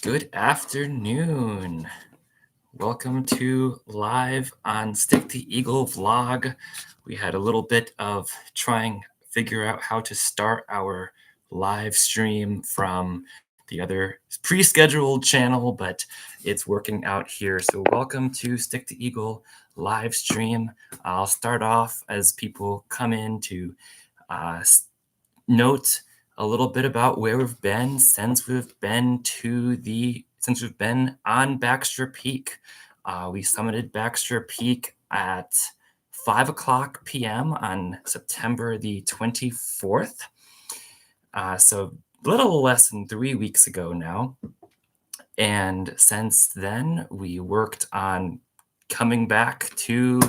Good afternoon. Welcome to live on Stick the Eagle vlog. We had a little bit of trying figure out how to start our live stream from the other pre-scheduled channel, but it's working out here. So welcome to Stick the Eagle live stream. I'll start off as people come in to uh, note a little bit about where we've been since we've been on Baxter Peak. We summited Baxter Peak at 5 o'clock p.m. on September the 24th. So a little less than 3 weeks ago now. And since then, we worked on coming back to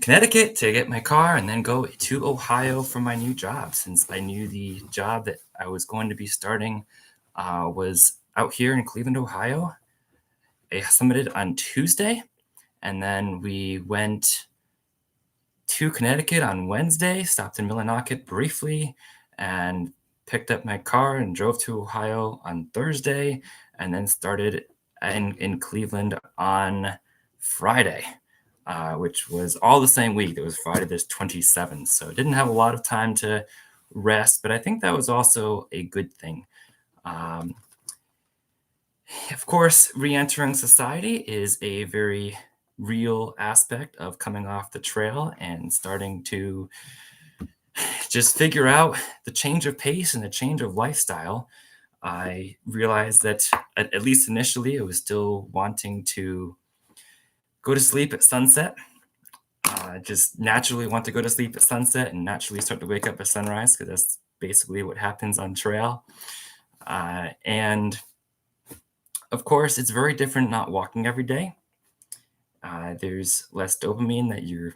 Connecticut to get my car and then go to Ohio for my new job, since I knew the job that I was going to be starting was out here in Cleveland, Ohio. I summited on Tuesday, and then we went to Connecticut on Wednesday, stopped in Millinocket briefly, and picked up my car and drove to Ohio on Thursday, and then started in Cleveland on Friday. Which was all the same week. It was Friday the 27th. So I didn't have a lot of time to rest, but I think that was also a good thing. Of course, reentering society is a very real aspect of coming off the trail and starting to just figure out the change of pace and the change of lifestyle. I realized that, at least initially, I was still wanting to go to sleep at sunset. Just naturally want to go to sleep at sunset and naturally start to wake up at sunrise, because that's basically what happens on trail. And of course, it's very different not walking every day. There's less dopamine that you're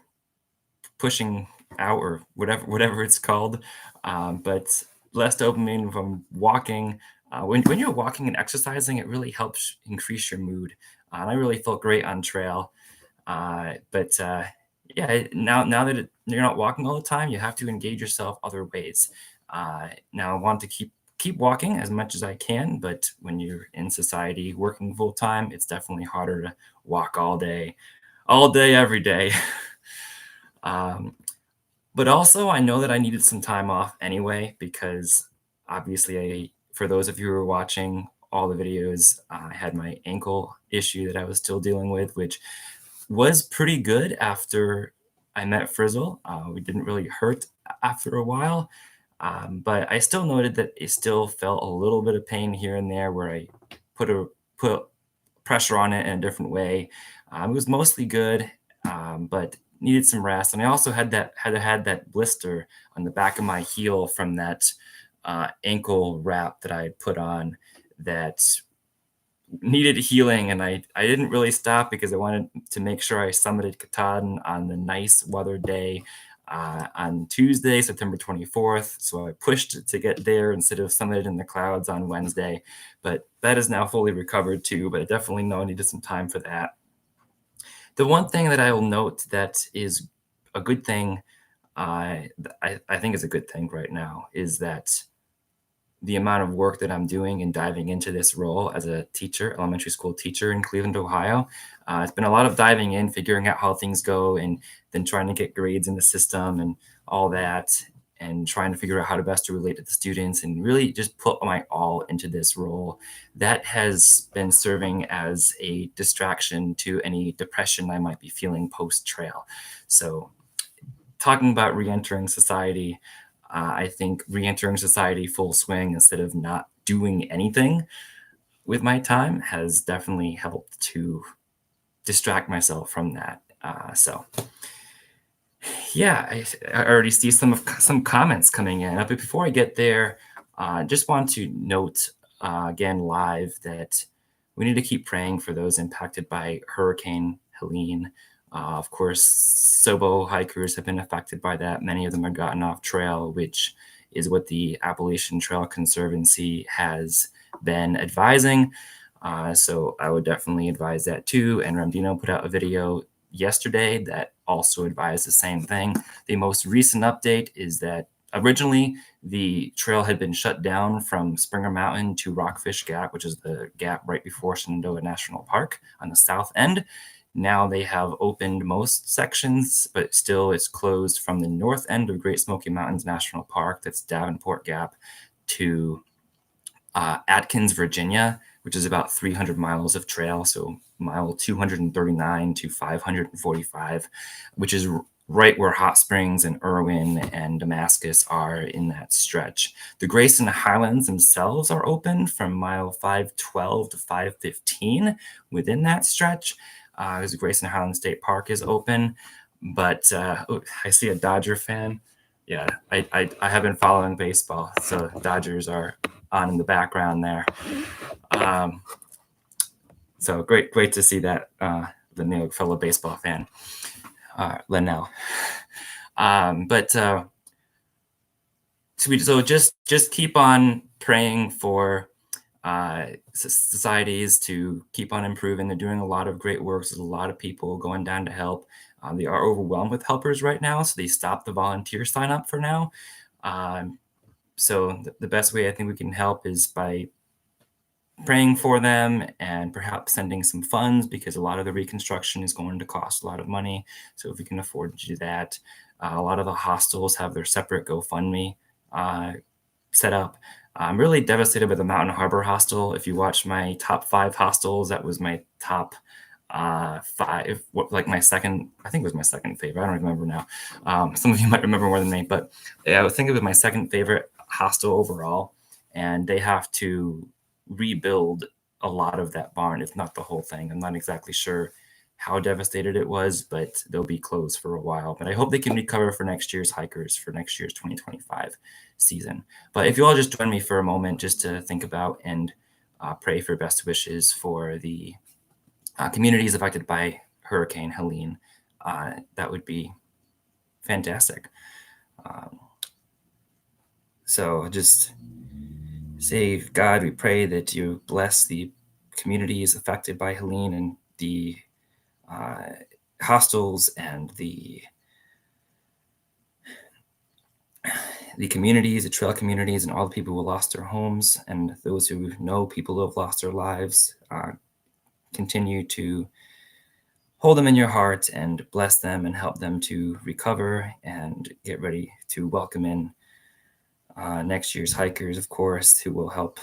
pushing out, or whatever it's called, but less dopamine from walking. When you're walking and exercising, it really helps increase your mood. And I really felt great on trail. But yeah, now that you're not walking all the time, you have to engage yourself other ways. Now I want to keep walking as much as I can, but when you're in society working full time, it's definitely harder to walk all day, every day. But also, I know that I needed some time off anyway, because obviously, for those of you who are watching all the videos, I had my ankle issue that I was still dealing with, which was pretty good after I met Frizzle. We didn't really hurt after a while, but I still noted that it still felt a little bit of pain here and there where I put pressure on it in a different way. It was mostly good, but needed some rest. And I also had that blister on the back of my heel from that ankle wrap that I had put on that needed healing, and I didn't really stop because I wanted to make sure I summited Katahdin on the nice weather day on Tuesday, September 24th. So I pushed to get there instead of summited in the clouds on Wednesday. But that is now fully recovered too, but I definitely know I needed some time for that. The one thing that I will note that is a good thing, I think is a good thing right now, is that the amount of work that I'm doing and diving into this role as a teacher, elementary school teacher in Cleveland, Ohio. It's been a lot of diving in, figuring out how things go, and then trying to get grades in the system and all that, and trying to figure out how to best to relate to the students, and really just put my all into this role. That has been serving as a distraction to any depression I might be feeling post-trail. So talking about reentering society, I think reentering society full swing instead of not doing anything with my time has definitely helped to distract myself from that. So yeah, I already see some comments coming in. But before I get there, just want to note again live that we need to keep praying for those impacted by Hurricane Helene. Of course, Sobo hikers have been affected by that. Many of them have gotten off trail, which is what the Appalachian Trail Conservancy has been advising. So I would definitely advise that too. And Ramdino put out a video yesterday that also advised the same thing. The most recent update is that Originally, the trail had been shut down from Springer Mountain to Rockfish Gap, which is the gap right before Shenandoah National Park on the south end. Now they have opened most sections, but still it's closed from the north end of Great Smoky Mountains National Park, that's Davenport Gap, to Atkins, Virginia, which is about 300 miles of trail, so mile 239 to 545, which is right where Hot Springs and Irwin and Damascus are in that stretch. The Grayson Highlands themselves are open from mile 512 to 515 within that stretch, because the Grayson Highlands State Park is open. But I see a Dodger fan. Yeah, I have been following baseball, so Dodgers are on in the background there. So great to see that the new fellow baseball fan, Linnell. So just keep on praying for societies to keep on improving. They're doing a lot of great work. There's a lot of people going down to help. They are overwhelmed with helpers right now, so they stopped the volunteer sign up for now. So the best way I think we can help is by praying for them and perhaps sending some funds, because a lot of the reconstruction is going to cost a lot of money. So if we can afford to do that, a lot of the hostels have their separate GoFundMe set up. I'm really devastated with the Mountain Harbor Hostel. If you watch my top 5 hostels, that was my top 5, like my second, I think it was my second favorite. I don't remember now. Some of you might remember more than me, but yeah, I would think it was my second favorite hostel overall. And they have to rebuild a lot of that barn, if not the whole thing. I'm not exactly sure how devastated it was, but they'll be closed for a while. But I hope they can recover for next year's hikers, for next year's 2025 season. But if you all just join me for a moment just to think about and pray for best wishes for the communities affected by Hurricane Helene, that would be fantastic. So just say, God, we pray that you bless the communities affected by Helene and the hostels and the communities, the trail communities, and all the people who lost their homes, and those who know people who have lost their lives. Continue to hold them in your heart and bless them and help them to recover and get ready to welcome in next year's hikers, of course, who will help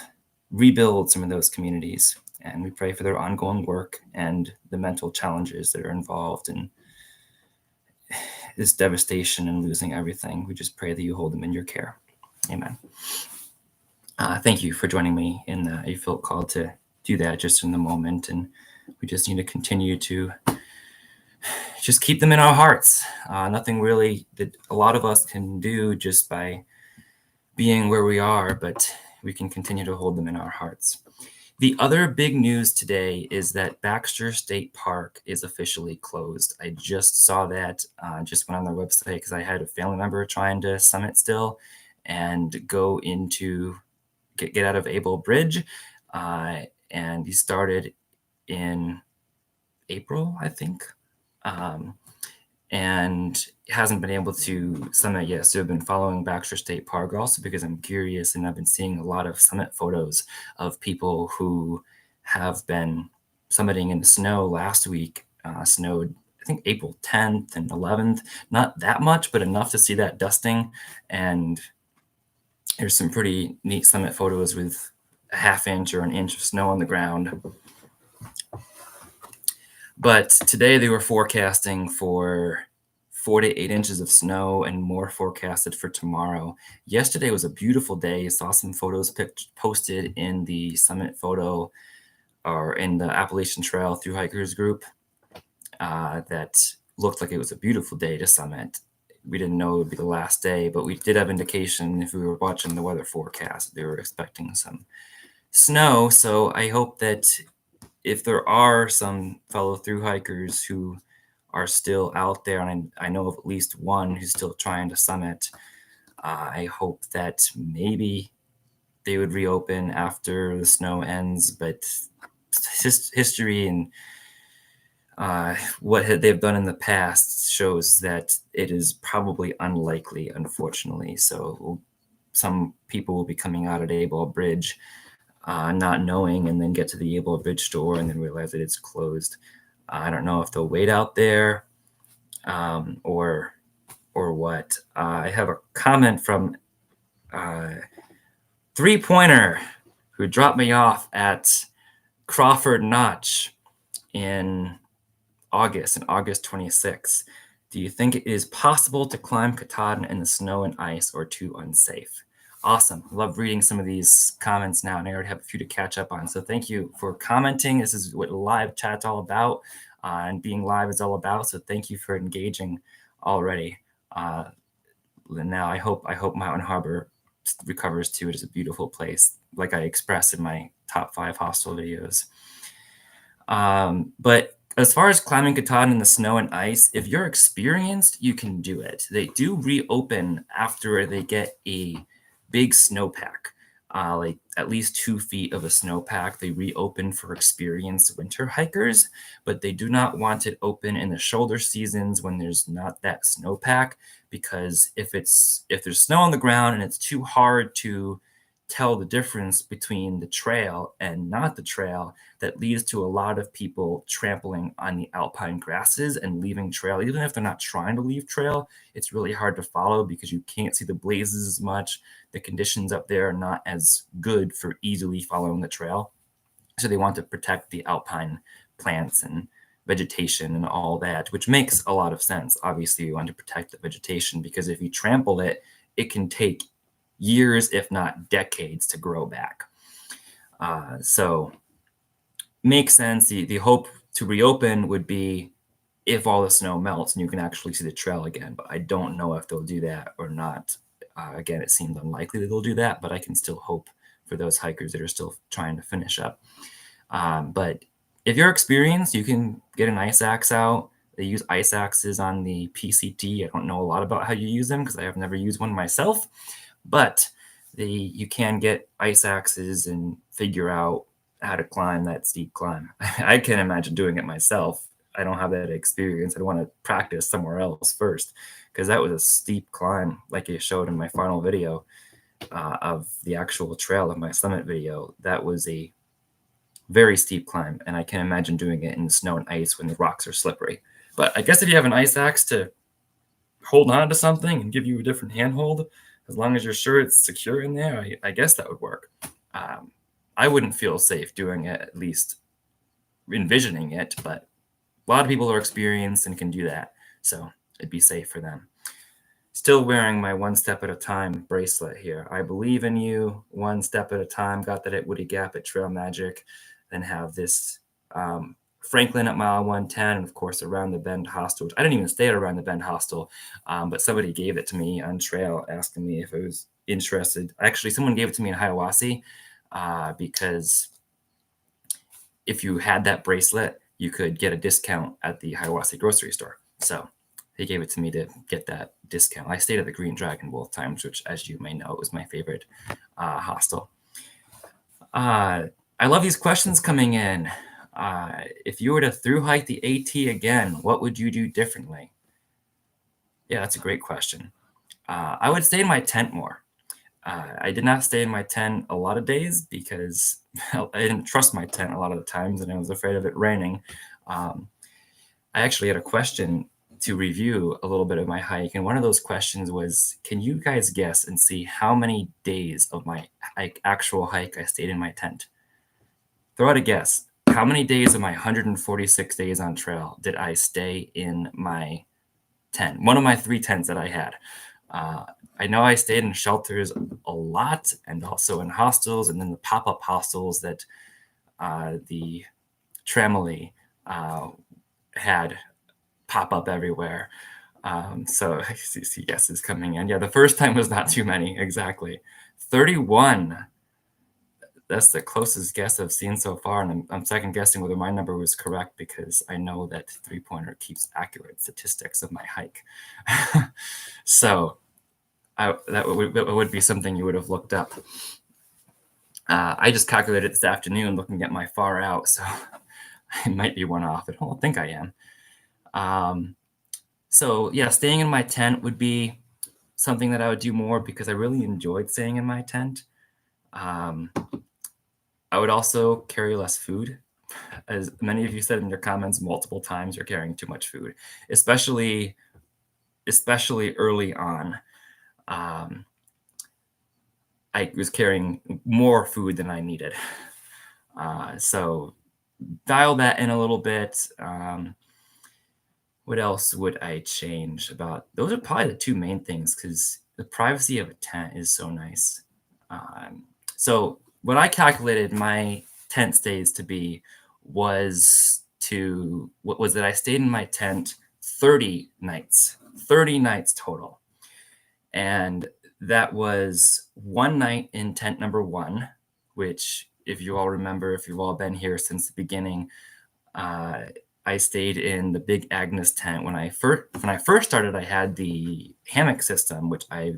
rebuild some of those communities. And we pray for their ongoing work and the mental challenges that are involved in this devastation and losing everything. We just pray that you hold them in your care. Amen. Thank you for joining me in the I felt called to do that just in the moment. And we just need to continue to just keep them in our hearts. Nothing really that a lot of us can do just by being where we are, but we can continue to hold them in our hearts. The other big news today is that Baxter State Park is officially closed. I just saw that, just went on their website because I had a family member trying to summit still and go into get out of Able Bridge. And he started in April, I think. And hasn't been able to summit yet. So I've been following Baxter State Park also because I'm curious, and I've been seeing a lot of summit photos of people who have been summiting in the snow. Last week snowed, I think April 10th and 11th. Not that much, but enough to see that dusting. And there's some pretty neat summit photos with a ½ inch or an inch of snow on the ground. But today they were forecasting for 4 to 8 inches of snow and more forecasted for tomorrow. Yesterday was a beautiful day. I saw some photos posted in the summit photo or in the Appalachian Trail through hikers group that looked like it was a beautiful day to summit. We didn't know it would be the last day, but we did have indication if we were watching the weather forecast, they were expecting some snow. So I hope that if there are some fellow through hikers who are still out there, and I know of at least one who's still trying to summit, I hope that maybe they would reopen after the snow ends. But history and What they've done in the past shows that it is probably unlikely, unfortunately. So some people will be coming out at Able Bridge, not knowing, and then get to the Able Bridge store and then realize that it's closed. I don't know if they'll wait out there, or what. I have a comment from Three-Pointer, who dropped me off at Crawford Notch in August 26th. Do you think it is possible to climb Katahdin in the snow and ice, or too unsafe? Awesome. Love reading some of these comments now, and I already have a few to catch up on. So thank you for commenting. This is what live chat's all about, and being live is all about. So thank you for engaging already. Now I hope Mountain Harbor recovers too. It is a beautiful place, like I expressed in my top 5 hostel videos. But as far as climbing Katahdin in the snow and ice, if you're experienced, you can do it. They do reopen after they get a big snowpack, like at least 2 feet of a snowpack. They reopen for experienced winter hikers, but they do not want it open in the shoulder seasons when there's not that snowpack, because if there's snow on the ground and it's too hard to tell the difference between the trail and not the trail, that leads to a lot of people trampling on the alpine grasses and leaving trail. Even if they're not trying to leave trail, it's really hard to follow because you can't see the blazes as much. The conditions up there are not as good for easily following the trail. So they want to protect the alpine plants and vegetation and all that, which makes a lot of sense. Obviously, you want to protect the vegetation because if you trample it, it can take years, if not decades, to grow back. So makes sense. The hope to reopen would be if all the snow melts and you can actually see the trail again, but I don't know if they'll do that or not. Again, it seems unlikely that they'll do that, but I can still hope for those hikers that are still trying to finish up. But if you're experienced, you can get an ice axe out. They use ice axes on the PCT. I don't know a lot about how you use them because I have never used one myself, but you can get ice axes and figure out how to climb that steep climb. I can't imagine doing it myself. I don't have that experience. I want to practice somewhere else first, because that was a steep climb, like I showed in my final video of the actual trail of my summit video. That was a very steep climb, and I can't imagine doing it in the snow and ice when the rocks are slippery. But I guess if you have an ice axe to hold on to something and give you a different handhold, as long as you're sure it's secure in there, I guess that would work. I wouldn't feel safe doing it, at least envisioning it, but a lot of people are experienced and can do that, so it'd be safe for them. Still wearing my one step at a time bracelet here. I believe in you, one step at a time. Got that at Woody Gap at Trail Magic. Then have this Franklin at mile 110, and of course Around the Bend Hostel, which I didn't even stay at Around the Bend Hostel, but somebody gave it to me on trail asking me if I was interested. Actually, someone gave it to me in Hiawassee because if you had that bracelet, you could get a discount at the Hiawassee grocery store. So they gave it to me to get that discount. I stayed at the Green Dragon both times, which, as you may know, was my favorite hostel. I love these questions coming in. If you were to through hike the AT again, what would you do differently? Yeah, that's a great question. I would stay in my tent more. I did not stay in my tent a lot of days because I didn't trust my tent a lot of the times, and I was afraid of it raining. I actually had a question to review a little bit of my hike, and one of those questions was, can you guys guess and see how many days of my actual hike I stayed in my tent? Throw out a guess. How many days of my 146 days on trail did I stay in my tent? One of my 3 tents that I had. I know I stayed in shelters a lot and also in hostels, and then the pop-up hostels that the Tramily had pop up everywhere. So I see guesses coming in. Yeah, the first time was not too many, exactly. 31. That's the closest guess I've seen so far, and I'm second guessing whether my number was correct because I know that Three-Pointer keeps accurate statistics of my hike. So that would be something you would have looked up. I just calculated this afternoon looking at my far out, so I might be one off. I don't think I am. Um, so yeah, staying in my tent would be something that I would do more because I really enjoyed staying in my tent. Um, I would also carry less food. As many of you said in your comments multiple times, you're carrying too much food, especially especially early on. Um, I was carrying more food than I needed. So dial that in a little bit. What else would I change about? Those are probably the two main things because the privacy of a tent is so nice. Um, so what I calculated my tent stays to be was that I stayed in my tent 30 nights, 30 nights total. And that was one night in tent number one, which, if you all remember, if you've all been here since the beginning, uh, I stayed in the Big Agnes tent. When I first started, I had the hammock system, which I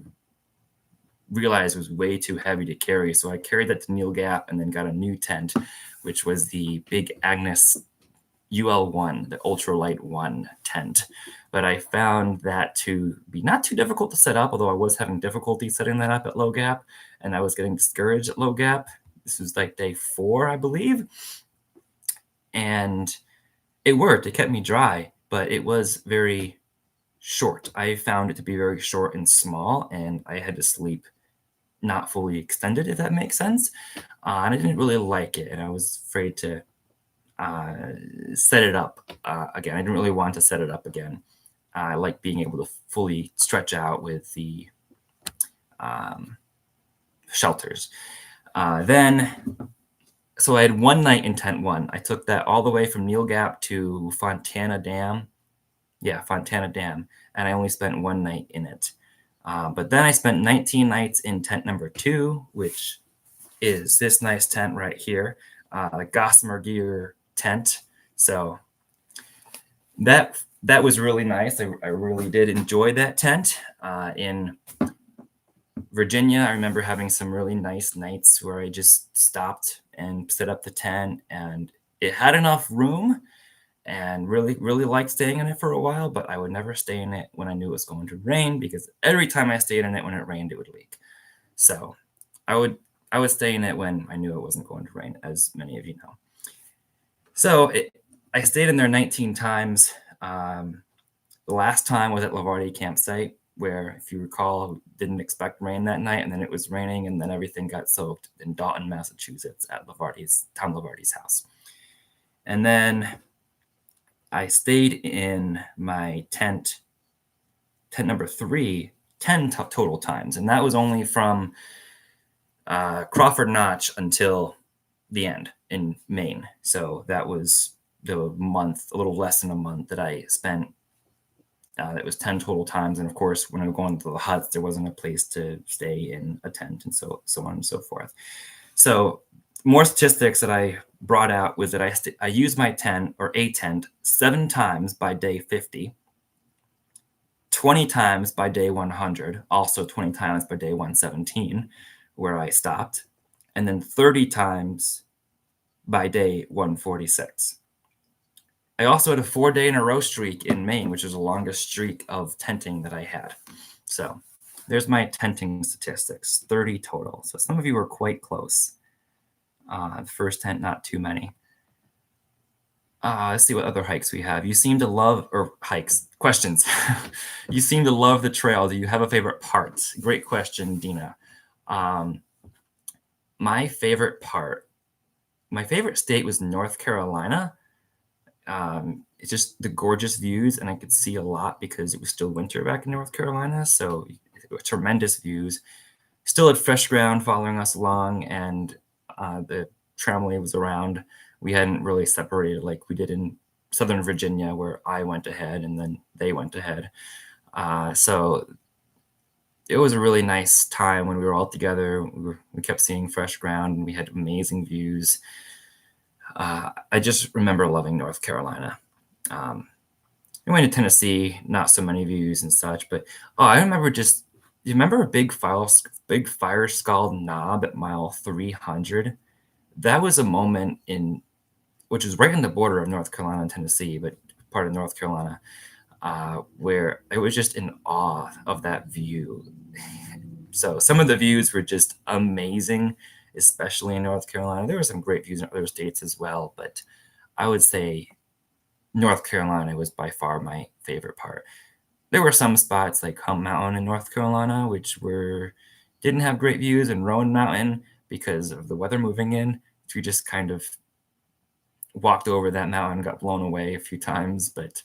realized was way too heavy to carry. So I carried that to Neil Gap and then got a new tent, which was the Big Agnes UL1, the ultralight one tent. But I found that to be not too difficult to set up, although I was having difficulty setting that up at low gap, and I was getting discouraged at low gap. This was like day 4, I believe. And it worked. It kept me dry, but it was very short. I found it to be very short and small, and I had to sleep not fully extended, if that makes sense. And I didn't really like it, and I was afraid to set it up again. I didn't really want to set it up again. I like being able to fully stretch out with the shelters. So I had one night in tent 1. I took that all the way from Neil Gap to Fontana Dam. Yeah, Fontana Dam. And I only spent one night in it. But then I spent 19 nights in tent number 2, which is this nice tent right here, the Gossamer Gear tent. So that was really nice. I really did enjoy that tent. In Virginia, I remember having some really nice nights where I just stopped and set up the tent, and it had enough room, and really, really liked staying in it for a while, but I would never stay in it when I knew it was going to rain because every time I stayed in it when it rained, it would leak. So I would stay in it when I knew it wasn't going to rain, as many of you know. So I stayed in there 19 times. The last time was at Lavardy campsite, where, if you recall, didn't expect rain that night, and then it was raining, and then everything got soaked in Dalton, Massachusetts, at Tom Lavardy's house. And then I stayed in my tent number 3, 10 total times, and that was only from Crawford Notch until the end in Maine. So that was the month, a little less than a month, that I spent. That was 10 total times. And of course, when I was going to the huts, there wasn't a place to stay in a tent, and so on and so forth. So more statistics that I brought out was that I used my tent, or a tent, 7 times by day 50, 20 times by day 100, also 20 times by day 117, where I stopped, and then 30 times by day 146. I also had a 4-day-in-a-row streak in Maine, which is the longest streak of tenting that I had. So there's my tenting statistics, 30 total. So some of you were quite close. The first tent, not too many. Let's see what other hikes we have. You seem to love, or hikes, questions. You seem to love the trail. Do you have a favorite part? Great question, Dina. My favorite state was North Carolina. It's just the gorgeous views, and I could see a lot because it was still winter back in North Carolina. So tremendous views. Still had fresh ground following us along, and the tramway was around. We hadn't really separated like we did in Southern Virginia, where I went ahead and then they went ahead. So it was a really nice time when we were all together. We kept seeing fresh ground, and we had amazing views. I just remember loving North Carolina. I went to Tennessee, not so many views and such, but I remember you remember a big fire scald knob at mile 300? That was a moment which is right on the border of North Carolina and Tennessee, but part of North Carolina, where I was just in awe of that view. So some of the views were just amazing, especially in North Carolina. There were some great views in other states as well, but I would say North Carolina was by far my favorite part. There were some spots like Hump Mountain in North Carolina, which didn't have great views, and Roan Mountain because of the weather moving in. We just kind of walked over that mountain, got blown away a few times, but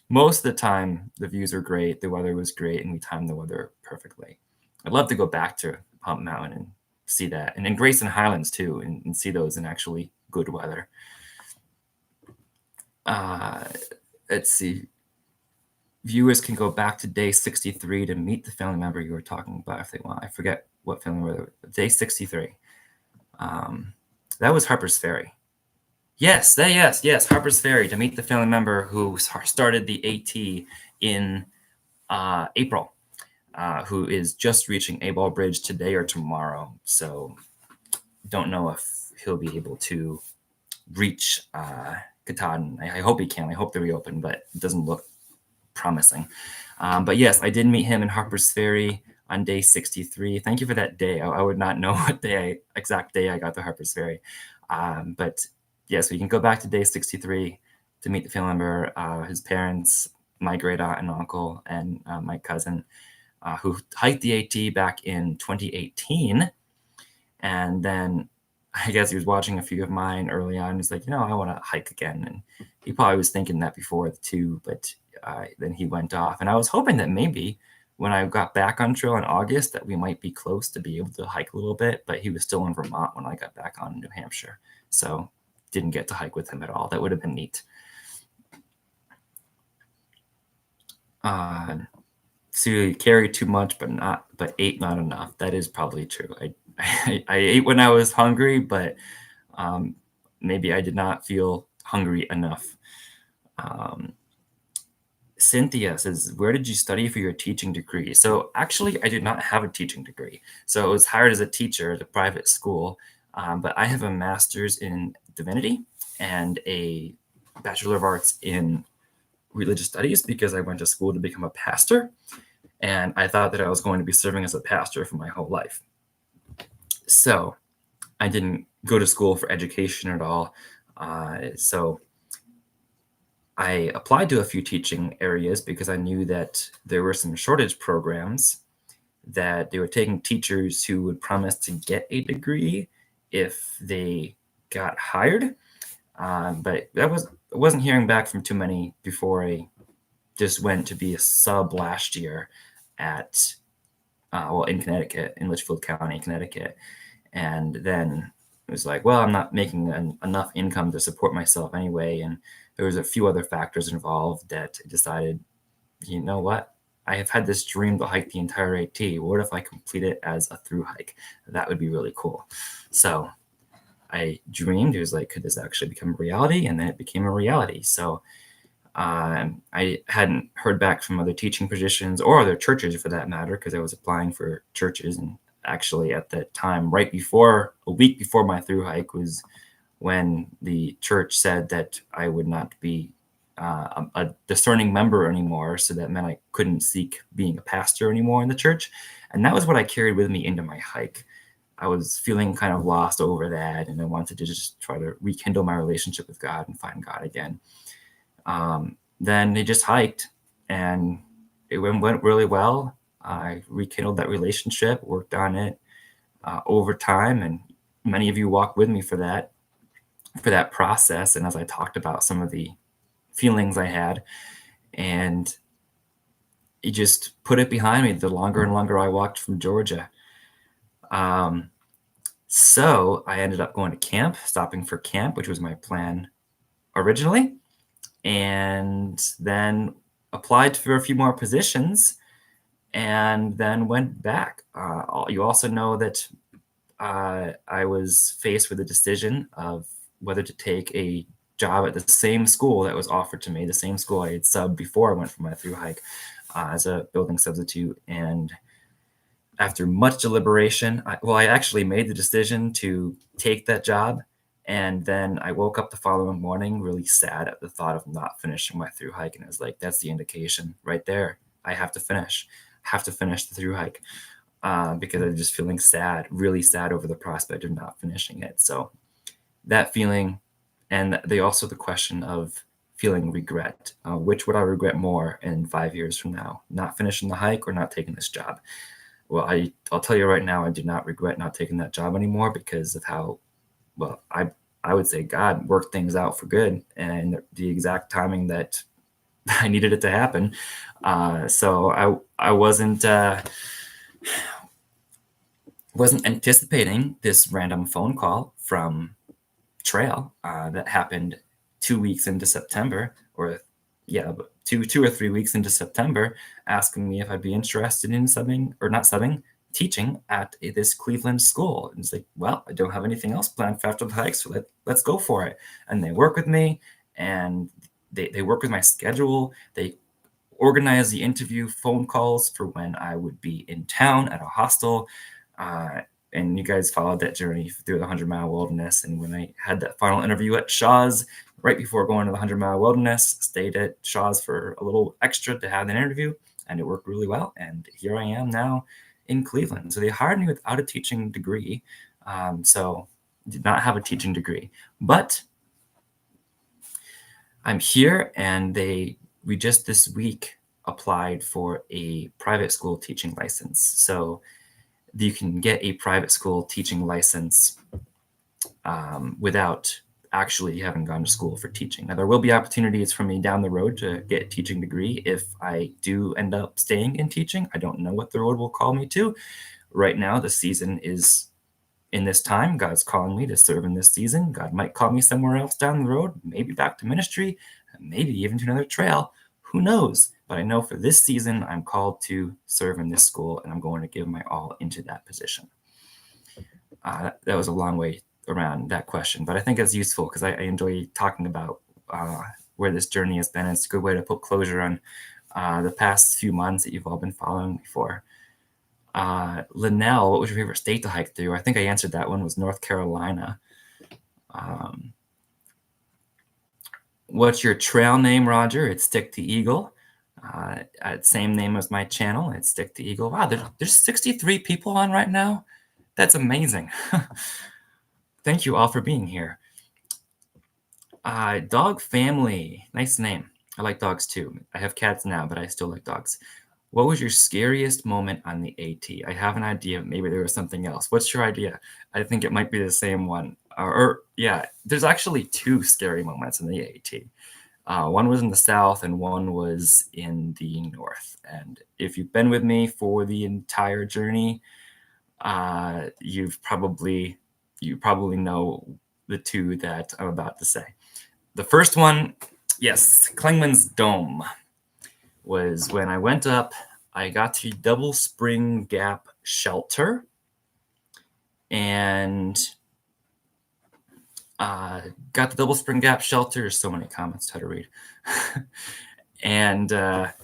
most of the time the views were great, the weather was great, and we timed the weather perfectly. I'd love to go back to Hump Mountain and see that, and in Grayson Highlands too, and see those in actually good weather. Let's see. Viewers can go back to day 63 to meet the family member you were talking about if they want. I forget what family member. Day 63. That was Harper's Ferry. Yes, Harper's Ferry, to meet the family member who started the AT in April, who is just reaching A-Ball Bridge today or tomorrow. So don't know if he'll be able to reach Katahdin. I hope he can. I hope they reopen, but it doesn't look promising. But yes, I did meet him in Harper's Ferry on day 63. Thank you for that day. I would not know what exact day I got to Harper's Ferry. But yes, we can go back to day 63 to meet the family member, his parents, my great aunt and uncle, and my cousin, who hiked the AT back in 2018. And then I guess he was watching a few of mine early on. He's like, I want to hike again. And he probably was thinking that before too, but then he went off. And I was hoping that maybe when I got back on trail in August that we might be close to be able to hike a little bit, but he was still in Vermont when I got back on New Hampshire. So didn't get to hike with him at all. That would have been neat. So you carry too much, but ate not enough. That is probably true. I ate when I was hungry, but maybe I did not feel hungry enough. Cynthia says, where did you study for your teaching degree? So actually, I did not have a teaching degree. So I was hired as a teacher at a private school, but I have a master's in divinity and a Bachelor of Arts in religious studies because I went to school to become a pastor. And I thought that I was going to be serving as a pastor for my whole life. So I didn't go to school for education at all. So I applied to a few teaching areas because I knew that there were some shortage programs that they were taking teachers who would promise to get a degree if they got hired. But I wasn't hearing back from too many before I just went to be a sub last year at, in Connecticut, in Litchfield County, Connecticut. And then it was like, well, I'm not making enough income to support myself anyway. And there was a few other factors involved that I decided, you know what? I have had this dream to hike the entire AT. What if I complete it as a through hike? That would be really cool. So I dreamed, it was like, could this actually become a reality? And then it became a reality. So I hadn't heard back from other teaching positions or other churches for that matter, because I was applying for churches. And actually at that time, a week before my through hike was when the church said that I would not be a discerning member anymore. So that meant I couldn't seek being a pastor anymore in the church. And that was what I carried with me into my hike. I was feeling kind of lost over that. And I wanted to just try to rekindle my relationship with God and find God again. Then they just hiked and it went really well. I rekindled that relationship, worked on it over time. And many of you walked with me for that process. And as I talked about some of the feelings I had, and it just put it behind me the longer and longer I walked from Georgia. So I ended up going to camp, stopping for camp, which was my plan originally, and then applied for a few more positions and then went back. You also know that I was faced with a decision of whether to take a job at the same school that was offered to me, the same school I had subbed before I went for my through hike as a building substitute. And after much deliberation, I actually made the decision to take that job And then I woke up the following morning really sad at the thought of not finishing my through hike. And I was like, that's the indication right there. I have to finish the through hike because I'm just feeling sad, really sad over the prospect of not finishing it. So that feeling, and they also the question of feeling regret. Which would I regret more in 5 years from now? Not finishing the hike or not taking this job? Well, I'll tell you right now, I do not regret not taking that job anymore because of how well I would say God worked things out for good and the exact timing that I needed it to happen. So I wasn't anticipating this random phone call from Trail that happened 2 weeks into September, or yeah, but 2 or 3 weeks into September, asking me if I'd be interested in subbing or not subbing, teaching at this Cleveland school. And it's like, well, I don't have anything else planned for after the hike, so let's go for it. And they work with me, and they work with my schedule. They organize the interview phone calls for when I would be in town at a hostel. And you guys followed that journey through the 100-mile wilderness. And when I had that final interview at Shaw's, right before going to the 100-mile wilderness, stayed at Shaw's for a little extra to have an interview, and it worked really well. And here I am now in Cleveland. So they hired me without a teaching degree. So did not have a teaching degree, but I'm here, and we just this week applied for a private school teaching license. So you can get a private school teaching license without actually having gone to school for teaching. Now, there will be opportunities for me down the road to get a teaching degree if I do end up staying in teaching. I don't know what the road will call me to. Right now, the season is in this time. God's calling me to serve in this season. God might call me somewhere else down the road, maybe back to ministry, maybe even to another trail. Who knows? But I know for this season, I'm called to serve in this school, and I'm going to give my all into that position. That was a long way around that question, but I think it's useful because I enjoy talking about where this journey has been. It's a good way to put closure on the past few months that you've all been following me for. Linnell, what was your favorite state to hike through? I think I answered that one, was North Carolina. What's your trail name, Roger? It's Stick the Eagle. Same name as my channel. It's Stick the Eagle. Wow, there's 63 people on right now. That's amazing. Thank you all for being here. Dog Family. Nice name. I like dogs too. I have cats now, but I still like dogs. What was your scariest moment on the AT? I have an idea. Maybe there was something else. What's your idea? I think it might be the same one. Yeah, there's actually two scary moments in the AT. One was in the south and one was in the north. And if you've been with me for the entire journey, you probably know the two that I'm about to say. The first one, yes, Klingman's Dome, was when I went up. I got to Double Spring Gap Shelter, and got the Double Spring Gap Shelter. There's so many comments how to read. And there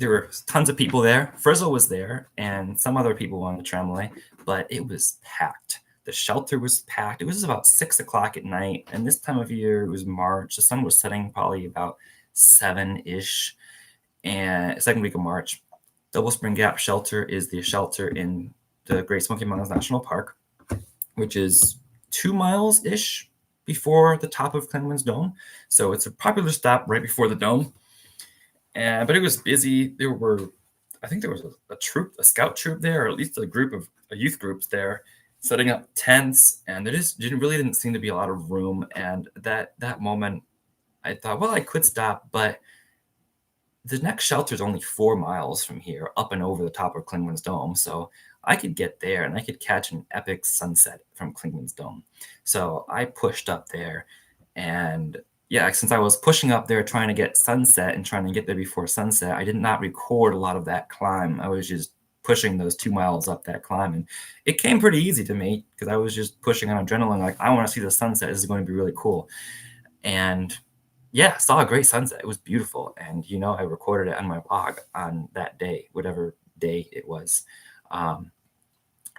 were tons of people there. Frizzle was there, and some other people on the Tremolay, but it was packed. The shelter was packed. It was about 6 o'clock at night, and this time of year, it was March. The sun was setting probably about 7-ish, and second week of March. Double Spring Gap Shelter is the shelter in the Great Smoky Mountains National Park, which is 2 miles-ish before the top of Klingman's Dome. So it's a popular stop right before the dome. But it was busy. I think there was a scout troop there, or at least a youth groups there, setting up tents, and there just really didn't seem to be a lot of room. And that moment, I thought, well, I could stop, but the next shelter is only 4 miles from here, up and over the top of Klingman's Dome. So I could get there, and I could catch an epic sunset from Klingman's Dome. So I pushed up there, and yeah, since I was pushing up there trying to get sunset and trying to get there before sunset, I did not record a lot of that climb. I was just pushing those 2 miles up that climb, and it came pretty easy to me because I was just pushing on adrenaline. Like, I want to see the sunset. This is going to be really cool. And yeah, saw a great sunset. It was beautiful. And, I recorded it on my blog on that day, whatever day it was.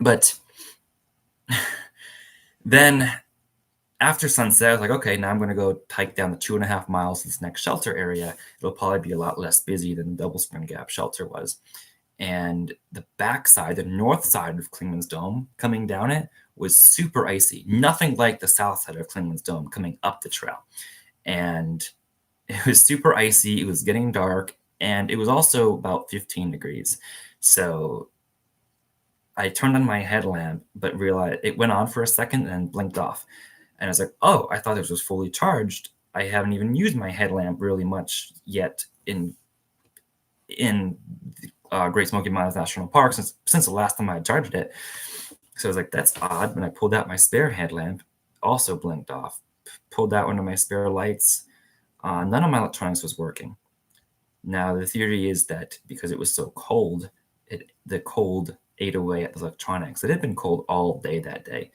But Then after sunset, I was like, okay, now I'm going to go hike down the 2.5 miles to this next shelter area. It'll probably be a lot less busy than the Double Spring Gap shelter was. And the backside, the north side of Klingman's Dome, coming down it, was super icy. Nothing like the south side of Klingman's Dome coming up the trail. And it was super icy. It was getting dark. And it was also about 15 degrees. So I turned on my headlamp, but realized it went on for a second and blinked off. And I was like, oh, I thought this was fully charged. I haven't even used my headlamp really much yet in Great Smoky Mountains National Park since the last time I charged it. So I was like, that's odd. When I pulled out my spare headlamp, also blinked off. Pulled out one of my spare lights. None of my electronics was working. Now, the theory is that because it was so cold, the cold ate away at the electronics. It had been cold all day that day.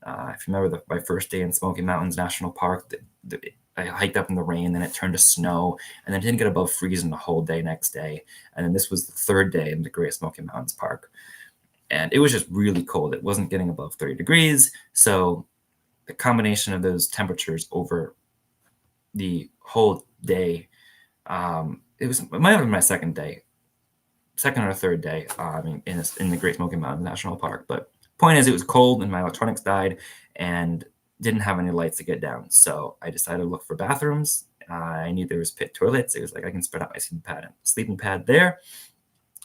If you remember my first day in Smoky Mountains National Park, I hiked up in the rain, then it turned to snow, and then it didn't get above freezing the whole day next day. And then this was the third day in the Great Smoky Mountains Park. And it was just really cold. It wasn't getting above 30 degrees. So the combination of those temperatures over the whole day, it might have been my second or third day in the Great Smoky Mountains National Park. But point is, it was cold and my electronics died and didn't have any lights to get down. So I decided to look for bathrooms. I knew there was pit toilets. It was like I can spread out my sleeping pad there.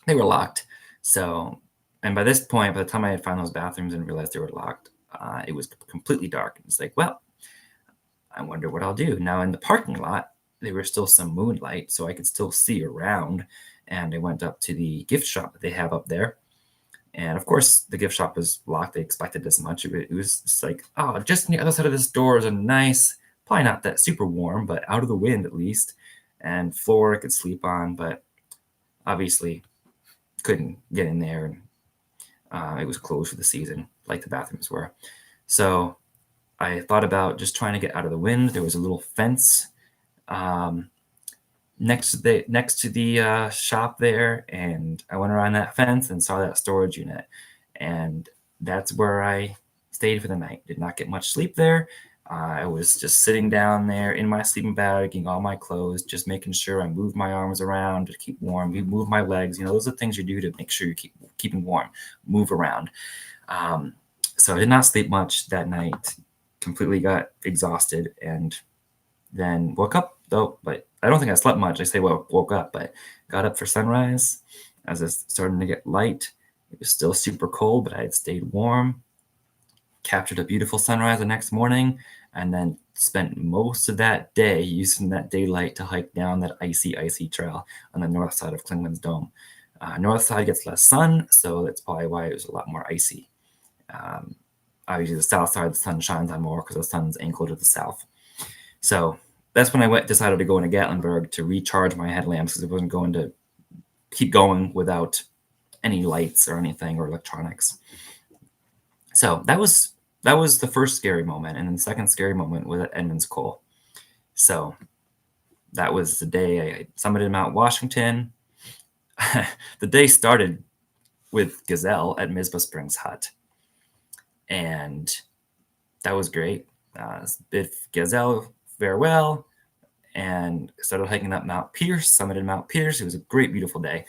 They were locked. So, and by this point, by the time I had found those bathrooms and realized they were locked, it was completely dark. It's like, well, I wonder what I'll do. Now in the parking lot, there was still some moonlight, so I could still see around. And I went up to the gift shop that they have up there. And of course, the gift shop was locked. They expected as much. It was just like, oh, just on the other side of this door is a nice, probably not that super warm, but out of the wind at least, and floor I could sleep on. But obviously, couldn't get in there. And it was closed for the season, like the bathrooms were. So I thought about just trying to get out of the wind. There was a little fence next to the shop there, and I went around that fence and saw that storage unit, and that's where I stayed for the night. Did not get much sleep there. I was just sitting down there in my sleeping bag, getting all my clothes, just making sure I moved my arms around to keep warm. You move my legs. Those are the things you do to make sure you keeping warm. Move around. So I did not sleep much that night. Completely got exhausted, and then woke up though. But I don't think I slept much. I say woke up, but got up for sunrise. As it's starting to get light, it was still super cold, but I had stayed warm. Captured a beautiful sunrise the next morning, and then spent most of that day using that daylight to hike down that icy trail on the north side of Klingman's Dome. North side gets less sun, so that's probably why it was a lot more icy. Obviously, the south side, the sun shines on more because the sun's angled to the south. So that's when I decided to go into Gatlinburg to recharge my headlamps because I wasn't going to keep going without any lights or anything or electronics. So that was the first scary moment, and then the second scary moment was at Edmonds Cole. So that was the day I summited Mount Washington. The day started with Gazelle at Mizpah Springs Hut, and that was great. Bid Gazelle farewell, and started hiking up Mount Pierce, summited Mount Pierce. It was a great, beautiful day.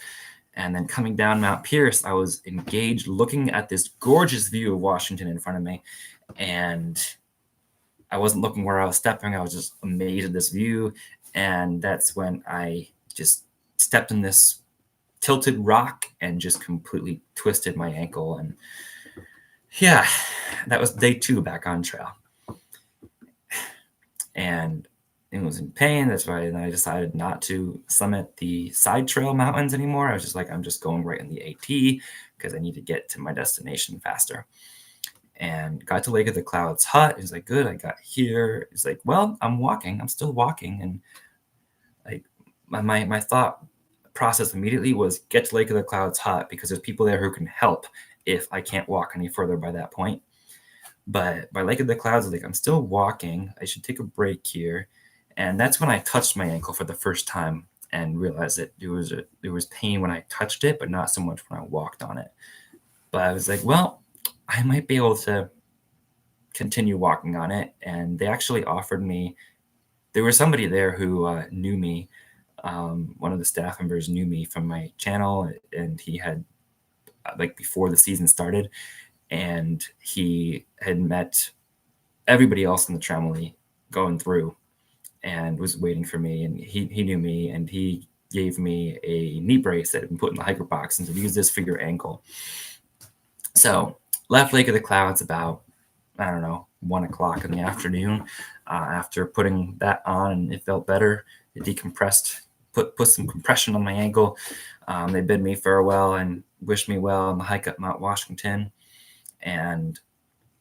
And then coming down Mount Pierce, I was engaged looking at this gorgeous view of Washington in front of me. And I wasn't looking where I was stepping. I was just amazed at this view. And that's when I just stepped in this tilted rock and just completely twisted my ankle. And yeah, that was day 2 back on trail. And it was in pain. That's why I decided not to summit the side trail mountains anymore. I was just like, I'm just going right in the AT because I need to get to my destination faster. And got to Lake of the Clouds Hut. He's like, good, I got here. He's like, well, I'm still walking. And like my thought process immediately was get to Lake of the Clouds Hut because there's people there who can help if I can't walk any further by that point. But by Lake of the Clouds, I was like, I'm still walking. I should take a break here. And that's when I touched my ankle for the first time and realized that there was pain when I touched it, but not so much when I walked on it. But I was like, well, I might be able to continue walking on it. And they actually offered me, there was somebody there who knew me. One of the staff members knew me from my channel, and he had, like, before the season started, and he had met everybody else in the tramily going through and was waiting for me. And he knew me, and he gave me a knee brace that had been put in the hiker box and said, use this for your ankle. So left Lake of the Clouds about, I don't know, 1 o'clock in the afternoon. After putting that on, and it felt better, it decompressed, put some compression on my ankle. They bid me farewell and wished me well on the hike up Mount Washington. And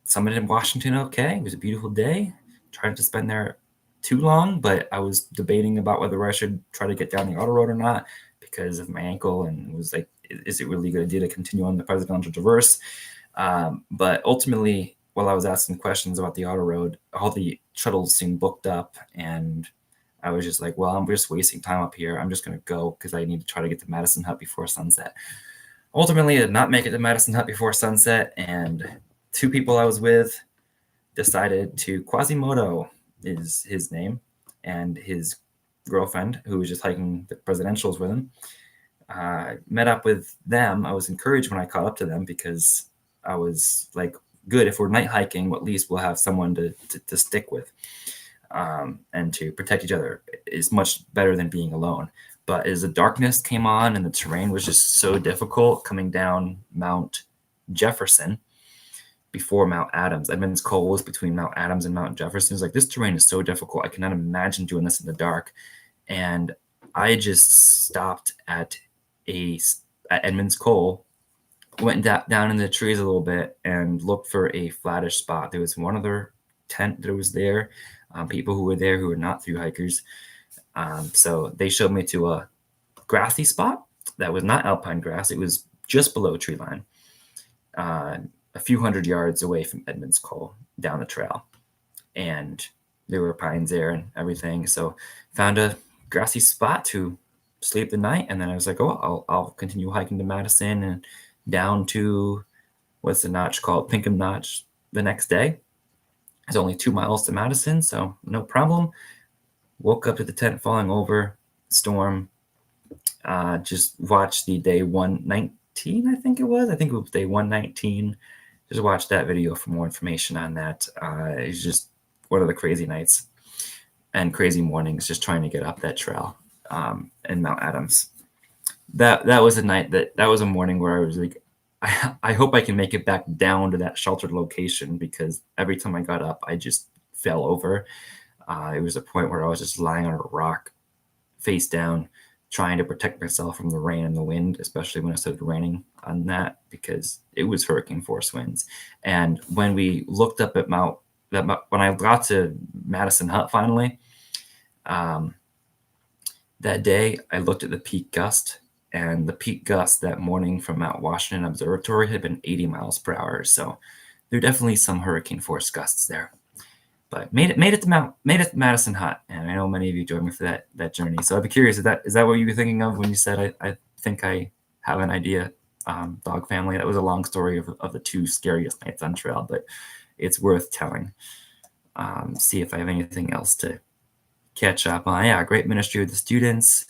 summited in Washington okay. It was a beautiful day. Tried to spend there too long, but I was debating about whether I should try to get down the auto road or not because of my ankle, and was like, is it really a good idea to continue on the presidential traverse? But ultimately, while I was asking questions about the auto road, all the shuttles seemed booked up, and I was just like, well, I'm just wasting time up here. I'm just going to go because I need to try to get to Madison Hut before sunset. Ultimately, I did not make it to Madison Hut before sunset, and 2 people I was with decided to, Quasimodo is his name, and his girlfriend, who was just hiking the presidentials with him, met up with them. I was encouraged when I caught up to them because I was like, good, if we're night hiking, at least we'll have someone to stick with, and to protect each other is much better than being alone. But as the darkness came on and the terrain was just so difficult coming down Mount Jefferson before Mount Adams, Edmonds Cole was between Mount Adams and Mount Jefferson. It's like, this terrain is so difficult. I cannot imagine doing this in the dark. And I just stopped at Edmonds Cole, went down in the trees a little bit and looked for a flattish spot. There was one other tent that was there, people who were there who were not through hikers. So they showed me to a grassy spot that was not alpine grass. It was just below tree line, a few hundred yards away from Edmonds Cole down the trail. And there were pines there and everything. So found a grassy spot to sleep the night. And then I was like, oh, I'll continue hiking to Madison and down to, what's the notch called? Pinkham Notch the next day. It's only 2 miles to Madison, so no problem. Woke up to the tent falling over, storm. Just watched the day 119, I think it was. I think it was day 119. Just watch that video for more information on that. It's just one of the crazy nights and crazy mornings just trying to get up that trail in Mount Adams. That was a night that was a morning where I was like, I hope I can make it back down to that sheltered location, because every time I got up, I just fell over. It was a point where I was just lying on a rock, face down, trying to protect myself from the rain and the wind, especially when it started raining on that, because it was hurricane force winds. And when we looked up at when I got to Madison Hut finally, that day, I looked at the peak gust, and the peak gust that morning from Mount Washington Observatory had been 80 miles per hour. So there are definitely some hurricane force gusts there. But made it to Madison Hut, and I know many of you joined me for that journey. So I'd be curious, is that what you were thinking of when you said I think I have an idea? Dog family. That was a long story of the 2 scariest nights on trail, but it's worth telling. See if I have anything else to catch up on. Yeah, great ministry with the students.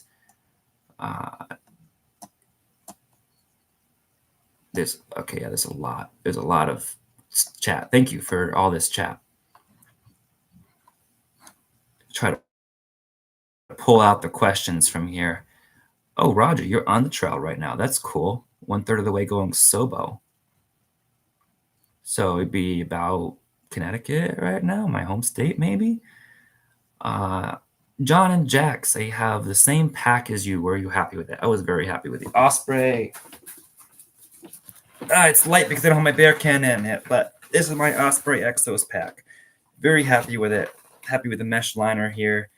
There's a lot. There's a lot of chat. Thank you for all this chat. Try to pull out the questions from here. Oh, Roger, you're on the trail right now. That's cool. 1/3 of the way going Sobo. So it'd be about Connecticut right now, my home state, maybe. John and Jax, I have the same pack as you. Were you happy with it? I was very happy with the Osprey. It's light because I don't have my bear can in it, but this is my Osprey Exos pack. Very happy with it. Happy with the mesh liner here.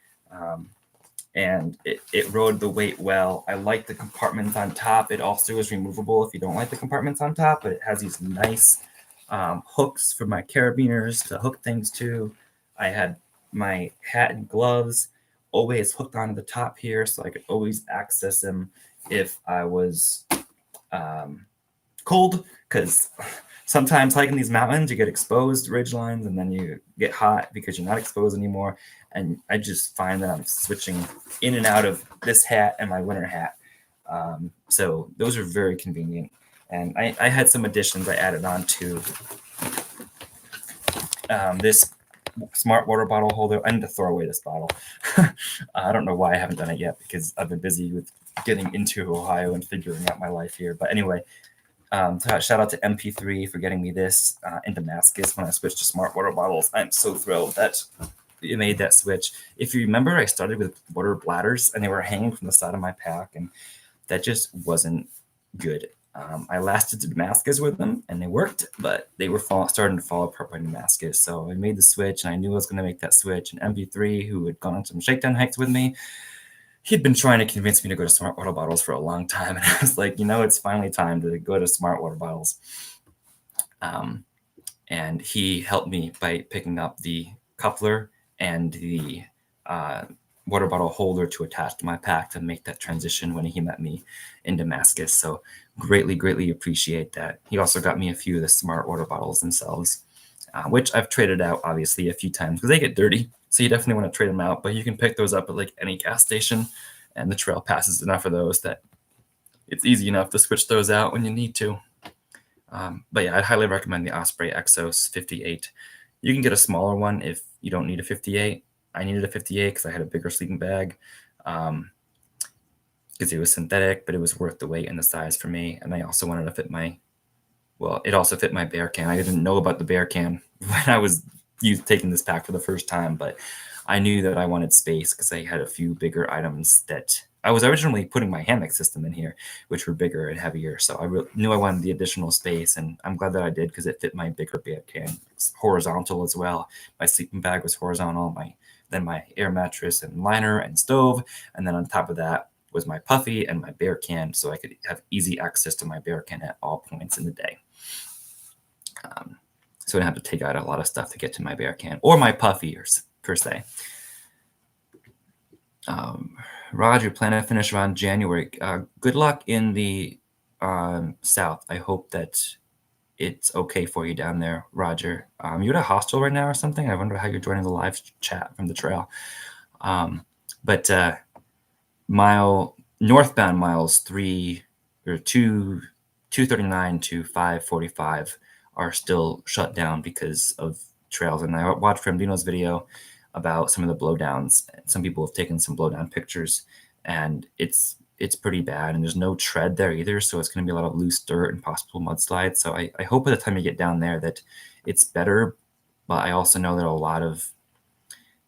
And it rode the weight well. I like the compartments on top. It also is removable if you don't like the compartments on top, but it has these nice hooks for my carabiners to hook things to. I had my hat and gloves always hooked onto the top here, so I could always access them if I was cold, because sometimes hiking these mountains, you get exposed ridge lines, and then you get hot because you're not exposed anymore. And I just find that I'm switching in and out of this hat and my winter hat. So those are very convenient. And I had some additions I added on to this smart water bottle holder. I need to throw away this bottle. I don't know why I haven't done it yet because I've been busy with getting into Ohio and figuring out my life here. But anyway, shout out to MP3 for getting me this in Damascus when I switched to smart water bottles. I'm so thrilled that it made that switch. If you remember, I started with water bladders and they were hanging from the side of my pack, and that just wasn't good. I lasted to Damascus with them and they worked, but they were starting to fall apart by Damascus. So I made the switch and I knew I was going to make that switch. And MP3, who had gone on some shakedown hikes with me, he'd been trying to convince me to go to smart water bottles for a long time. And I was like, it's finally time to go to smart water bottles. And he helped me by picking up the coupler and the water bottle holder to attach to my pack to make that transition when he met me in Damascus. So greatly appreciate that. He also got me a few of the smart water bottles themselves, which I've traded out obviously a few times because they get dirty. So you definitely want to trade them out, but you can pick those up at like any gas station, and the trail passes enough of those that it's easy enough to switch those out when you need to. But yeah, I'd highly recommend the Osprey Exos 58. You can get a smaller one if you don't need a 58. I needed a 58 because I had a bigger sleeping bag because it was synthetic, but it was worth the weight and the size for me. And I also wanted to fit it also fit my bear can. I didn't know about the bear can when I was taking this pack for the first time, but I knew that I wanted space because I had a few bigger items that I was originally putting my hammock system in here, which were bigger and heavier. So I knew I wanted the additional space, and I'm glad that I did because it fit my bigger bear can. It's horizontal as well. My sleeping bag was horizontal. Then my air mattress and liner and stove, and then on top of that was my puffy and my bear can, so I could have easy access to my bear can at all points in the day. So I didn't have to take out a lot of stuff to get to my bear can or my puffy per se. Roger, plan to finish around January. Good luck in the south. I hope that it's okay for you down there, Roger. You at a hostel right now or something? I wonder how you're joining the live chat from the trail. But northbound miles 239 to 545 are still shut down because of trails. And I watched Fremdino's video about some of the blowdowns. Some people have taken some blowdown pictures, and it's pretty bad, and there's no tread there either, so it's going to be a lot of loose dirt and possible mudslides. So I hope by the time you get down there that it's better, but I also know that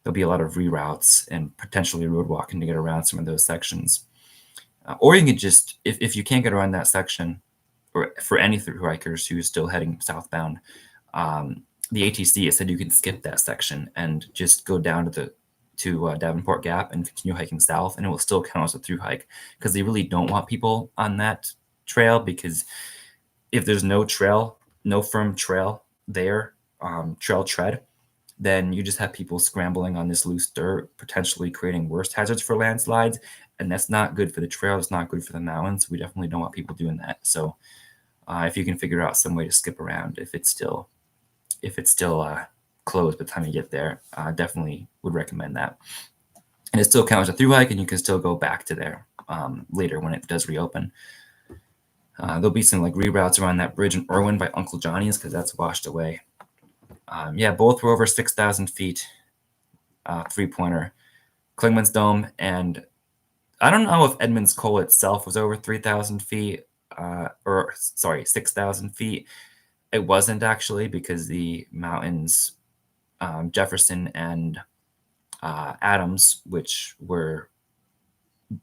there'll be a lot of reroutes and potentially road walking to get around some of those sections. Or you can just, if you can't get around that section, or for any through hikers who's still heading southbound, the ATC has said you can skip that section and just go down to Davenport Gap and continue hiking south, and it will still count as a through hike because they really don't want people on that trail, because if there's no firm trail there, trail tread, then you just have people scrambling on this loose dirt, potentially creating worse hazards for landslides, and that's not good for the trail. It's not good for the mountains. We definitely don't want people doing that. So if you can figure out some way to skip around, if it's still closed by the time you get there, definitely would recommend that. And it still counts as a through hike, and you can still go back to there later when it does reopen. There'll be some like reroutes around that bridge in Irwin by Uncle Johnny's because that's washed away. Both were over 6,000 feet. 3-pointer, Klingman's Dome, and I don't know if Edmonds Cole itself was over 3,000 feet, 6,000 feet. It wasn't actually, because the mountains, Jefferson and Adams, which were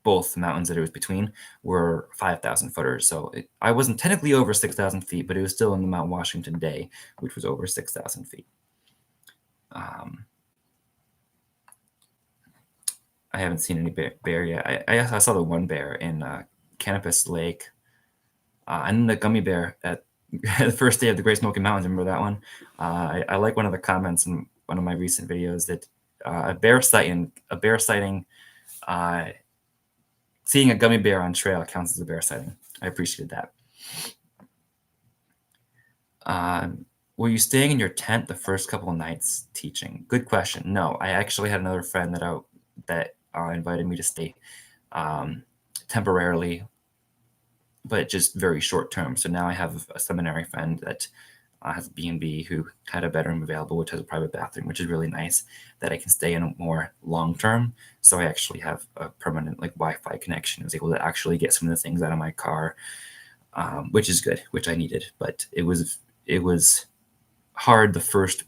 both mountains that it was between, were 5,000 footers. So I wasn't technically over 6,000 feet, but it was still in the Mount Washington Day, which was over 6,000 feet. I haven't seen any bear yet. I saw the one bear in Canopus Lake, and the gummy bear at the first day of the Great Smoky Mountains. Remember that one? I like one of the comments in one of my recent videos that a bear sighting, seeing a gummy bear on trail counts as a bear sighting. I appreciated that. Were you staying in your tent the first couple of nights teaching? Good question. No, I actually had another friend that invited me to stay um, temporarily, but just very short term. So now I have a seminary friend that has a B&B who had a bedroom available, which has a private bathroom, which is really nice that I can stay in more long term. So I actually have a permanent like Wi-Fi connection. I was able to actually get some of the things out of my car, which is good, which I needed. But it was hard the first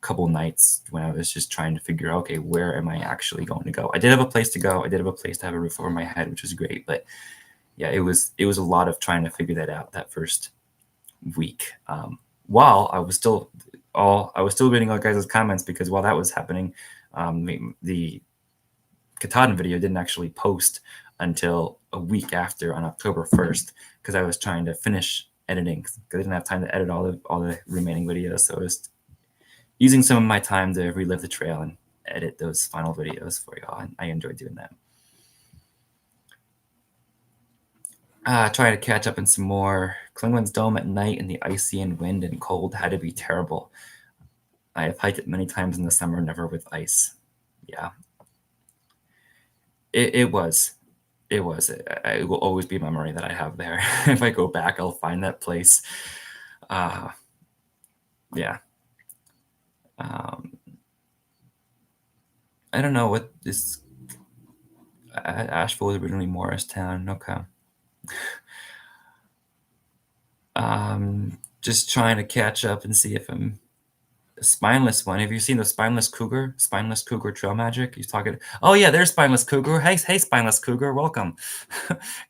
couple nights when I was just trying to figure out, okay, where am I actually going to go? I did have a place to go. I did have a place to have a roof over my head, which was great. But yeah, it was a lot of trying to figure that out that first week. While I was still reading all guys' comments because while that was happening, the Katahdin video didn't actually post until a week after on October 1st because I was trying to finish editing because I didn't have time to edit all the remaining videos. So I was using some of my time to relive the trail and edit those final videos for y'all. And I enjoyed doing that. Trying to catch up in some more. Klingman's Dome at night in the icy and wind and cold had to be terrible. I have hiked it many times in the summer, never with ice. Yeah, it was. It was. It will always be a memory that I have there. If I go back, I'll find that place. Uh, yeah. Um, I don't know what this. Asheville was originally Morristown. Okay. Just trying to catch up and see if I'm a spineless one. Have you seen the spineless cougar? Spineless cougar trail magic? He's talking. Oh yeah, there's spineless cougar. Hey, spineless cougar, welcome.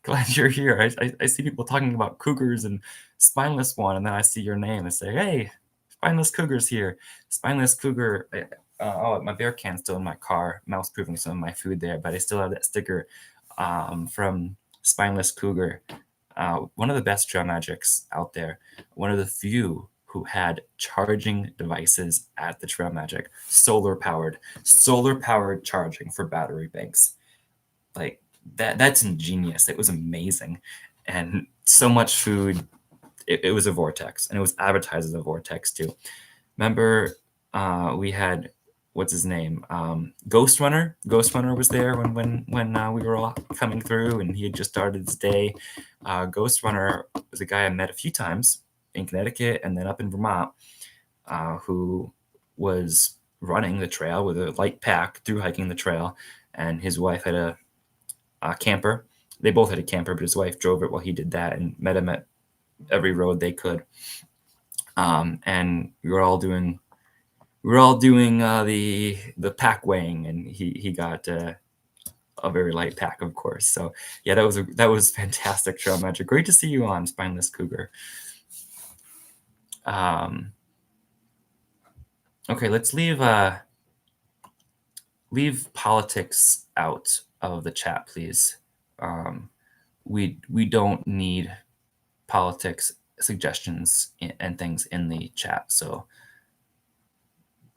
Glad you're here. I see people talking about cougars and spineless one, and then I see your name and say, hey, spineless cougar's here. Spineless cougar. Oh, my bear can's still in my car. Mouse proofing some of my food there, but I still have that sticker from spineless cougar. One of the best trail magics out there. One of the few who had charging devices at the trail magic, solar powered charging for battery banks. Like that's ingenious. It was amazing. And so much food. It was a vortex, and it was advertised as a vortex too. Remember, we had what's his name? Ghost Runner. Ghost Runner was there when we were all coming through, and he had just started his day. Ghost Runner was a guy I met a few times in Connecticut and then up in Vermont, who was running the trail with a light pack through hiking the trail, and his wife had a camper. They both had a camper, but his wife drove it while he did that, and met him at every road they could. And we were all doing the pack weighing, and he got a very light pack, of course. So yeah, that was fantastic trail magic. Great to see you on, Spineless Cougar. Okay, let's leave politics out of the chat, please. We don't need politics suggestions and things in the chat, so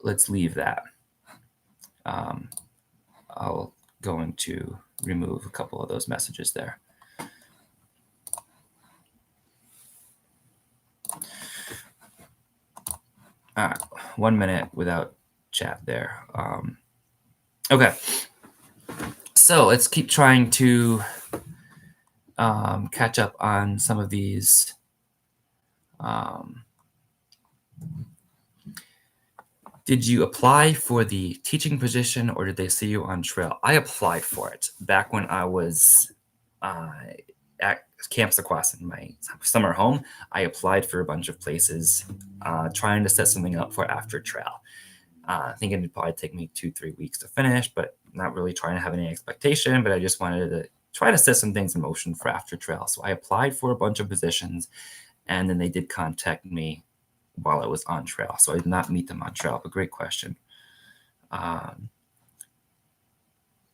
let's leave that. I'll going to remove a couple of those messages there. All right, 1 minute without chat there. Okay, so let's keep trying to catch up on some of these. Did you apply for the teaching position, or did they see you on trail? I applied for it back when I was at Camp Sequoia in my summer home. I applied for a bunch of places, trying to set something up for after trail. Thinking it'd probably take me 2-3 weeks to finish, but not really trying to have any expectation. But I just wanted to try to set some things in motion for after trail. So I applied for a bunch of positions, and then they did contact me while I was on trail. So I did not meet them on trail, but great question.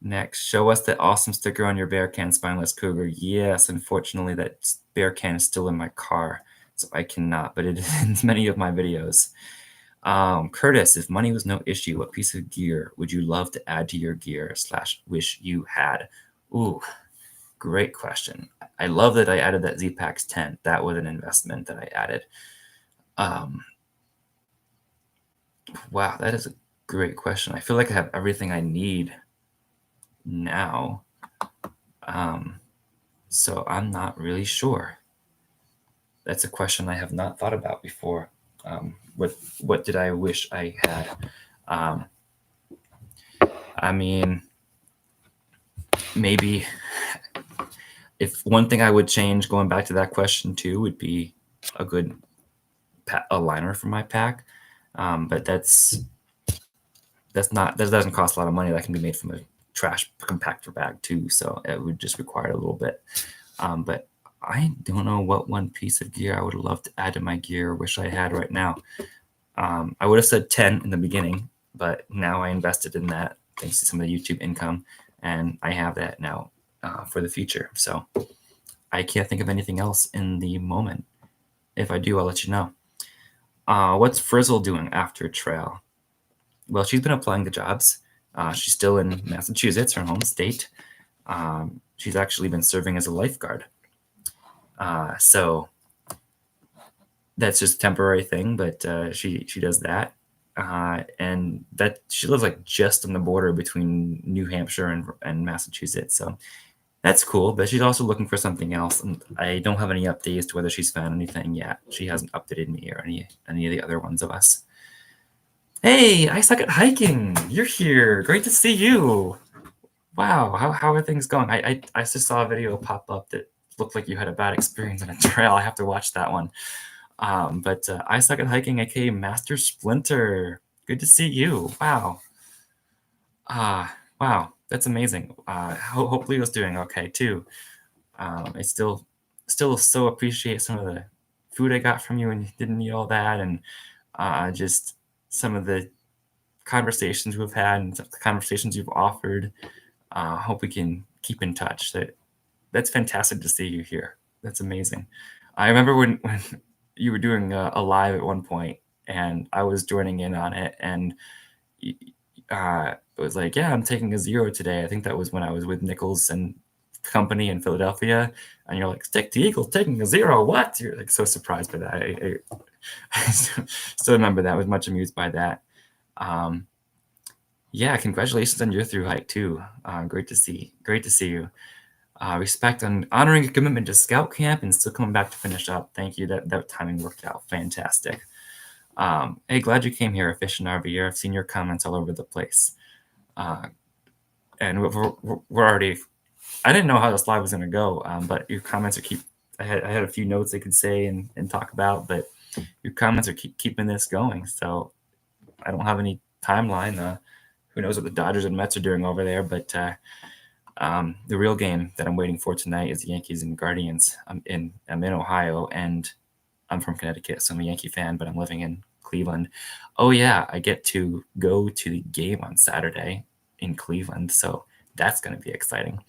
Next, show us that awesome sticker on your bear can, Spineless Cougar. Yes, unfortunately, that bear can is still in my car, so I cannot, but it is in many of my videos. Curtis, if money was no issue, what piece of gear would you love to add to your gear / wish you had? Ooh, great question. I love that I added that Z-Pax tent. That was an investment that I added. Um, wow, that is a great question. I feel like I have everything I need now. Um, so I'm not really sure. That's a question I have not thought about before. What did I wish I had? Um, I mean, maybe if one thing I would change, going back to that question too, would be a good aligner for my pack. But that doesn't cost a lot of money. That can be made from a trash compactor bag too, so it would just require a little bit. But I don't know what one piece of gear I would love to add to my gear. Wish I had right now. I would have said 10 in the beginning, but now I invested in that thanks to some of the YouTube income, and I have that now for the future. So I can't think of anything else in the moment. If I do, I'll let you know. What's Frizzle doing after trail? Well, she's been applying to jobs. She's still in Massachusetts, her home state. She's actually been serving as a lifeguard. So that's just a temporary thing, but she does that. And that she lives like just on the border between New Hampshire and Massachusetts. So that's cool, but she's also looking for something else. And I don't have any updates to whether she's found anything yet. She hasn't updated me or any of the other ones of us. Hey, I suck at hiking. You're here. Great to see you. Wow, how are things going? I just saw a video pop up that looked like you had a bad experience on a trail. I have to watch that one. But I suck at hiking, aka Master Splinter. Good to see you. Wow. Wow, that's amazing. Hopefully Leo's doing okay too. I still so appreciate some of the food I got from you and you didn't eat all that, and just some of the conversations we've had and the conversations you've offered. Hope we can keep in touch. That's fantastic to see you here. That's amazing. I remember when you were doing a live at one point, and I was joining in on it, and it was like, yeah, I'm taking a 0 today. I think that was when I was with Nichols and company in Philadelphia, and you're like, stick to Eagles taking a 0. What? You're like so surprised by that. I still remember that. I was much amused by that. Yeah, congratulations on your through hike too. Great to see you. Respect on honoring your commitment to scout camp and still coming back to finish up. Thank you. That timing worked out fantastic. Hey, glad you came here, a fish and RVer. I've seen your comments all over the place. And we're already, I didn't know how this live was going to go, but your comments are I had a few notes I could say and talk about, but your comments are keeping this going. So I don't have any timeline. Who knows what the Dodgers and Mets are doing over there, but the real game that I'm waiting for tonight is the Yankees and Guardians. I'm in Ohio, and I'm from Connecticut, so I'm a Yankee fan, but I'm living in Cleveland. Oh yeah, I get to go to the game on Saturday in Cleveland, so that's going to be exciting.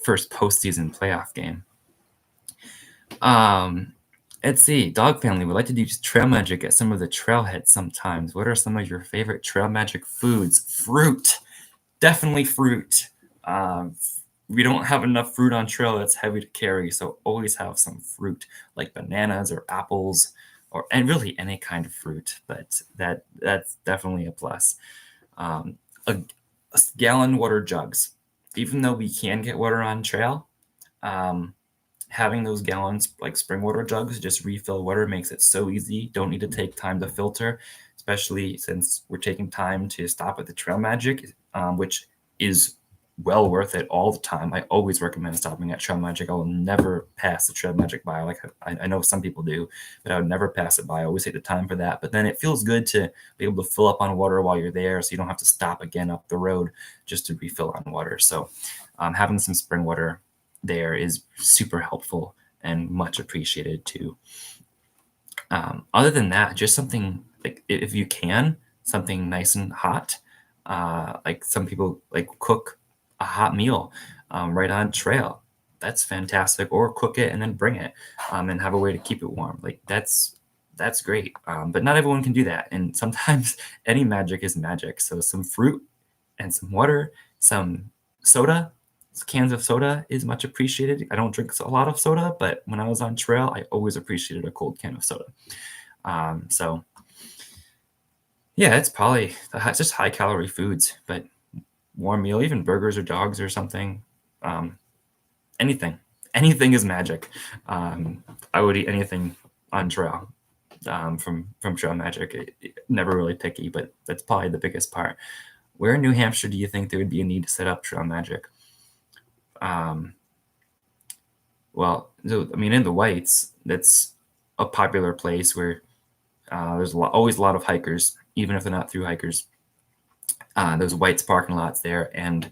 First postseason playoff game. Let's see. Dog family would like to do trail magic at some of the trailheads sometimes. What are some of your favorite trail magic foods? Fruit. Definitely fruit. We don't have enough fruit on trail that's heavy to carry, so always have some fruit like bananas or apples and really any kind of fruit, but that's definitely a plus. A gallon water jugs. Even though we can get water on trail, having those gallons like spring water jugs just refill water makes it so easy. Don't need to take time to filter, especially since we're taking time to stop at the trail magic, which is well worth it all the time. I always recommend stopping at trail magic. I will never pass the trail magic by. Like I know some people do, but I would never pass it by. I always take the time for that. But then it feels good to be able to fill up on water while you're there, so you don't have to stop again up the road just to refill on water. So having some spring water there is super helpful and much appreciated too. Other than that, just something like, if you can, something nice and hot. Like some people like cook a hot meal right on trail. That's fantastic. Or cook it and then bring it and have a way to keep it warm. Like that's great. But not everyone can do that. And sometimes any magic is magic. So some fruit and some water, some soda, cans of soda is much appreciated. I don't drink a lot of soda, but when I was on trail, I always appreciated a cold can of soda. So yeah, it's probably just high calorie foods, but warm meal, even burgers or dogs or something. Anything, anything is magic. I would eat anything on trail. From Trail Magic, never really picky, but that's probably the biggest part. Where in New Hampshire do you think there would be a need to set up Trail Magic? Well, so, I mean, in the Whites, that's a popular place where there's always a lot of hikers, even if they're not through hikers. There's Whites parking lots there, and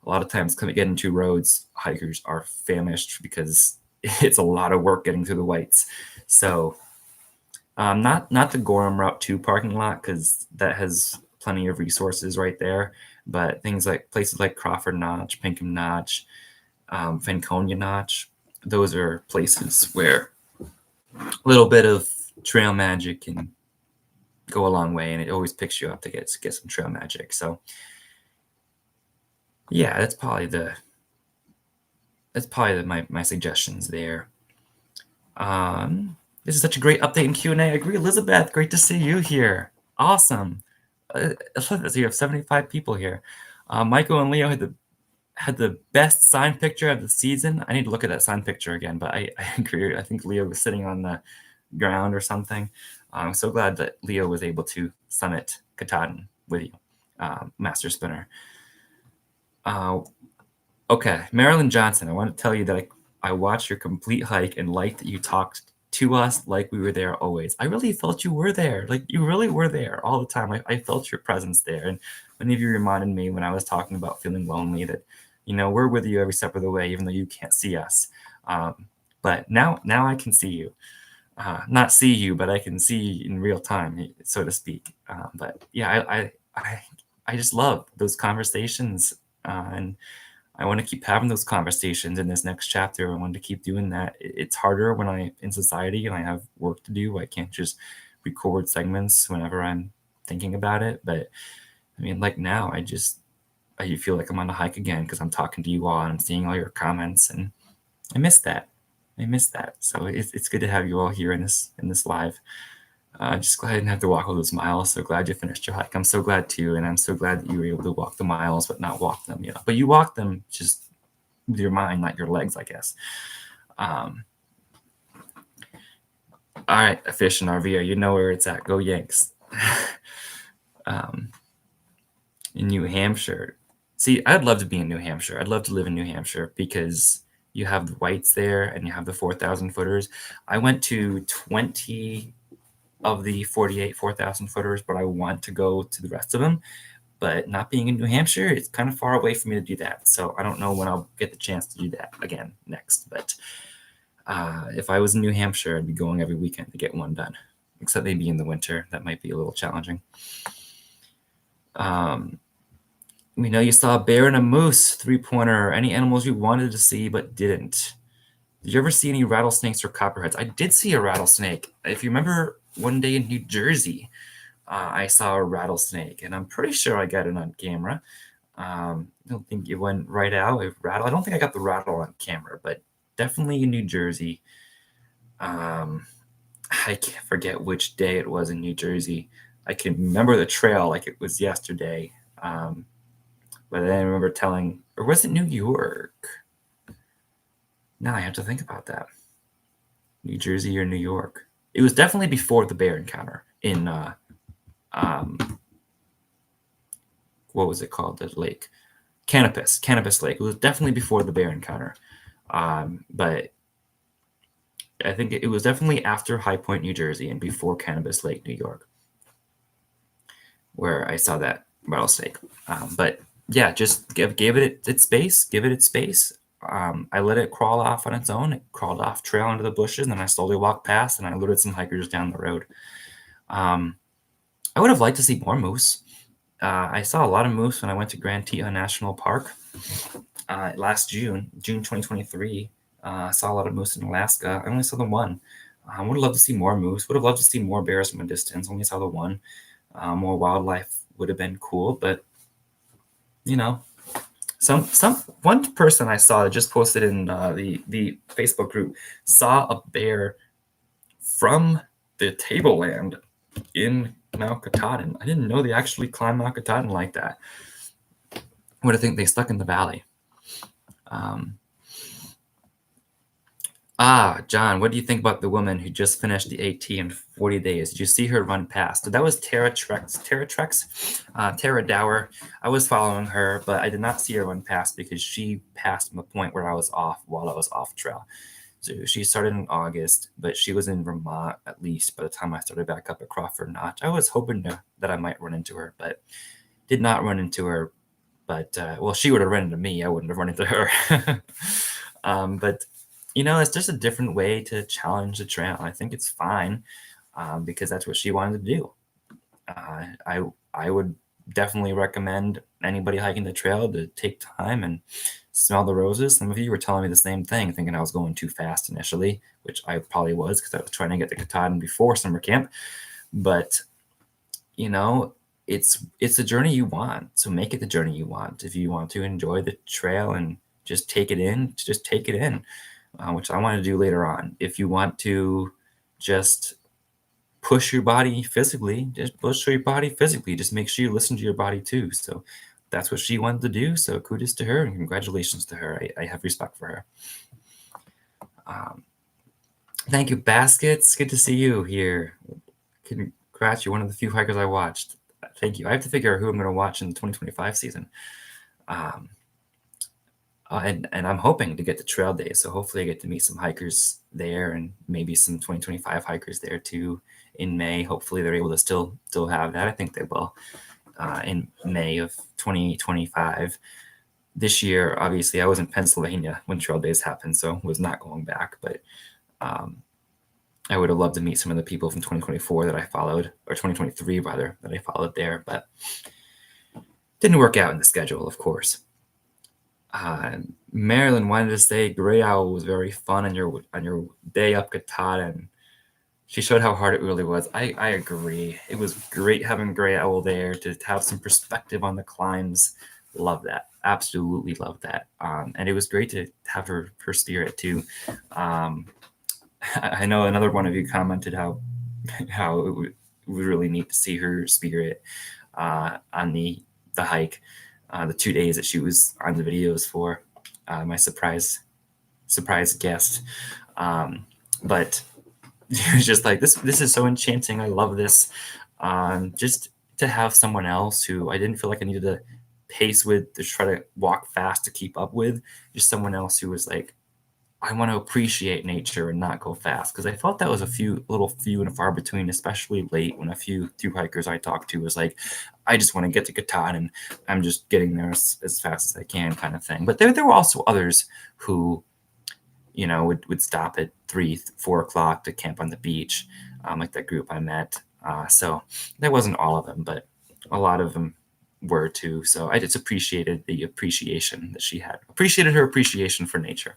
a lot of times getting to roads, hikers are famished because it's a lot of work getting through the Whites. So not the Gorham Route 2 parking lot, because that has plenty of resources right there, but things like places like Crawford Notch, Pinkham Notch, Franconia Notch, those are places where a little bit of trail magic can go a long way, and it always picks you up to get some trail magic. So yeah, that's probably my suggestions there. This is such a great update in Q&A. I agree, Elizabeth. Great to see you here. Awesome. You have 75 people here. Michael and Leo had the best sign picture of the season. I need to look at that sign picture again, but I agree. I think Leo was sitting on the ground or something. I'm so glad that Leo was able to summit Katahdin with you, Master Spinner. Okay, Marilyn Johnson, I want to tell you that I watched your complete hike and liked that you talked to us like we were there always. I really felt you were there. Like, you really were there all the time. I felt your presence there. And many of you reminded me when I was talking about feeling lonely that, we're with you every step of the way, even though you can't see us. But now I can see you. Not see you, but I can see you in real time, so to speak. But yeah, I just love those conversations, and I want to keep having those conversations in this next chapter. I want to keep doing that. It's harder when I'm in society and I have work to do. I can't just record segments whenever I'm thinking about it. But I mean, like now, I feel like I'm on a hike again because I'm talking to you all and I'm seeing all your comments, and I miss that. So it's good to have you all here in this live. Just glad I didn't have to walk all those miles. So glad you finished your hike. I'm so glad too, and I'm so glad that you were able to walk the miles, but not walk them. But you walked them just with your mind, not your legs, I guess. All right, a fish and RVer, you know where it's at. Go Yanks. In New Hampshire, see, I'd love to be in New Hampshire. I'd love to live in New Hampshire because you have the Whites there and you have the 4,000 footers. I went to 20 of the 48 4,000 footers, but I want to go to the rest of them. But not being in New Hampshire, it's kind of far away for me to do that. So I don't know when I'll get the chance to do that again next. But if I was in New Hampshire, I'd be going every weekend to get one done, except maybe in the winter. That might be a little challenging. We know you saw a bear and a moose, 3-pointer, any animals you wanted to see but didn't. Did you ever see any rattlesnakes or copperheads? I did see a rattlesnake. If you remember, one day in New Jersey, I saw a rattlesnake, and I'm pretty sure I got it on camera. I don't think it went right out. I don't think I got the rattle on camera, but definitely in New Jersey. I can't forget which day it was in New Jersey. I can remember the trail like it was yesterday. But then I remember or was it New York? Now I have to think about that. New Jersey or New York? It was definitely before the bear encounter in what was it called? The lake, Canopus Lake. It was definitely before the bear encounter, but I think it was definitely after High Point, New Jersey, and before Canopus Lake, New York, where I saw that rattlesnake. But yeah, just gave it its space. Give it its space. I let it crawl off on its own. It crawled off trail into the bushes, and then I slowly walked past, and I lured some hikers down the road. I would have liked to see more moose. I saw a lot of moose when I went to Grand Teton National Park last June 2023. I saw a lot of moose in Alaska. I only saw the one. Would have loved to see more moose. Would have loved to see more bears from a distance. Only saw the one. More wildlife would have been cool, but Some one person I saw that just posted in the Facebook group saw a bear from the tableland in Mount Katahdin. I didn't know they actually climb Mount Katahdin like that. What do you think they stuck in the valley? John, what do you think about the woman who just finished the AT in 40 days? Did you see her run past? So that was Tara Dower. I was following her, but I did not see her run past because she passed the point where I was off while I was off trail. So she started in August, but she was in Vermont at least by the time I started back up at Crawford Notch. I was hoping that I might run into her, but did not run into her. But well, she would have run into me. I wouldn't have run into her. But it's just a different way to challenge the trail. I think it's fine because that's what she wanted to do. I would definitely recommend anybody hiking the trail to take time and smell the roses. Some of you were telling me the same thing, thinking I was going too fast initially, which I probably was because I was trying to get to Katahdin before summer camp. But it's the journey you want, so make it the journey you want. If you want to enjoy the trail and just take it in, just take it in. Which I want to do later on. If you want to just push your body physically, just push your body physically. Just make sure you listen to your body too. So that's what she wanted to do. So kudos to her and congratulations to her. I have respect for her. Thank you, Baskets. Good to see you here. Congrats, you're one of the few hikers I watched. Thank you. I have to figure out who I'm going to watch in the 2025 season. And I'm hoping to get to trail days. So hopefully I get to meet some hikers there and maybe some 2025 hikers there too in May. Hopefully they're able to still have that. I think they will in May of 2025. This year, obviously, I was in Pennsylvania when trail days happened, so was not going back. But I would have loved to meet some of the people from 2024 that I followed, or 2023 rather, that I followed there. But didn't work out in the schedule, of course. Marilyn wanted to say Gray Owl was very fun on your day up Katahdin. She showed how hard it really was. I agree. It was great having Gray Owl there to have some perspective on the climbs. Love that. Absolutely love that. And it was great to have her spirit too. I know another one of you commented how it would really neat to see her spirit on the hike. The 2 days that she was on the videos for my surprise guest. But it was just like, this is so enchanting. I love this. Just to have someone else who I didn't feel like I needed to pace with, to try to walk fast to keep up with, just someone else who was like, I want to appreciate nature and not go fast. Because I felt that was a little few and far between, especially late when a few thru hikers I talked to was like, I just want to get to Katahdin and I'm just getting there as fast as I can kind of thing. But there were also others who, would stop at 3-4 o'clock to camp on the beach, like that group I met. So that wasn't all of them, but a lot of them were too. So I just appreciated the appreciation that she had. Appreciated her appreciation for nature.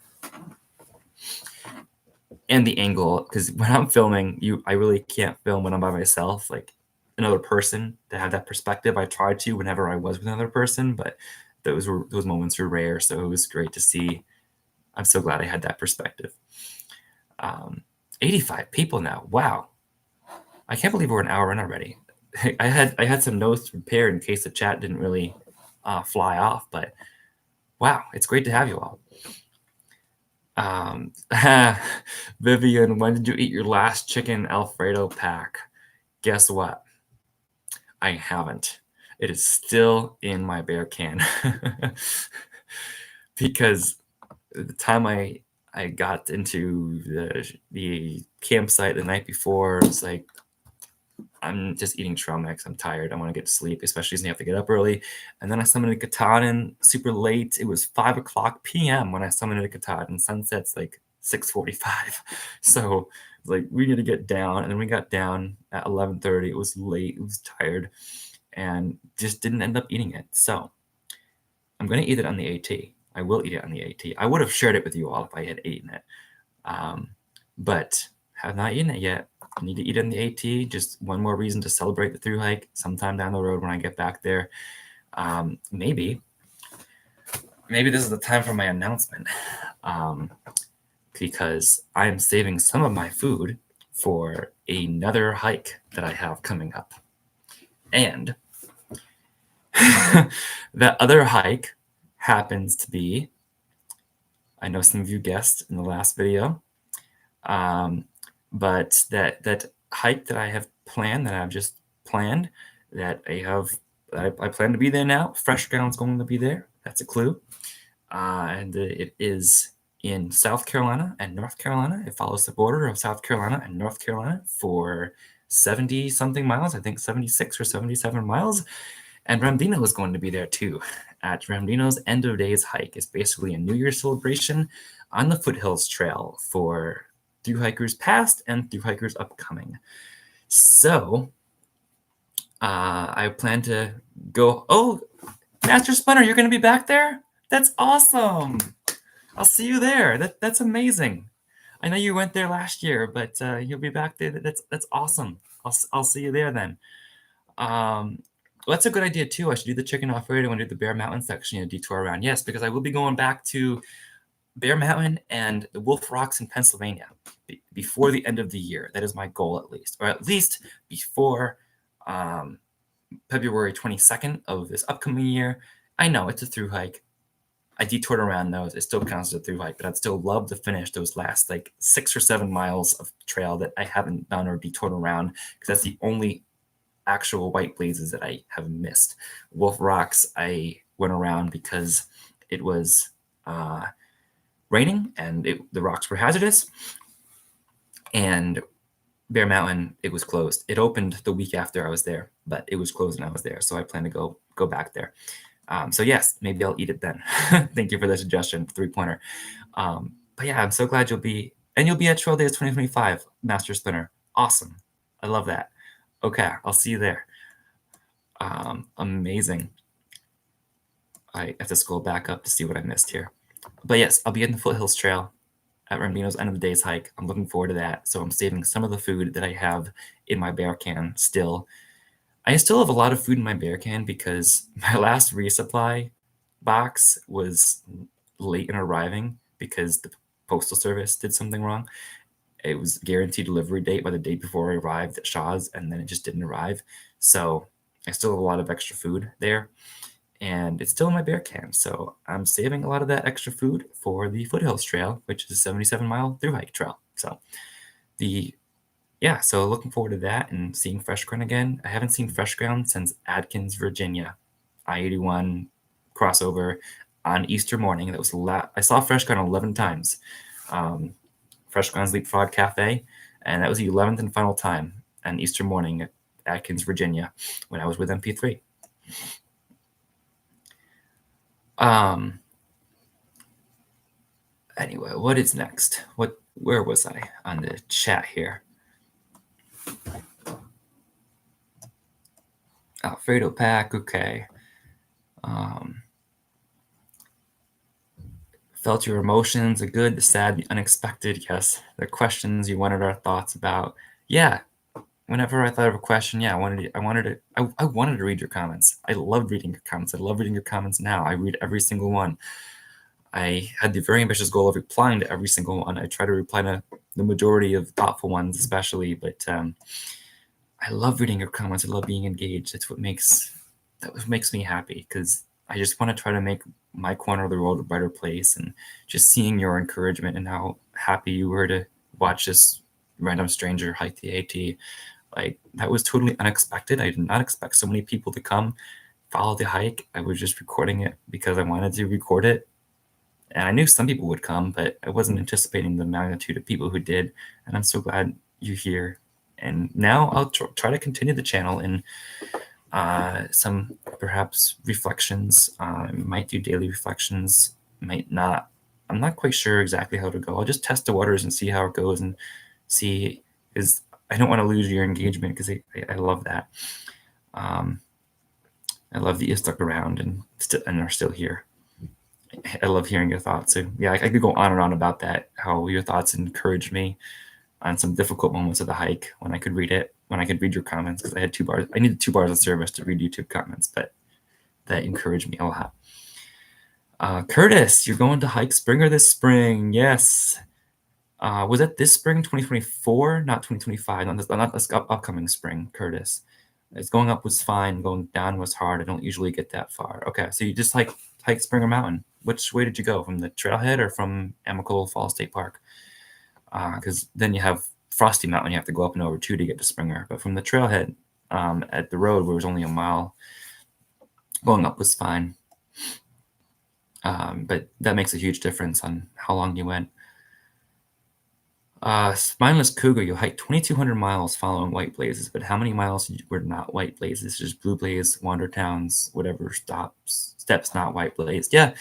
And the angle, because when I'm filming, I really can't film when I'm by myself, like another person, to have that perspective. I tried to whenever I was with another person, but those moments were rare. So it was great to see. I'm so glad I had that perspective. 85 people now. Wow. I can't believe we're an hour in already. I had some notes prepared in case the chat didn't really fly off, but wow, it's great to have you all. Vivian, when did you eat your last chicken Alfredo pack? Guess what? I haven't. It is still in my bear can. Because the time I got into the campsite the night before, it's like, I'm just eating trail mix. I'm tired. I want to get to sleep, especially since you have to get up early. And then I summoned a Katahdin super late. It was 5:00 p.m. when I summoned a Katahdin. Sunset's like 6:45. So like, we need to get down. And then we got down at 11:30. It was late. It was tired. And just didn't end up eating it. So I'm going to eat it on the AT. I will eat it on the AT. I would have shared it with you all if I had eaten it. But have not eaten it yet. I need to eat it on the AT. Just one more reason to celebrate the thru hike sometime down the road when I get back there. Maybe. maybe this is the time for my announcement, because I am saving some of my food for another hike that I have coming up. And that other hike happens to be, I know some of you guessed in the last video, but that hike that I have planned, that I've just planned, that I plan to be there now. Fresh Ground's going to be there. That's a clue. And it is in South Carolina and North Carolina. It follows the border of South Carolina and North Carolina for 70 something miles, I think 76 or 77 miles. And Ramdino is going to be there too. At Ramdino's End of Days hike is basically a New Year's celebration on the Foothills Trail for thru hikers past and thru hikers upcoming. So I plan to go. Oh, Master Splinter, you're going to be back there? That's awesome. I'll see you there. That's amazing. I know you went there last year, but you'll be back there. That's awesome. I'll see you there then. Well, that's a good idea too. I should do the chicken off-road. I want to do the Bear Mountain section and detour around. Yes, because I will be going back to Bear Mountain and the Wolf Rocks in Pennsylvania before the end of the year. That is my goal, at least, or at least before February 22nd of this upcoming year. I know it's a thru hike. I detoured around those. It still counts as a thru hike, but I'd still love to finish those last like 6 or 7 miles of trail that I haven't done or detoured around, because that's the only actual white blazes that I have missed. Wolf Rocks, I went around because it was raining and the rocks were hazardous. And Bear Mountain, it was closed. It opened the week after I was there, but it was closed when I was there. So I plan to go back there. So yes, maybe I'll eat it then. Thank you for the suggestion, 3-pointer. But yeah, I'm so glad you'll be at Trail Days 2025, Master Splinter. Awesome. I love that. Okay, I'll see you there. Amazing. I have to scroll back up to see what I missed here. But yes, I'll be in the Foothills Trail at Ramdino's End of the Days hike. I'm looking forward to that. So I'm saving some of the food that I have in my bear can still. I still have a lot of food in my bear can because my last resupply box was late in arriving because the postal service did something wrong. It was guaranteed delivery date by the day before I arrived at Shaw's, and then it just didn't arrive. So I still have a lot of extra food there, and it's still in my bear can. So I'm saving a lot of that extra food for the Foothills Trail, which is a 77-mile thru hike trail. So so looking forward to that and seeing Fresh Ground again. I haven't seen Fresh Ground since Adkins, Virginia, I-81 crossover on Easter morning. That was I saw Fresh Ground 11 times. Fresh Ground's Leapfrog Cafe, and that was the 11th and final time on Easter morning at Atkins, Virginia, when I was with MP3. Anyway, what is next? Where was I on the chat here? Alfredo Pack, okay. Felt your emotions, the good, the sad, the unexpected. Yes, the questions you wanted our thoughts about. Yeah, whenever I thought of a question, yeah, I wanted to read your comments. I loved reading your comments. I love reading your comments now. I read every single one. I had the very ambitious goal of replying to every single one. I try to reply to the majority of thoughtful ones, especially, but I love reading your comments. I love being engaged. That's what makes me happy, because I just want to try to make my corner of the world a better place, and just seeing your encouragement and how happy you were to watch this random stranger hike the AT. Like, that was totally unexpected. I did not expect so many people to come follow the hike. I was just recording it because I wanted to record it. And I knew some people would come, but I wasn't anticipating the magnitude of people who did. And I'm so glad you're here. And now I'll try to continue the channel in some perhaps reflections. Might do daily reflections, might not. I'm not quite sure exactly how to go. I'll just test the waters and see how it goes, and see, because I don't want to lose your engagement, because I love that. I love that you stuck around and are still here. I love hearing your thoughts. So yeah, I could go on and on about that, how your thoughts encouraged me on some difficult moments of the hike when I could read your comments, because I had 2 bars. I needed 2 bars of service to read YouTube comments, but that encouraged me a lot. Curtis, you're going to hike Springer this spring. Yes. Was that this spring, 2024? Not 2025. Not this upcoming spring, Curtis. It's going up was fine. Going down was hard. I don't usually get that far. Okay, so you just hike Springer Mountain. Which way did you go? From the trailhead or from Amical Falls State Park? Because then you have Frosty Mountain you have to go up and over to get to Springer. But from the trailhead at the road where it was only a mile, going up was fine. But that makes a huge difference on how long you went. Spineless Cougar, you hiked 2,200 miles following white blazes, but how many miles were not white blazes? Just blue blaze, wander towns, whatever steps not white blaze. Yeah,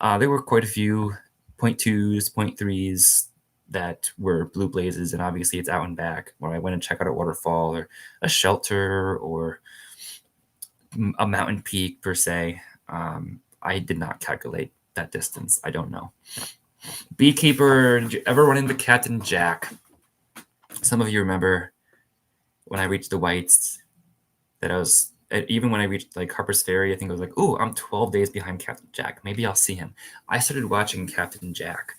there were quite a few 0.2s, 0.3s that were blue blazes, and obviously it's out and back where I went and check out a waterfall or a shelter or a mountain peak per se. I did not calculate that distance. I don't know. Beekeeper, did you ever run into Captain Jack? Some of you remember when I reached the Whites that I was, even when I reached like Harper's Ferry, I think I was like, oh, I'm 12 days behind Captain Jack. Maybe I'll see him. I started watching Captain Jack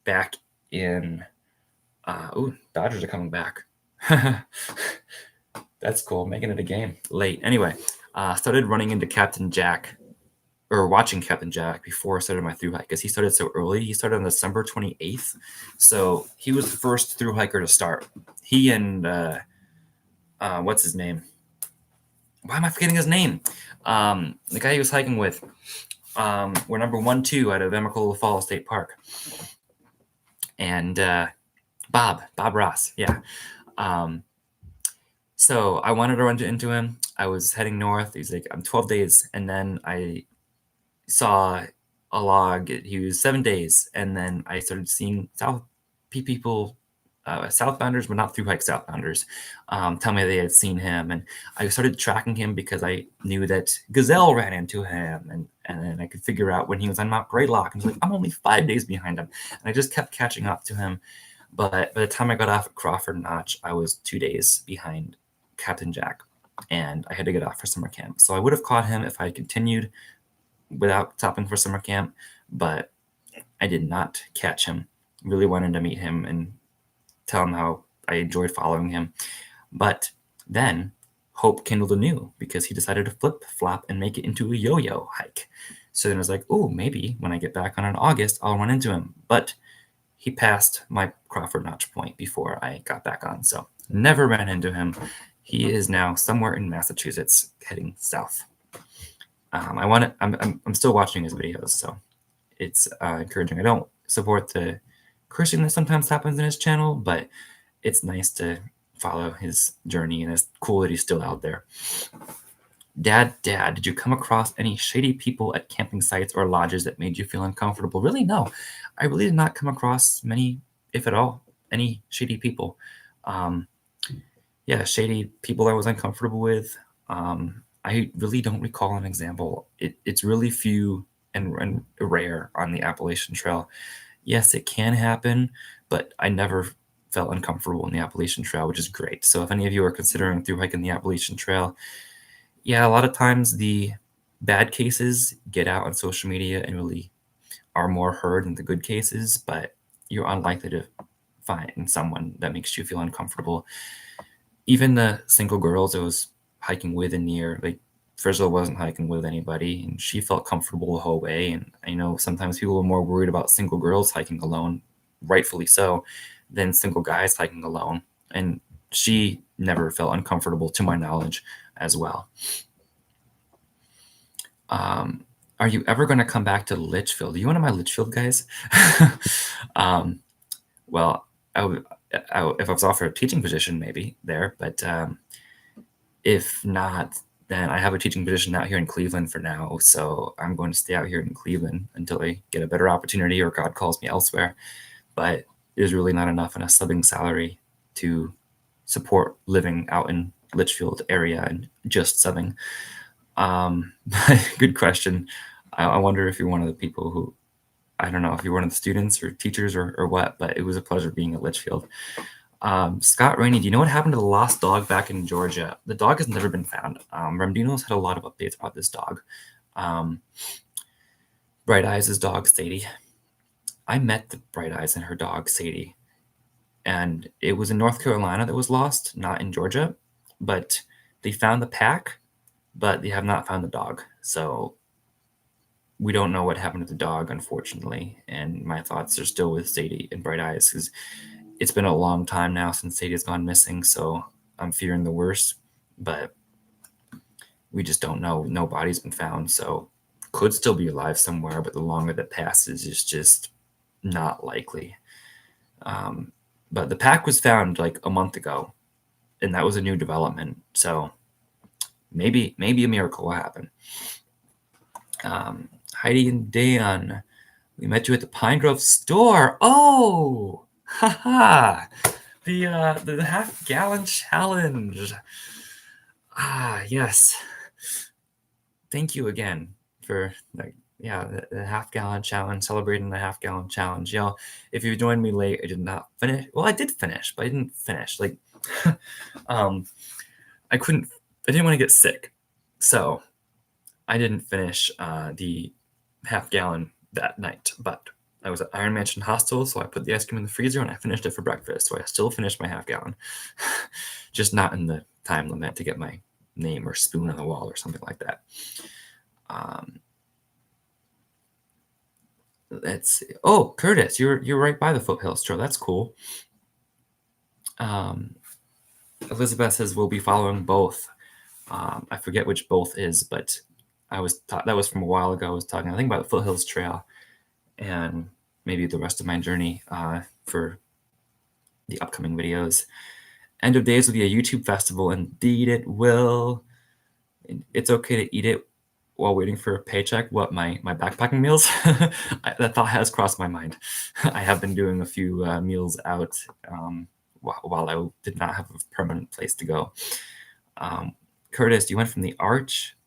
back in, Dodgers are coming back. That's cool, making it a game late. Anyway, started running into Captain Jack or watching Captain Jack before I started my thru hike because he started so early. He started on December 28th. So he was the first thru hiker to start. He and what's his name? Why am I forgetting his name? The guy he was hiking with were number 1, 2 out of Amical Falls State Park. And Bob Ross. Yeah. So I wanted to run into him. I was heading north. He's like, I'm 12 days. And then I saw a log. He was 7 days. And then I started seeing people, southbounders, but not through hike southbounders, tell me they had seen him. And I started tracking him because I knew that Gazelle ran into him. And then I could figure out when he was on Mount Greylock. And I was like, I'm only 5 days behind him. And I just kept catching up to him. But by the time I got off at Crawford Notch, I was 2 days behind Captain Jack. And I had to get off for summer camp. So I would have caught him if I had continued without stopping for summer camp, but I did not catch him. Really wanted to meet him and tell him how I enjoyed following him. But then hope kindled anew because he decided to flip-flop and make it into a yo-yo hike. So then I was like, oh, maybe when I get back on in August, I'll run into him. But he passed my Crawford Notch point before I got back on. So never ran into him. He is now somewhere in Massachusetts heading south. I'm still watching his videos, so it's encouraging. I don't support the cursing that sometimes happens in his channel, but it's nice to follow his journey, and it's cool that he's still out there. Dad, did you come across any shady people at camping sites or lodges that made you feel uncomfortable? Really, no. I really did not come across many, if at all, any shady people. Shady people I was uncomfortable with. I really don't recall an example. It's really few and rare on the Appalachian Trail. Yes, it can happen, but I never felt uncomfortable in the Appalachian Trail, which is great. So if any of you are considering through hiking the Appalachian Trail, yeah, a lot of times the bad cases get out on social media and really are more heard than the good cases, but you're unlikely to find someone that makes you feel uncomfortable. Even the single girls I was hiking with and near, like Frizzle wasn't hiking with anybody, and she felt comfortable the whole way. And I know sometimes people are more worried about single girls hiking alone, rightfully so, than single guys hiking alone. And she never felt uncomfortable, to my knowledge, as well. Are you ever going to come back to Litchfield? Are you one of my Litchfield guys? Well, if I was offered a teaching position, maybe there, but if not, then I have a teaching position out here in Cleveland for now. So I'm going to stay out here in Cleveland until I get a better opportunity or God calls me elsewhere. But there's really not enough in a subbing salary to support living out in Litchfield area and just subbing. Good question. I wonder if you're one of the people who, I don't know if you're one of the students or teachers or what, but it was a pleasure being at Litchfield. Scott Rainey, do you know what happened to the lost dog back in Georgia? The dog has never been found. Remdino's had a lot of updates about this dog. Bright Eyes' dog, Sadie. I met the Bright Eyes and her dog, Sadie, and it was in North Carolina that was lost, not in Georgia. But they found the pack, but they have not found the dog. So we don't know what happened to the dog, unfortunately. And my thoughts are still with Sadie and Bright Eyes because it's been a long time now since Sadie's gone missing. So I'm fearing the worst, but we just don't know. No body's been found. So could still be alive somewhere, but the longer that passes is just not likely. But the pack was found like a month ago, and that was a new development. So maybe a miracle will happen. Heidi and Dan, we met you at the Pine Grove store. Oh, haha! The half-gallon challenge. Yes. Thank you again for the half-gallon challenge, celebrating the half-gallon challenge. Y'all, if you joined me late, I did not finish. Well, I did finish, but I didn't finish. Like, I didn't want to get sick, so I didn't finish the half-gallon that night. But I was at Iron Mansion Hostel, so I put the ice cream in the freezer and I finished it for breakfast. So I still finished my half-gallon, just not in the time limit to get my name or spoon on the wall or something like that. Let's see. Oh, Curtis, you're right by the Foothills Trail. That's cool. Elizabeth says we'll be following both. I forget which both is, but that was from a while ago. I was talking, I think, about the Foothills Trail and maybe the rest of my journey for the upcoming videos. End of Days will be a YouTube festival. Indeed, it will. It's okay to eat it while waiting for a paycheck. What, my backpacking meals? That thought has crossed my mind. I have been doing a few meals out while I did not have a permanent place to go. Curtis, you went from the Arch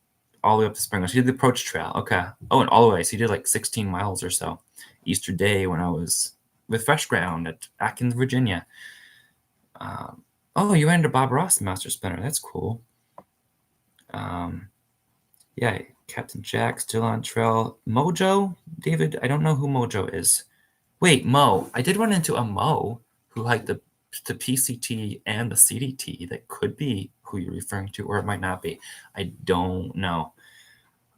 all the way up to Spring. So you did the Approach Trail. Okay. Oh, and all the way. So you did like 16 miles or so. Easter Day when I was with Fresh Ground at Atkins, Virginia. Oh, you ran into Bob Ross, Master Spinner. That's cool. Yeah, Captain Jack still on trail. Mojo? David, I don't know who Mojo is. Wait, Mo. I did run into a Mo who hiked the PCT and the CDT. That could be who you're referring to, or it might not be. I don't know.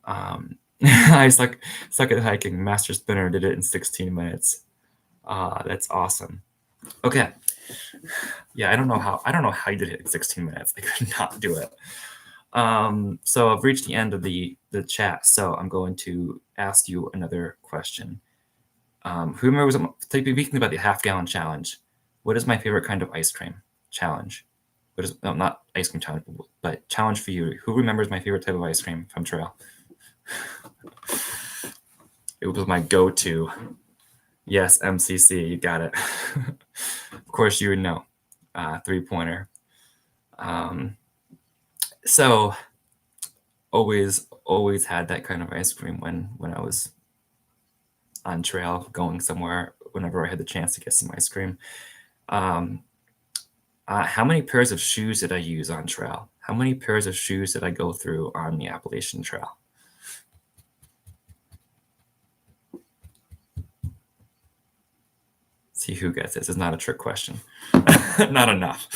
I suck at hiking. Master Spinner did it in 16 minutes. That's awesome. Okay. Yeah, I don't know how you did it in 16 minutes. I could not do it. So I've reached the end of the chat, so I'm going to ask you another question. Who remembers speaking about the half-gallon challenge? What is my favorite kind of ice cream challenge? Not ice cream challenge, but challenge for you. Who remembers my favorite type of ice cream from trail? It was my go-to. Yes, MCC, you got it. Of course, you would know. 3-pointer. So always had that kind of ice cream when I was on trail going somewhere, whenever I had the chance to get some ice cream. How many pairs of shoes did I use on trail? How many pairs of shoes did I go through on the Appalachian Trail? See who gets this. It's not a trick question. Not enough.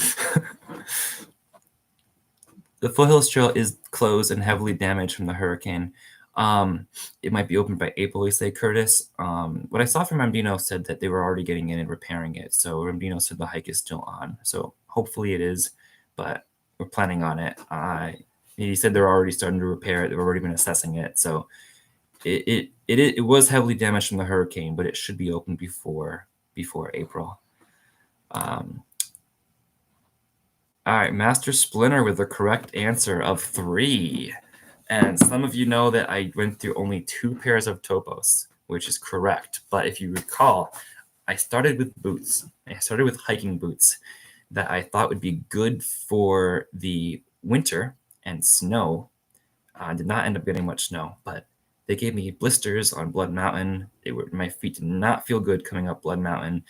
The Foothills Trail is closed and heavily damaged from the hurricane. It might be open by April, you say, Curtis. What I saw from Ramdino said that they were already getting in and repairing it. So Ramdino said the hike is still on. So hopefully it is, but we're planning on it. He said they're already starting to repair it. They've already been assessing it. So it was heavily damaged from the hurricane, but it should be open before April. All right, Master Splinter with the correct answer of 3. And some of you know that I went through only 2 pairs of topos, which is correct. But if you recall, I started with boots. I started with hiking boots that I thought would be good for the winter and snow. I did not end up getting much snow, but they gave me blisters on Blood Mountain. My feet did not feel good coming up Blood Mountain.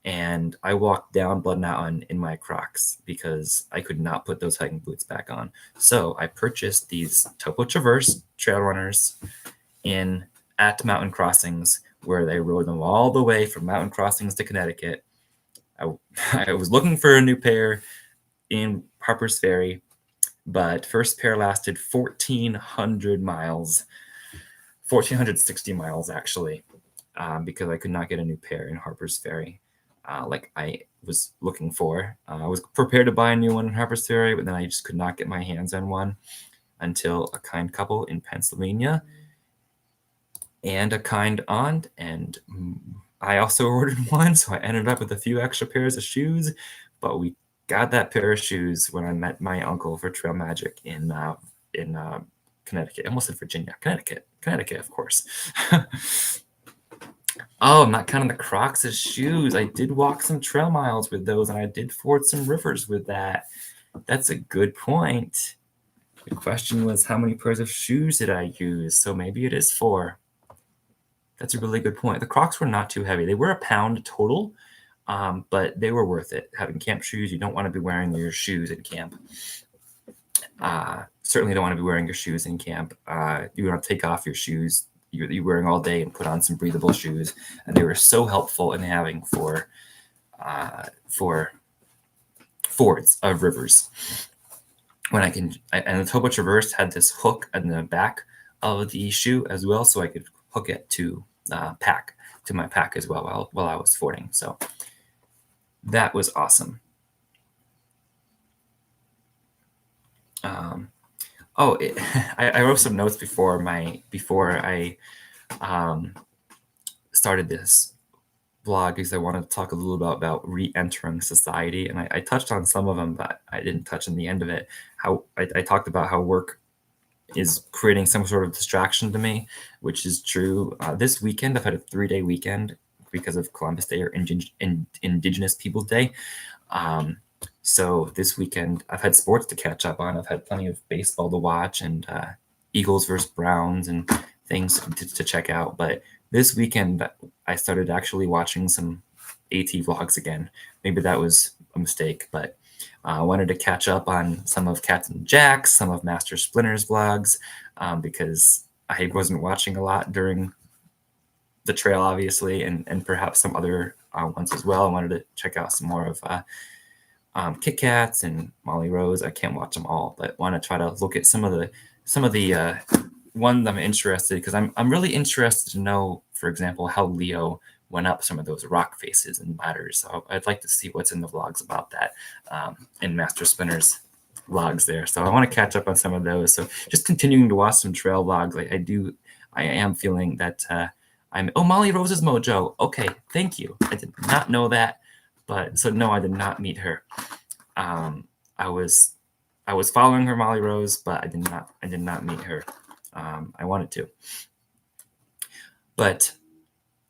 And I walked down Blood Mountain in my Crocs because I could not put those hiking boots back on. So I purchased these Topo Traverse trail runners in at mountain crossings where they rode them all the way from mountain crossings to Connecticut. I was looking for a new pair in Harper's Ferry, but first pair lasted 1,400 miles, 1,460 miles actually, because I could not get a new pair in Harper's Ferry like I was looking for. I was prepared to buy a new one in Harper's Ferry, but then I just could not get my hands on one until a kind couple in Pennsylvania and a kind aunt, and I also ordered one, so I ended up with a few extra pairs of shoes, but we got that pair of shoes when I met my uncle for Trail Magic in Connecticut. I almost said Virginia. Connecticut, of course. Oh, I'm not counting the Crocs as shoes. I did walk some trail miles with those, and I did ford some rivers with that. That's a good point. The question was, how many pairs of shoes did I use? So maybe it is 4. That's a really good point. The Crocs were not too heavy. They were a pound total, but they were worth it. Having camp shoes, you don't want to be wearing your shoes in camp. Certainly don't want to be wearing your shoes in camp. You want to take off your shoes you're wearing all day and put on some breathable shoes. And they were so helpful in having for fords of rivers. And the Toba Traverse had this hook in the back of the shoe as well, so I could hook it to my pack as well while I was fording. So that was awesome. I wrote some notes before I started this blog because I wanted to talk a little bit about re-entering society, and I touched on some of them, but I didn't touch on the end of it. How I talked about how work is creating some sort of distraction to me, which is true. This weekend, I've had a 3-day weekend because of Columbus Day or Indigenous Peoples Day. So this weekend, I've had sports to catch up on. I've had plenty of baseball to watch and Eagles versus Browns and things to check out. But this weekend, I started actually watching some AT vlogs again. Maybe that was a mistake, but I wanted to catch up on some of Captain Jack's, some of Master Splinter's vlogs, because I wasn't watching a lot during the trail, obviously, and perhaps some other ones as well. I wanted to check out some more of Kit Kats and Molly Rose. I can't watch them all, but want to try to look at some of the ones I'm interested, because I'm really interested to know, for example, how Leo went up some of those rock faces and ladders. So I'd like to see what's in the vlogs about that in Master Splinter's vlogs there. So I want to catch up on some of those. So just continuing to watch some trail vlogs. I am feeling that Molly Rose's Mojo. Okay, thank you. I did not know that, but so no, I did not meet her. I was following her, Molly Rose, but I did not meet her. I wanted to, but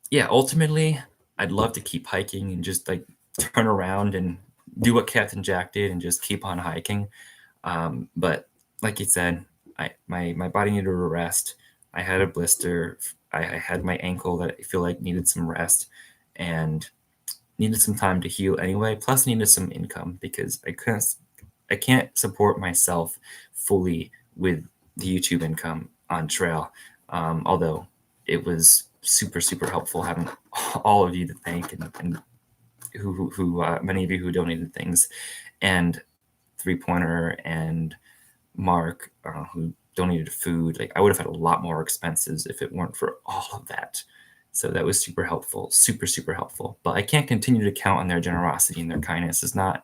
yeah, ultimately, I'd love to keep hiking and just like turn around and do what Captain Jack did and just keep on hiking. But like you said, my body needed a rest. I had a blister. I had my ankle that I feel like needed some rest and needed some time to heal anyway. Plus, needed some income because I can't support myself fully with the YouTube income on trail. Although it was super, super helpful having all of you to thank and who many of you who donated things, and 3-pointer and Mark who donated food. Like I would have had a lot more expenses if it weren't for all of that. So that was super helpful, super, super helpful. But I can't continue to count on their generosity and their kindness. It's not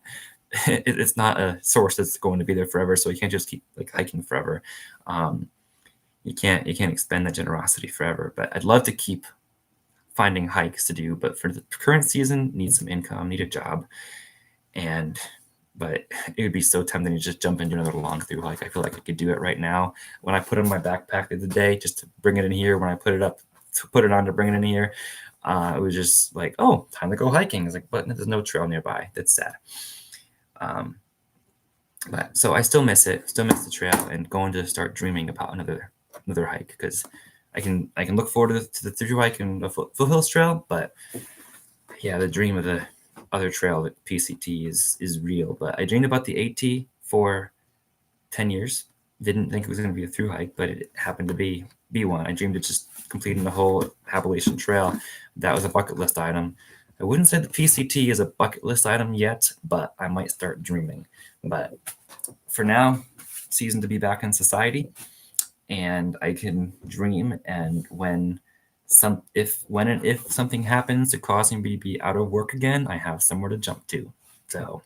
a source that's going to be there forever. So you can't just keep like hiking forever. You can't expend that generosity forever, but I'd love to keep finding hikes to do. But for the current season, need some income, need a job, but it would be so tempting to just jump into another long through hike. I feel like I could do it right now. When I put on my backpack the other day, just to bring it in here, when I put it on to bring it in here, it was just like, oh, time to go hiking. It's like, but there's no trail nearby. That's sad. But so I still miss it. Still miss the trail, and going to start dreaming about another hike, because I can look forward to the through hike and the Foothills Trail, but yeah, the dream of the other trail, the PCT, is real. But I dreamed about the AT for 10 years. Didn't think it was going to be a through hike, but it happened to be be one. I dreamed of just completing the whole Appalachian Trail. That was a bucket list item. I wouldn't say the PCT is a bucket list item yet, but I might start dreaming. But for now, season to be back in society, and I can dream. And if something happens to cause me to be out of work again, I have somewhere to jump to. So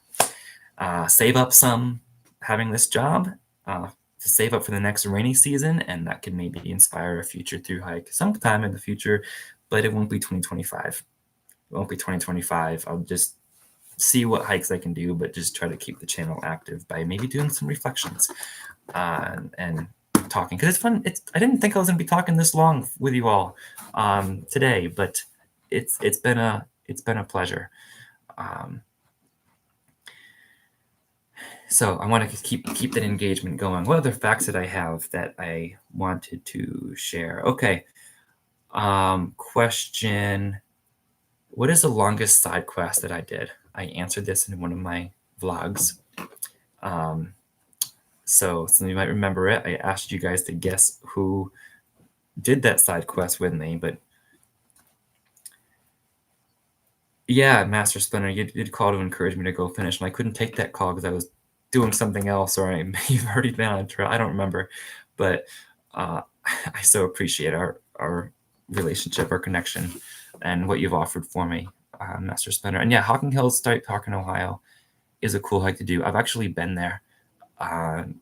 save up some having this job to save up for the next rainy season, and that can maybe inspire a future through hike sometime in the future, but it won't be 2025. It won't be 2025. I'll just see what hikes I can do, but just try to keep the channel active by maybe doing some reflections and talking, because it's fun. I didn't think I was going to be talking this long with you all today, but it's been a pleasure. So I want to keep that engagement going. What other facts that I have that I wanted to share? Okay. Question: what is the longest side quest that I did? I answered this in one of my vlogs. So some of you might remember it. I asked you guys to guess who did that side quest with me, but yeah, Master Splinter, you did call to encourage me to go finish, and I couldn't take that call because I was doing something else, or I may have already been on a trail. I don't remember, but I so appreciate our relationship, our connection, and what you've offered for me, Master Splinter. And yeah, Hocking Hills State Park in Ohio is a cool hike to do. I've actually been there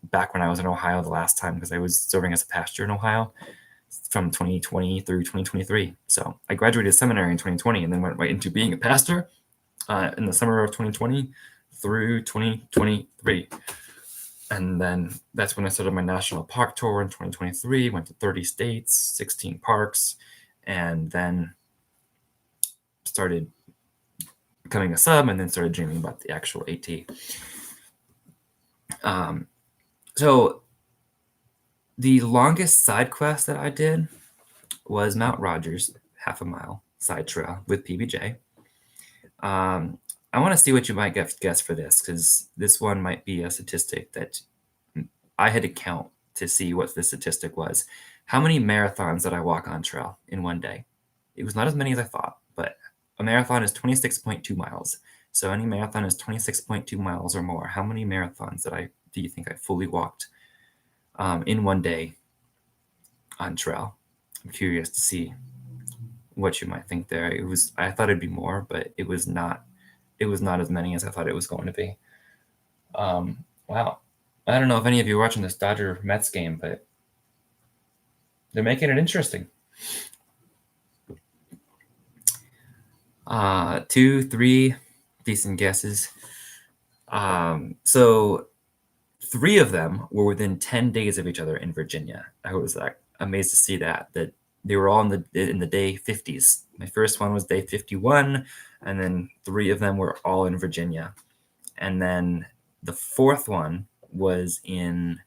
back when I was in Ohio the last time, because I was serving as a pastor in Ohio from 2020 through 2023. So I graduated seminary in 2020 and then went right into being a pastor in the summer of 2020 through 2023. And then that's when I started my national park tour in 2023, went to 30 states, 16 parks, and then started becoming a sub, and then started dreaming about the actual AT. So the longest side quest that I did was Mount Rogers, half a mile side trail with PBJ. I want to see what you might guess for this, because this one might be a statistic that I had to count to see what the statistic was. How many marathons did I walk on trail in one day? It was not as many as I thought, but a marathon is 26.2 miles. So any marathon is 26.2 miles or more. How many marathons do you think I fully walked in one day on trail? I'm curious to see what you might think there. I thought it'd be more, but it was not as many as I thought it was going to be. Wow. I don't know if any of you are watching this Dodger Mets game, but they're making it interesting. 2, 3 decent guesses. So 3 of them were within 10 days of each other in Virginia. I was amazed to see that they were all in the day 50s. My first one was day 51, and then 3 of them were all in Virginia. And then the 4th one was in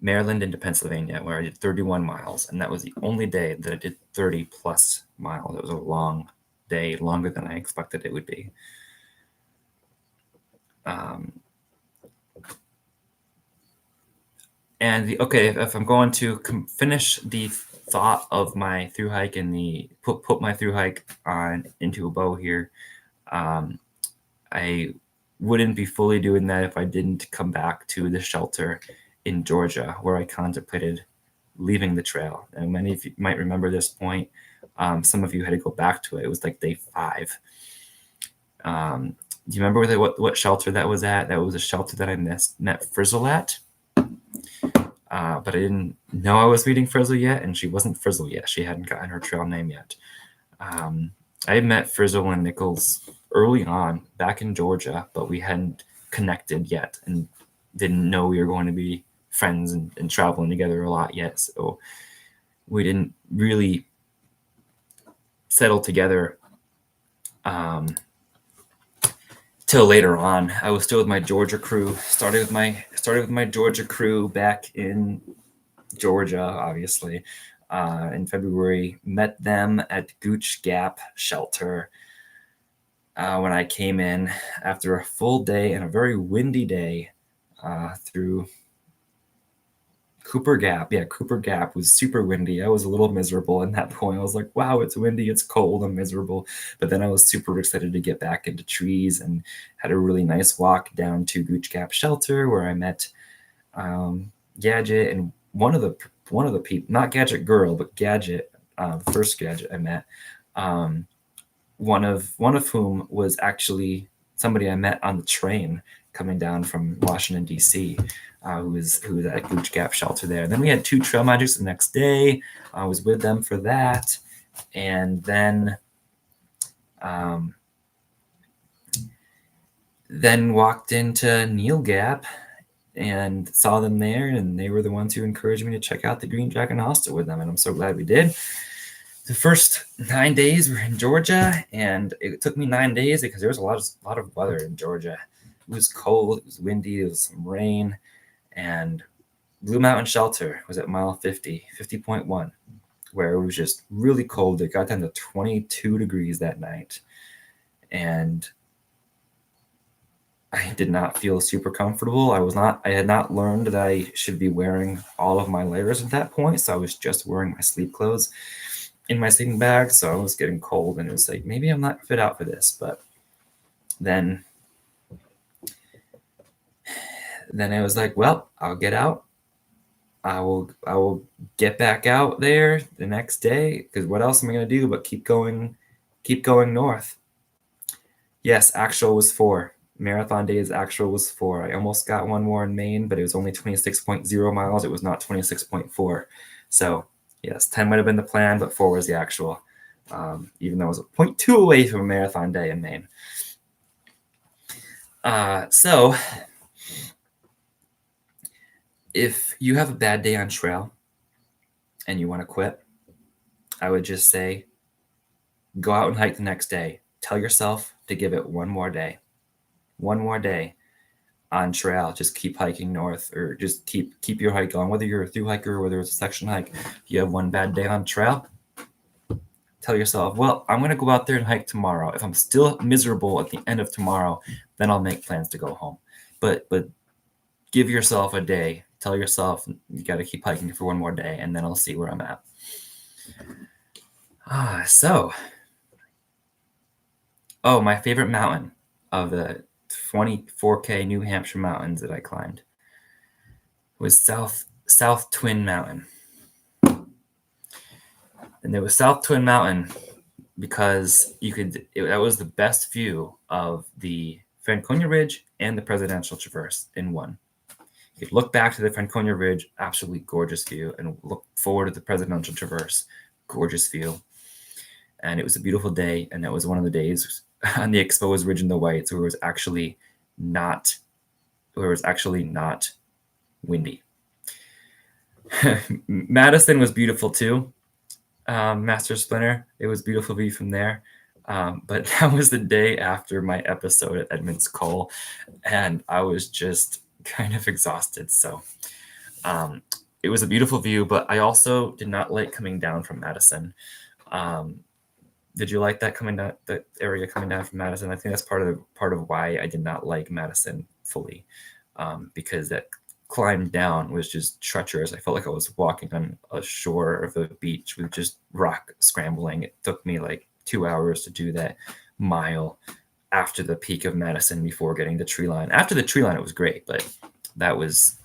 Maryland into Pennsylvania, where I did 31 miles, and that was the only day that I did 30 plus miles. It was a long day, longer than I expected it would be. If I'm going to finish the thought of my through hike and put my through hike on into a bow here, I wouldn't be fully doing that if I didn't come back to the shelter in Georgia, where I contemplated leaving the trail. And many of you might remember this point. Some of you had to go back to it. It was like day 5. Do you remember what shelter that was at? That was a shelter that I met Frizzle at. But I didn't know I was meeting Frizzle yet, and she wasn't Frizzle yet. She hadn't gotten her trail name yet. I met Frizzle and Nichols early on back in Georgia, but we hadn't connected yet and didn't know we were going to be friends and traveling together a lot yet. So we didn't really settle together till later on. I was still with my Georgia crew. Started with my Georgia crew back in Georgia, obviously, in February. Met them at Gooch Gap Shelter when I came in after a full day and a very windy day through Cooper Gap. Yeah, Cooper Gap was super windy. I was a little miserable in that point. I was like, wow, it's windy, it's cold, I'm miserable. But then I was super excited to get back into trees and had a really nice walk down to Gooch Gap Shelter where I met Gadget and one of the people, not Gadget Girl, but Gadget, the first Gadget I met. One of whom was actually somebody I met on the train coming down from Washington D.C. Who was at Gooch Gap Shelter there. And then we had 2 trail magics the next day. I was with them for that, and then walked into Neil Gap and saw them there, and they were the ones who encouraged me to check out the Green Dragon Hostel with them, and I'm so glad we did. The first 9 days were in Georgia, and it took me 9 days because there was a lot of weather in Georgia. It was cold, it was windy, there was some rain, and Blue Mountain Shelter was at mile 50.1, where it was just really cold. It got down to 22 degrees that night, and I did not feel super comfortable. I had not learned that I should be wearing all of my layers at that point, so I was just wearing my sleep clothes in my sleeping bag, so I was getting cold, and it was like, maybe I'm not fit out for this. But then I was like, well, I'll get out. I will get back out there the next day, because what else am I going to do but keep going north. Yes, actual was 4. Marathon days actual was 4. I almost got one more in Maine, but it was only 26.0 miles. It was not 26.4. So yes, 10 might have been the plan, but 4 was the actual, even though it was a 0.2 away from a marathon day in Maine. So if you have a bad day on trail and you want to quit, I would just say, go out and hike the next day. Tell yourself to give it one more day on trail. Just keep hiking north, or just keep your hike going. Whether you're a through hiker or whether it's a section hike, if you have one bad day on trail, tell yourself, well, I'm going to go out there and hike tomorrow. If I'm still miserable at the end of tomorrow, then I'll make plans to go home. But give yourself a day. Tell yourself you got to keep hiking for one more day, and then I'll see where I'm at. My favorite mountain of the 24K New Hampshire mountains that I climbed was South Twin Mountain. And there was South Twin Mountain because that was the best view of the Franconia Ridge and the Presidential Traverse in one. You could look back to the Franconia Ridge, absolutely gorgeous view, and look forward to the Presidential Traverse, gorgeous view. And it was a beautiful day, and it was one of the days on the exposed ridge in the Whites where it was actually not windy. Madison was beautiful too. Master Splinter, it was beautiful view from there. But that was the day after my episode at Edmonds Cole, and I was just kind of exhausted. So it was a beautiful view, but I also did not like coming down from Madison. Did you like that area coming down from Madison? I think that's part of why I did not like Madison fully, because that climb down was just treacherous. I felt like I was walking on a shore of the beach with just rock scrambling. It took me like 2 hours to do that mile after the peak of Madison before getting the tree line. After the tree line, it was great, but that was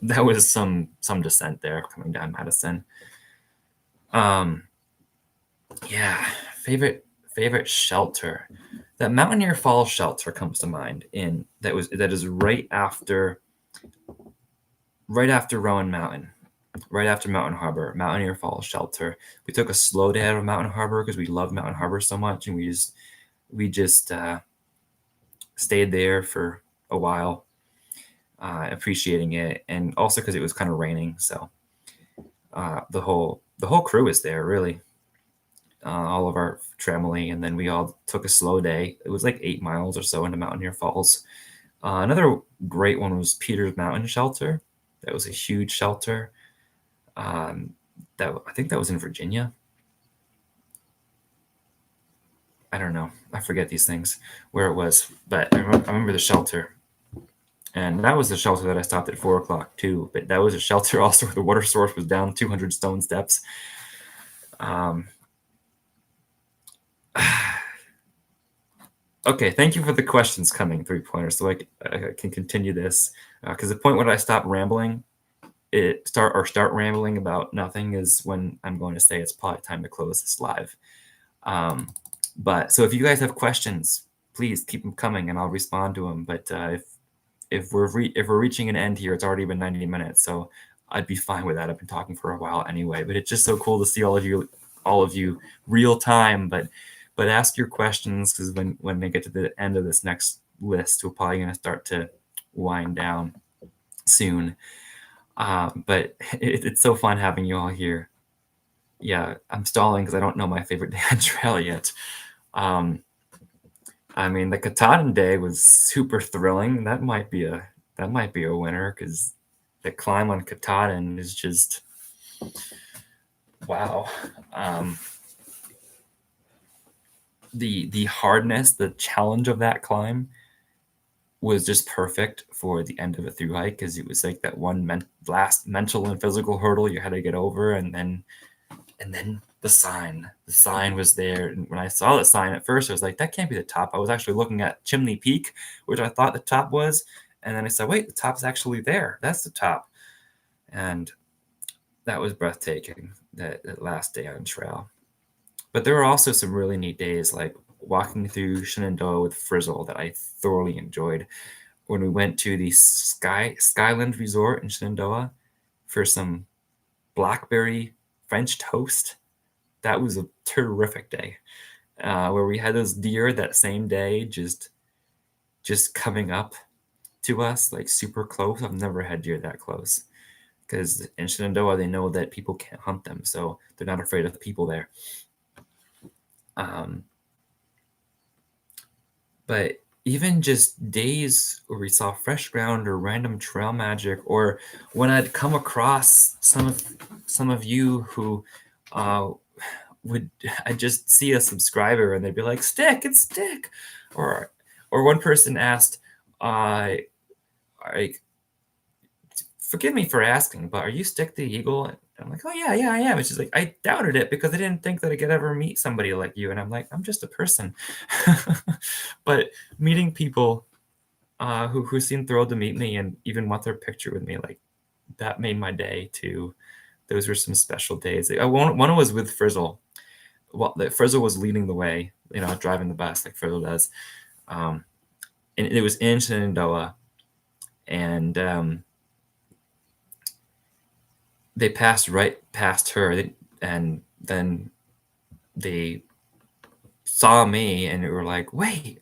some descent there coming down Madison. Yeah, favorite shelter. That Mountaineer Falls shelter comes to mind. That is right after Rowan Mountain, right after Mountain Harbor. Mountaineer Falls shelter. We took a slow day out of Mountain Harbor because we loved Mountain Harbor so much, and we just stayed there for a while, appreciating it, and also because it was kind of raining. So the whole crew was there, really. All of our family, and then we all took a slow day. It was like 8 miles or so into Mountaineer Falls. Another great one was Peters Mountain Shelter. That was a huge shelter. I think that was in Virginia. I don't know. I forget these things where it was, but I remember the shelter. And that was the shelter that I stopped at 4 o'clock too. But that was a shelter also where the water source was down 200 stone steps. Okay, thank you for the questions coming, 3 pointers, so I can continue this. Because the point when I stop rambling, start rambling about nothing is when I'm going to say it's probably time to close this live. But so if you guys have questions, please keep them coming and I'll respond to them. But if we're reaching an end here, it's already been 90 minutes, so I'd be fine with that. I've been talking for a while anyway, but it's just so cool to see all of you real time. But ask your questions, because when they get to the end of this next list, we're probably going to start to wind down soon. But it's so fun having you all here. Yeah, I'm stalling because I don't know my favorite day on trail yet. I mean, the Katahdin day was super thrilling. That might be a winner, because the climb on Katahdin is just wow. The hardness, the challenge of that climb was just perfect for the end of a through hike, because it was like that one last mental and physical hurdle you had to get over, and then the sign was there. And when I saw the sign at first, I was like, that can't be the top. I was actually looking at Chimney Peak, which I thought the top was, and then I said, wait, the top's actually there. That's the top. And that was breathtaking, that last day on trail. But there were also some really neat days, like walking through Shenandoah with Frizzle, that I thoroughly enjoyed. When we went to the Skyland Resort in Shenandoah for some blackberry French toast, that was a terrific day. Where we had those deer that same day, just coming up to us like super close. I've never had deer that close, because in Shenandoah they know that people can't hunt them, so they're not afraid of the people there. But even just days where we saw fresh ground or random trail magic, or when I'd come across some of you who I'd just see a subscriber and they'd be like, "Stick, it's Stick," or one person asked, "Forgive me for asking, but are you Stick the Eagle?" And I'm like, "Oh yeah, I am." And she's like, "I doubted it because I didn't think that I could ever meet somebody like you." And I'm like, "I'm just a person." But meeting people who seemed thrilled to meet me and even want their picture with me, like, that made my day too. Those were some special days. One was with Frizzle. Well, Frizzle was leading the way, driving the bus like Frizzle does. And it was in Shenandoah, and they passed right past her, and then they saw me and they were like, "Wait,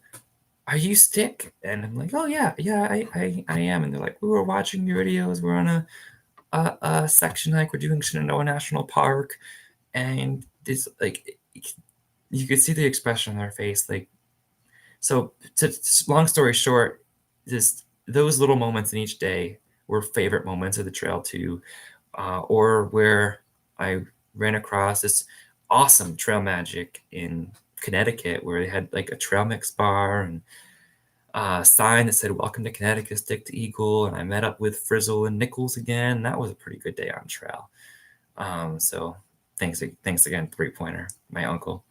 are you Stick?" And I'm like, "Oh yeah, I am." And they're like, "We were watching your videos. We're on a section hike. We're doing Shenandoah National Park," and this, like, you could see the expression on their face. Like, so long story short, just those little moments in each day were favorite moments of the trail too. Or where I ran across this awesome trail magic in Connecticut, where they had like a trail mix bar and a sign that said "Welcome to Connecticut, Stick to Eagle," and I met up with Frizzle and Nichols again. That was a pretty good day on trail. So thanks again, 3-pointer, my uncle.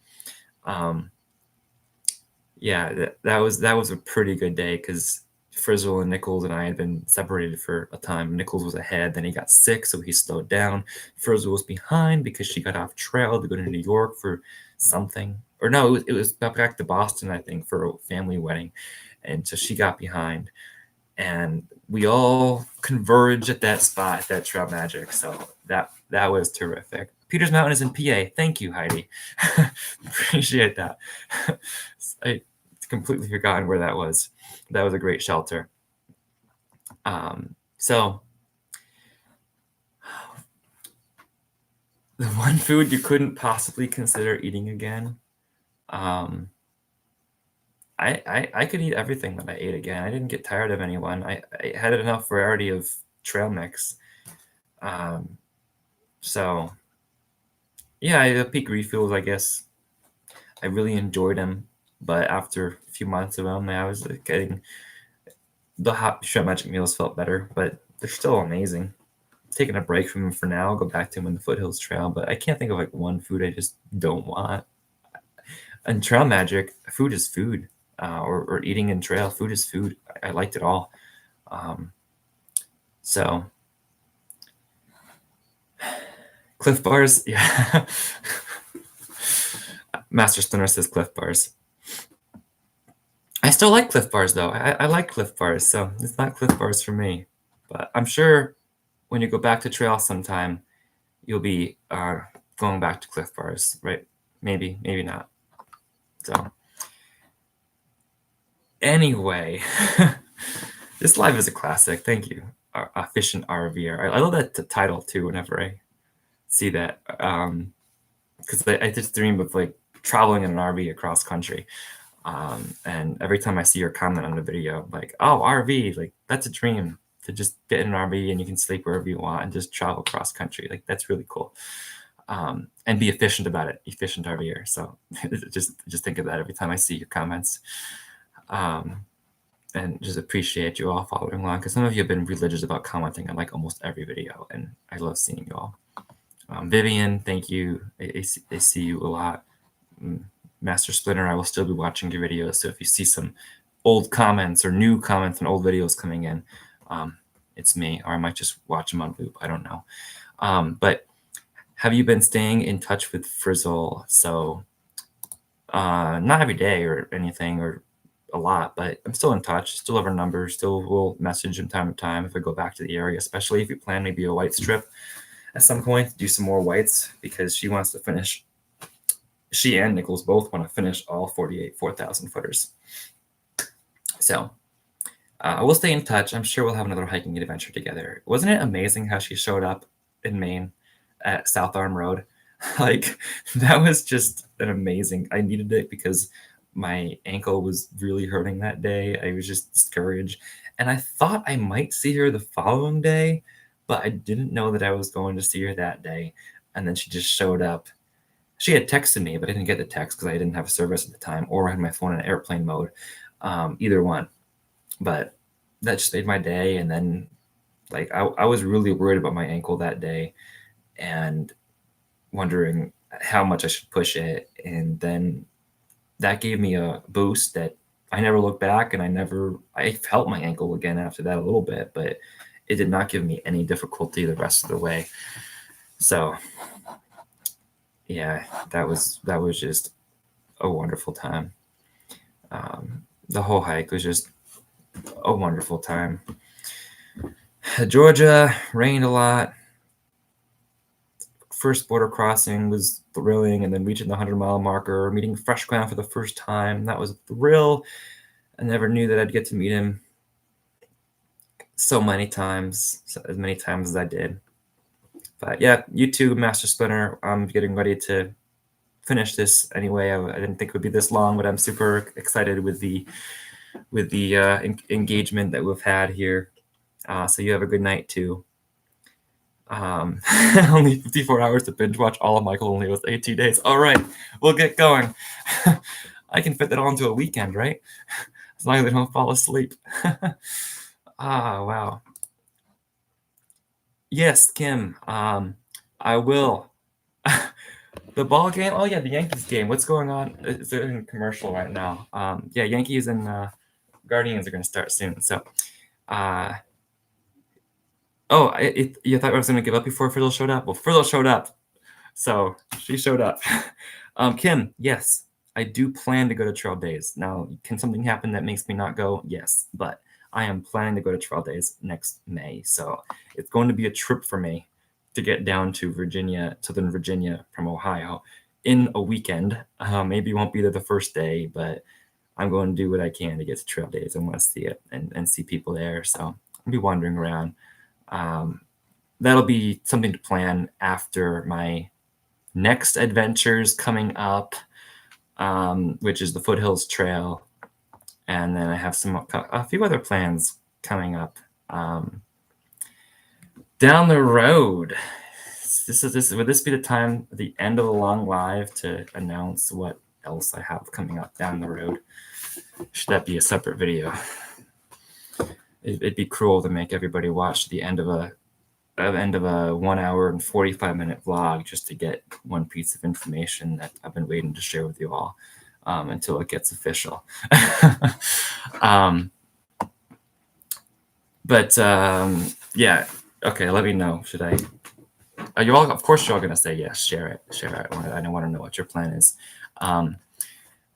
Yeah, that was a pretty good day, because Frizzle and Nichols and I had been separated for a time. Nichols was ahead, then he got sick, so he slowed down. Frizzle was behind because she got off trail to go to New York for something. Or no, it was back to Boston, I think, for a family wedding. And so she got behind. And we all converged at that spot, that trail magic. So that was terrific. Peters Mountain is in PA. Thank you, Heidi. Appreciate that. I completely forgotten where that was. That was a great shelter. So the one food you couldn't possibly consider eating again, I could eat everything that I ate again. I didn't get tired of anyone. I had enough variety of trail mix. So yeah, the peak refills, I guess I really enjoyed them, but after a few months of them, I was getting the hot shrimp magic meals felt better, but they're still amazing. Taking a break from them for now. I'll go back to them in the Foothills Trail, but I can't think of like one food I just don't want. And Trail Magic, food is food, or eating in trail, food is food. I liked it all. So Cliff Bars, yeah. Master Splinter says Cliff Bars. I still like Cliff Bars though. I like Cliff Bars, so it's not Cliff Bars for me. But I'm sure when you go back to trail sometime, you'll be going back to Cliff Bars, right? Maybe, maybe not. So anyway, this live is a classic. Thank you, Efficient RVer. I love that title too. Whenever I see that, because I just dream of like traveling in an RV across country. And every time I see your comment on the video, like, oh, RV, like that's a dream to just get in an RV and you can sleep wherever you want and just travel cross country. Like that's really cool. And be efficient about it. Efficient RVer. So just think of that every time I see your comments. And just appreciate you all following along, because some of you have been religious about commenting on like almost every video, and I love seeing you all. Vivian, thank you. I see you a lot. Master Splinter, I will still be watching your videos, so if you see some old comments or new comments on old videos coming in, it's me, or I might just watch them on loop. I don't know. But have you been staying in touch with Frizzle? So not every day or anything, or a lot, but I'm still in touch, still have her number, still will message from time to time if I go back to the area, especially if you plan maybe a white strip at some point, do some more whites, because she wants to finish, she and Nichols both want to finish all 48 4,000 footers. So we'll stay in touch. I'm sure we'll have another hiking adventure together. Wasn't it amazing how she showed up in Maine at South Arm Road? Like that was just an amazing, I needed it because my ankle was really hurting that day. I was just discouraged. And I thought I might see her the following day, but I didn't know that I was going to see her that day. And then she just showed up. She had texted me, but I didn't get the text because I didn't have service at the time, or I had my phone in airplane mode. Either one. But that just made my day. And then like I was really worried about my ankle that day and wondering how much I should push it. And then that gave me a boost that I never looked back, and I felt my ankle again after that a little bit, but it did not give me any difficulty the rest of the way. So yeah, that was just a wonderful time. The whole hike was just a wonderful time. Georgia rained a lot. First border crossing was thrilling, and then reaching the 100-mile marker, meeting Fresh Ground for the first time. That was a thrill. I never knew that I'd get to meet him so many times, as many times as I did. But yeah, you too, Master Splinter. I'm getting ready to finish this anyway. I didn't think it would be this long, but I'm super excited with the engagement that we've had here. So you have a good night too. Only 54 hours to binge watch all of Michael O'Neill's 18 days. All right, we'll get going. I can fit that all into a weekend, right? As long as I don't fall asleep. Wow. Yes, Kim. I will. The ball game? Oh yeah, the Yankees game. What's going on? It's in a commercial right now. Yeah, Yankees and Guardians are going to start soon. So, you thought I was going to give up before Frizzle showed up? Well, Frizzle showed up. So she showed up. Kim, yes, I do plan to go to Trail Days. Now, can something happen that makes me not go? Yes, but I am planning to go to Trail Days next May. So it's going to be a trip for me to get down to Virginia, Southern Virginia from Ohio in a weekend. Maybe it won't be there the first day, but I'm going to do what I can to get to Trail Days. I want to see it and see people there. So I'll be wandering around. That'll be something to plan after my next adventures coming up, which is the Foothills Trail. And then I have a few other plans coming up down the road. Would this be the time, the end of the long live, to announce what else I have coming up down the road? Should that be a separate video? it'd be cruel to make everybody watch the end of a 1 hour and 45-minute vlog just to get one piece of information that I've been waiting to share with you all until it gets official. But yeah, okay, let me know. Should I? Are you all? Of course, you're all gonna say yes. Share it. I don't want to know what your plan is.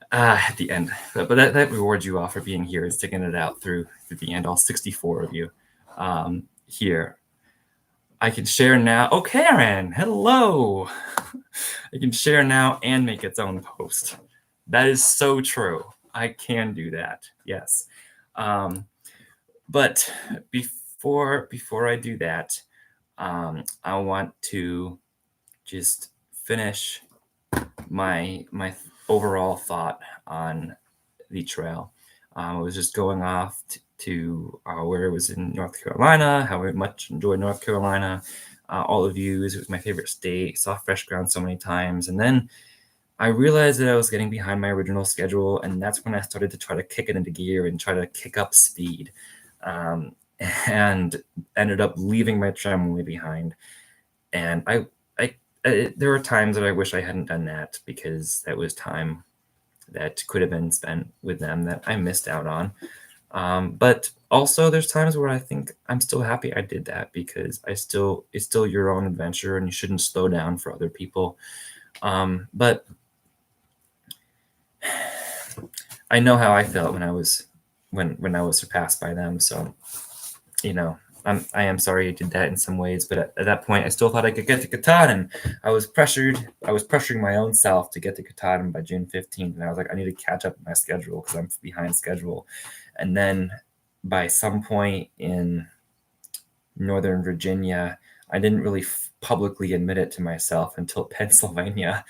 At the end, but that rewards you all for being here and sticking it out through the end. All 64 of you here. I can share now. Oh, Karen, hello. I can share now and make its own post. That is so true. I can do that. Yes. But before I do that, I want to just finish my overall thought on the trail. I was just going off to where it was in North Carolina, how I much enjoyed North Carolina. All the views, it was my favorite state, saw fresh ground so many times. And then I realized that I was getting behind my original schedule, and that's when I started to try to kick it into gear and try to kick up speed. And ended up leaving my family behind. And there were times that I wish I hadn't done that, because that was time that could have been spent with them that I missed out on. But also there's times where I think I'm still happy I did that, because it's still your own adventure and you shouldn't slow down for other people. But I know how I felt when I was surpassed by them. So, I am sorry I did that in some ways, but at that point, I still thought I could get to Katahdin. I was pressuring my own self to get to Katahdin by June 15th, and I was like, I need to catch up with my schedule because I'm behind schedule. And then by some point in Northern Virginia, I didn't really publicly admit it to myself until Pennsylvania,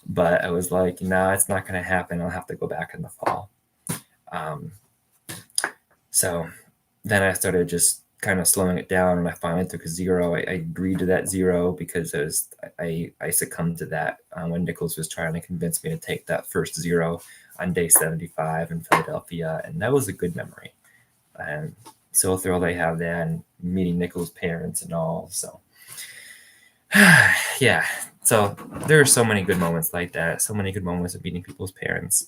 but I was like, no, it's not going to happen. I'll have to go back in the fall. So then I started just kind of slowing it down, and I finally took a 0. I agreed to that 0 because I succumbed to that when Nichols was trying to convince me to take that first 0 on day 75 in Philadelphia, and that was a good memory. And so thrilled I have that, and meeting Nichols' parents and all. So yeah, so there are so many good moments like that, so many good moments of meeting people's parents.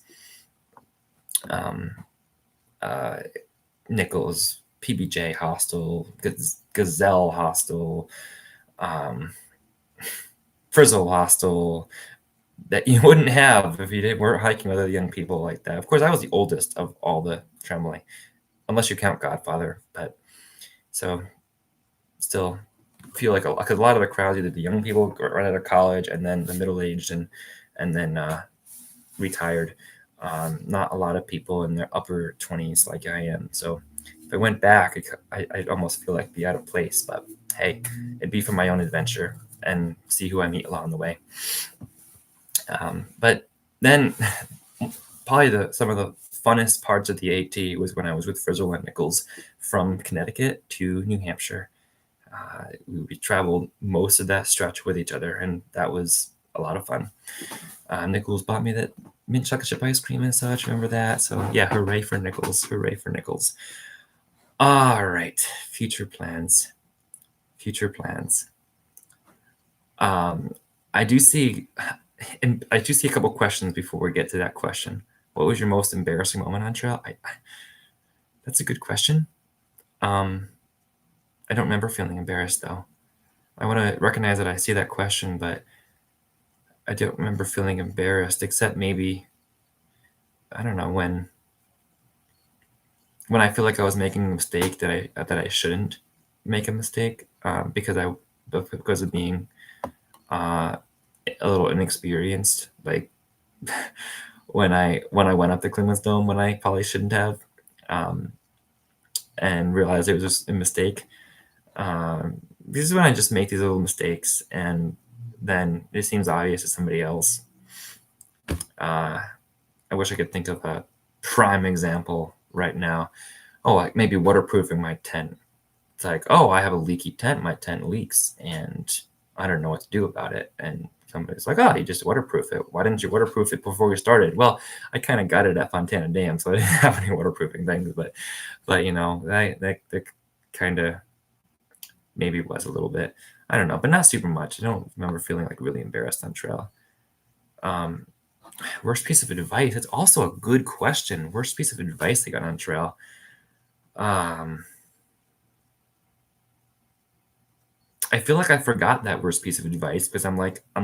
Nichols, PBJ Hostel, Gazelle Hostel, Frizzle Hostel, that you wouldn't have if you weren't hiking with other young people like that. Of course, I was the oldest of all the Trembling, unless you count Godfather. But so still feel like a lot of the crowds, either the young people right out of college and then the middle-aged and then retired. Not a lot of people in their upper 20s like I am. So if I went back, I'd almost feel like be out of place. But hey, it'd be for my own adventure and see who I meet along the way. But then probably some of the funnest parts of the AT was when I was with Frizzle and Nichols from Connecticut to New Hampshire. We traveled most of that stretch with each other, and that was a lot of fun. Nichols bought me that mint chocolate chip ice cream and such. Remember that? So yeah, hooray for Nichols! Hooray for Nichols! All right, future plans. I do see a couple questions before we get to that question. What was your most embarrassing moment on trail? That's a good question. I don't remember feeling embarrassed though. I want to recognize that I see that question, but I don't remember feeling embarrassed, except maybe, I don't know, when I feel like I was making a mistake that I shouldn't make a mistake because of being a little inexperienced, like when I went up the Clemens Dome when I probably shouldn't have, and realized it was just a mistake. This is when I just make these little mistakes, and then it seems obvious to somebody else. I wish I could think of a prime example right now. Oh, like maybe waterproofing my tent. It's like, oh, I have a leaky tent. My tent leaks, and I don't know what to do about it. And somebody's like, oh, you just waterproof it. Why didn't you waterproof it before you started? Well, I kind of got it at Fontana Dam, so I didn't have any waterproofing things, but that kind of maybe was a little bit, I don't know, but not super much. I don't remember feeling like really embarrassed on trail. Worst piece of advice. It's also a good question. Worst piece of advice I got on trail. I feel like I forgot that worst piece of advice because I'm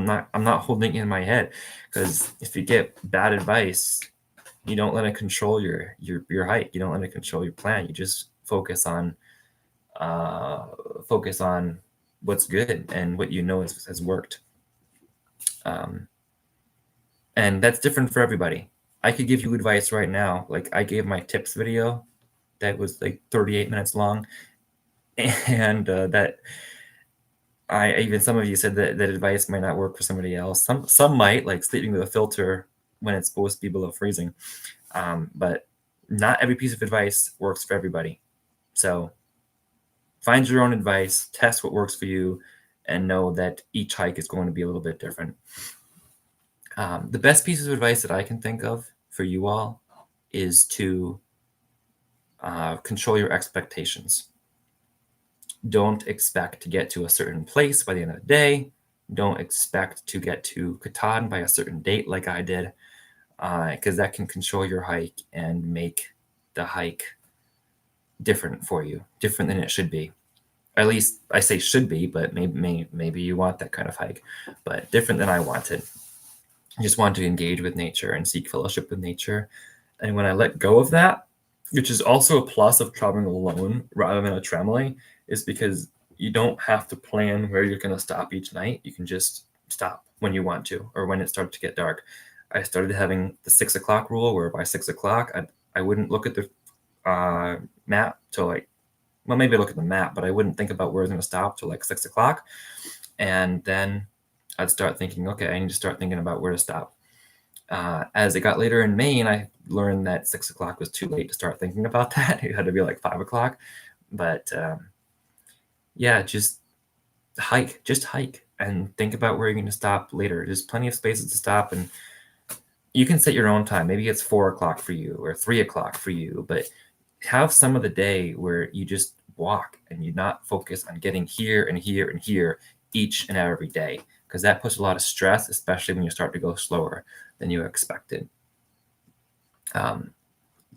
not holding it in my head, because if you get bad advice, you don't let it control your hike. You don't let it control your plan. You just focus on what's good and what has worked. And that's different for everybody. I could give you advice right now. Like I gave my tips video that was like 38 minutes long, and even some of you said that advice might not work for somebody else. Some might, like sleeping with a filter when it's supposed to be below freezing. But not every piece of advice works for everybody. So find your own advice, test what works for you, and know that each hike is going to be a little bit different. The best piece of advice that I can think of for you all is to control your expectations. Don't expect to get to a certain place by the end of the day. Don't expect to get to Katahdin by a certain date like I did, because that can control your hike and make the hike different for you, different than it should be. At least I say should be, but maybe you want that kind of hike, but different than I wanted. I just want to engage with nature and seek fellowship with nature. And when I let go of that, which is also a plus of traveling alone rather than a tramway, is because you don't have to plan where you're going to stop each night. You can just stop when you want to, or when it starts to get dark. I started having the 6 o'clock rule, where by 6 o'clock, I wouldn't look at the map till maybe I look at the map, but I wouldn't think about where I was going to stop till 6 o'clock. And then I'd start thinking, okay, I need to start thinking about where to stop. As it got later in Maine, I learned that 6 o'clock was too late to start thinking about that. It had to be 5 o'clock. But yeah, just hike and think about where you're going to stop later. There's plenty of spaces to stop, and you can set your own time. Maybe it's 4 o'clock for you or 3 o'clock for you, but have some of the day where you just walk and you not focus on getting here and here and here each and every day, because that puts a lot of stress, especially when you start to go slower than you expected.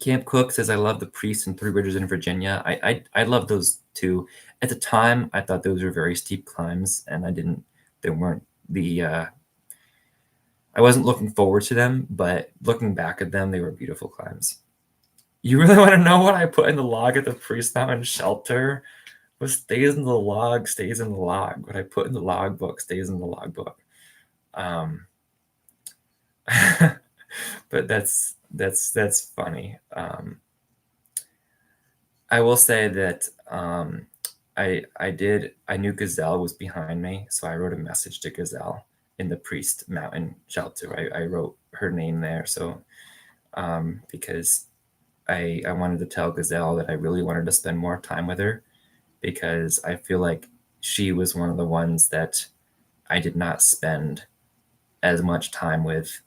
Camp Cook says, I love the Priest and Three Bridges in Virginia. I love those too. At the time, I thought those were very steep climbs, and I wasn't looking forward to them, but looking back at them, they were beautiful climbs. You really want to know what I put in the log at the Priest Mountain shelter? What stays in the log stays in the log. What I put in the logbook stays in the logbook. But that's funny. I will say that I knew Gazelle was behind me, so I wrote a message to Gazelle in the Priest Mountain shelter. I wrote her name there, so because I wanted to tell Gazelle that I really wanted to spend more time with her, because I feel like she was one of the ones that I did not spend as much time with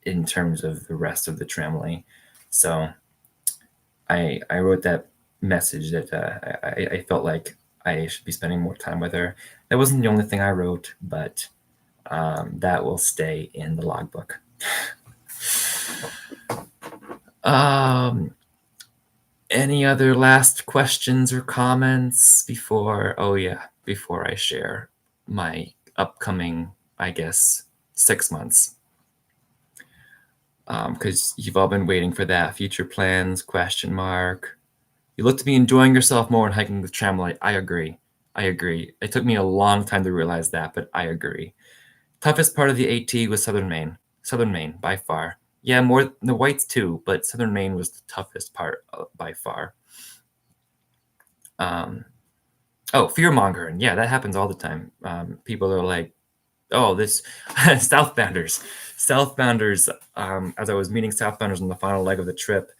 in terms of the rest of the tramway. So I wrote that message that I felt like I should be spending more time with her. That wasn't the only thing I wrote, but that will stay in the logbook. Any other last questions or comments before I share my upcoming, I guess, 6 months? Because you've all been waiting for that. Future plans, ? You look to be enjoying yourself more when hiking with tramlight. I agree. It took me a long time to realize that, but I agree. Toughest part of the AT was Southern Maine, by far. Yeah, more the whites too, but Southern Maine was the toughest part by far. Fear-mongering. Yeah, that happens all the time. People are like, oh, this Southbounders. As I was meeting Southbounders on the final leg of the trip,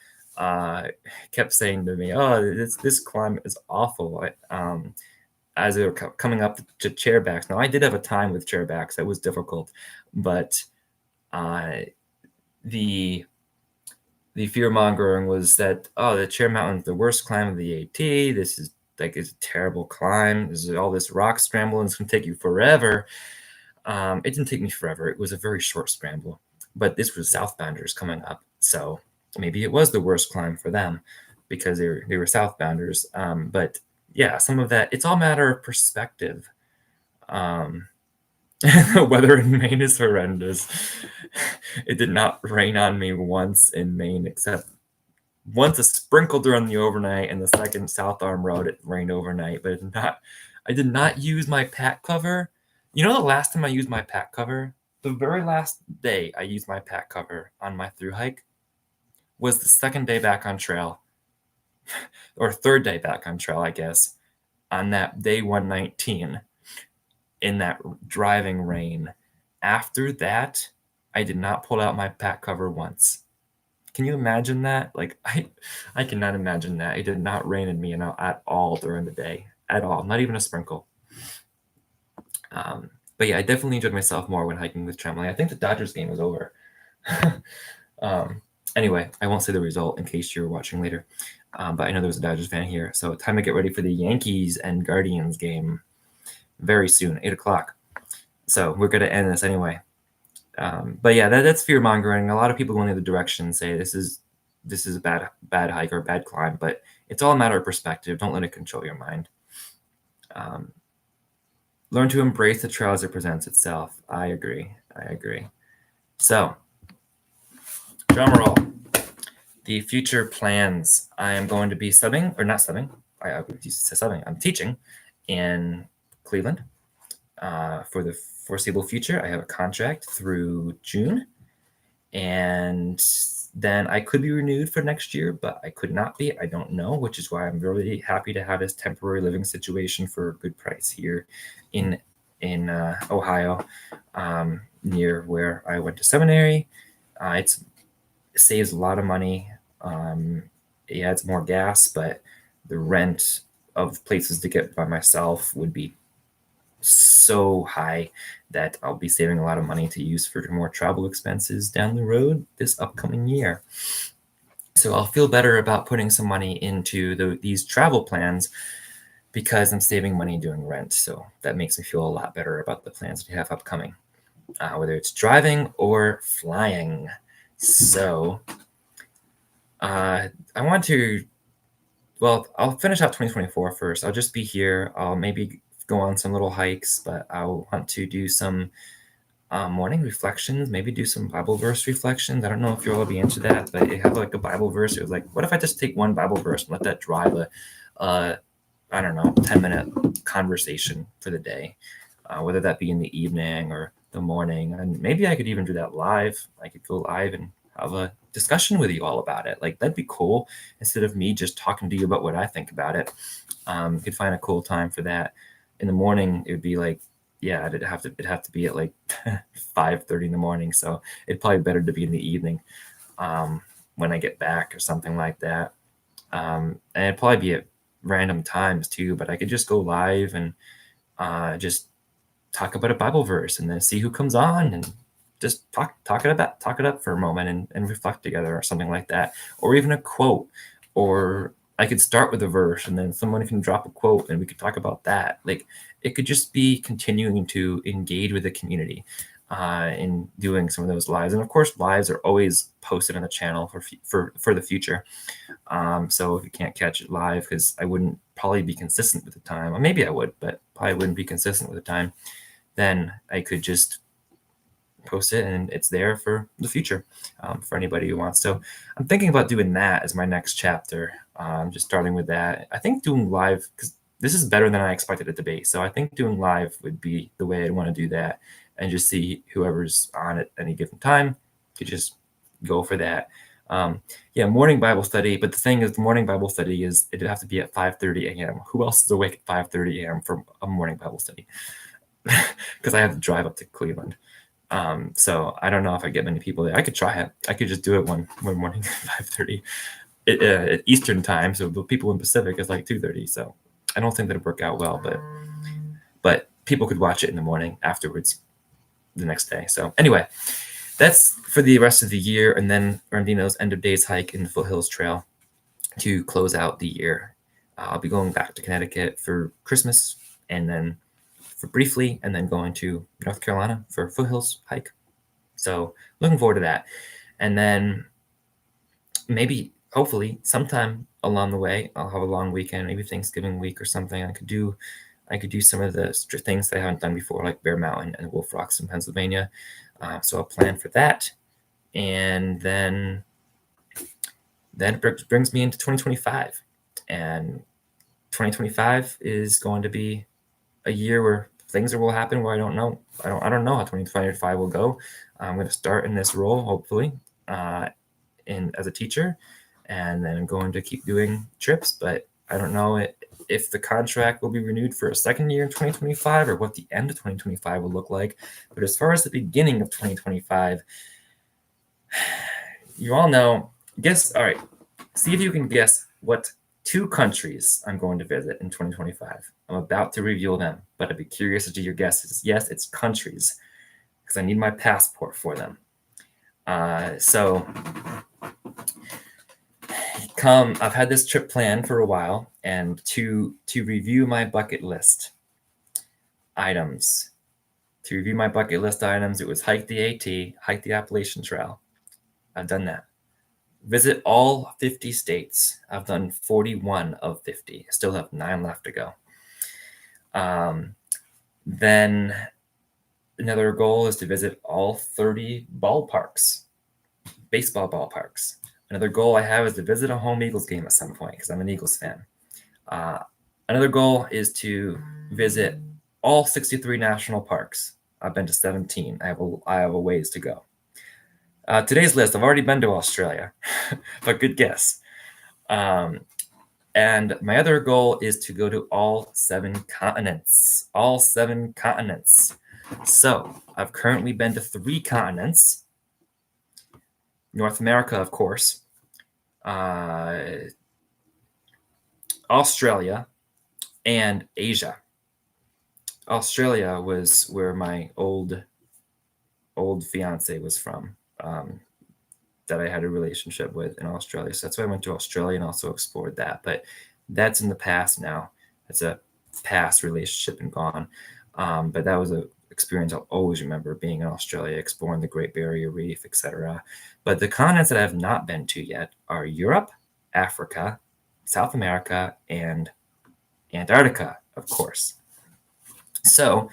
kept saying to me, oh, this climb is awful. as they were coming up to chairbacks. Now, I did have a time with chairbacks that was difficult, but the fear mongering was that, oh, the Chair Mountain's the worst climb of the AT. This is like it's a terrible climb. This is all this rock scramble, and it's gonna take you forever. It didn't take me forever. It was a very short scramble, but this was southbounders coming up, so maybe it was the worst climb for them because they were southbounders. But yeah, some of that, it's all matter of perspective. The weather in Maine is horrendous. It did not rain on me once in Maine, except once a sprinkle during the overnight, and the second South Arm Road it rained overnight. But I did not use my pack cover. You know, the last time I used my pack cover, the very last day I used my pack cover on my through hike was the second day back on trail, or third day back on trail, I guess, on that day 119 in that driving rain. After that, I did not pull out my pack cover once. Can you imagine that? Like, I cannot imagine that. It did not rain in me at all during the day, at all, not even a sprinkle. But yeah, I definitely enjoyed myself more when hiking with Tremblay. I think the Dodgers game was over. Anyway, I won't say the result in case you're watching later. But I know there was a Dodgers fan here. So time to get ready for the Yankees and Guardians game very soon, 8 o'clock. So we're going to end this anyway. But yeah, that's fear mongering. A lot of people going the other direction say this is a bad hike or a bad climb, but it's all a matter of perspective. Don't let it control your mind. Learn to embrace the trail as it presents itself. I agree. So, drum roll. The future plans. I am going to be subbing, or not subbing. I used to say subbing. I'm teaching in Cleveland for the foreseeable future. I have a contract through June, and then I could be renewed for next year, but I could not be. I don't know, which is why I'm really happy to have this temporary living situation for a good price here in Ohio, near where I went to seminary. It saves a lot of money. It adds more gas, but the rent of places to get by myself would be so high that I'll be saving a lot of money to use for more travel expenses down the road this upcoming year. So I'll feel better about putting some money into these travel plans because I'm saving money doing rent. So that makes me feel a lot better about the plans we have upcoming, whether it's driving or flying. So I want to, I'll finish out 2024 first. I'll just be here. I'll maybe go on some little hikes, but I'll want to do some morning reflections, maybe do some Bible verse reflections. I don't know if you'll all be into that, but it have like a Bible verse. It was like, what if I just take one Bible verse and let that drive a 10-minute conversation for the day, whether that be in the evening or the morning. And maybe I could even do that live. I could go live and have a discussion with you all about it. Like, that'd be cool. Instead of me just talking to you about what I think about it, you could find a cool time for that. In the morning, it would be like, yeah, it'd have to be at like 5:30 in the morning. So it'd probably be better to be in the evening when I get back or something like that. And it'd probably be at random times too, but I could just go live and just talk about a Bible verse and then see who comes on and just talk it up for a moment and reflect together or something like that. Or even a quote, or I could start with a verse and then someone can drop a quote and we could talk about that. Like, it could just be continuing to engage with the community in doing some of those lives. And of course, lives are always posted on the channel for the future. So if you can't catch it live, because I wouldn't probably be consistent with the time, or maybe I would, but probably wouldn't be consistent with the time, then I could just post it and it's there for the future for anybody who wants. So I'm thinking about doing that as my next chapter. Just starting with that. I think doing live, because this is better than I expected it to be. So I think doing live would be the way I'd want to do that, and just see whoever's on at any given time to just go for that. Morning Bible study. But the thing is, the morning Bible study it'd have to be at 5:30 a.m. Who else is awake at 5:30 a.m. for a morning Bible study? Because I have to drive up to Cleveland. So I don't know if I get many people there. I could try it. I could just do it one morning at 5:30 at Eastern time. So the people in Pacific is like 2:30. So I don't think that'd work out well, but people could watch it in the morning afterwards the next day. So anyway, that's for the rest of the year. And then Randino's end of days hike in the Foothills Trail to close out the year. I'll be going back to Connecticut for Christmas and then for briefly, and then going to North Carolina for a foothills hike. So looking forward to that. And then maybe, hopefully, sometime along the way, I'll have a long weekend, maybe Thanksgiving week or something. I could do some of the things that I haven't done before, like Bear Mountain and Wolf Rocks in Pennsylvania. So I'll plan for that. And then brings me into 2025. And 2025 is going to be a year where things will happen where I don't know. I don't know how 2025 will go. I'm going to start in this role, hopefully, as a teacher, and then I'm going to keep doing trips. But I don't know if the contract will be renewed for a second year in 2025 or what the end of 2025 will look like. But as far as the beginning of 2025, you all know. Guess. All right. See if you can guess what 2 countries I'm going to visit in 2025. I'm about to reveal them, but I'd be curious as to your guesses. Yes, it's countries, because I need my passport for them. So I've had this trip planned for a while, and to review my bucket list items. To review my bucket list items, it was hike the AT, hike the Appalachian Trail. I've done that. Visit all 50 states. I've done 41 of 50. I still have 9 left to go. Then another goal is to visit all 30 ballparks, baseball ballparks. Another goal I have is to visit a home Eagles game at some point because I'm an Eagles fan. Another goal is to visit all 63 national parks. I've been to 17. I have a ways to go. Today's list, I've already been to Australia, but good guess. And my other goal is to go to all 7 continents. All 7 continents. So I've currently been to 3 continents. North America, of course. Australia and Asia. Australia was where my old fiance was from. That I had a relationship with in Australia. So that's why I went to Australia and also explored that. But that's in the past now. It's a past relationship and gone. But that was an experience I'll always remember, being in Australia, exploring the Great Barrier Reef, etc. But the continents that I have not been to yet are Europe, Africa, South America, and Antarctica, of course. So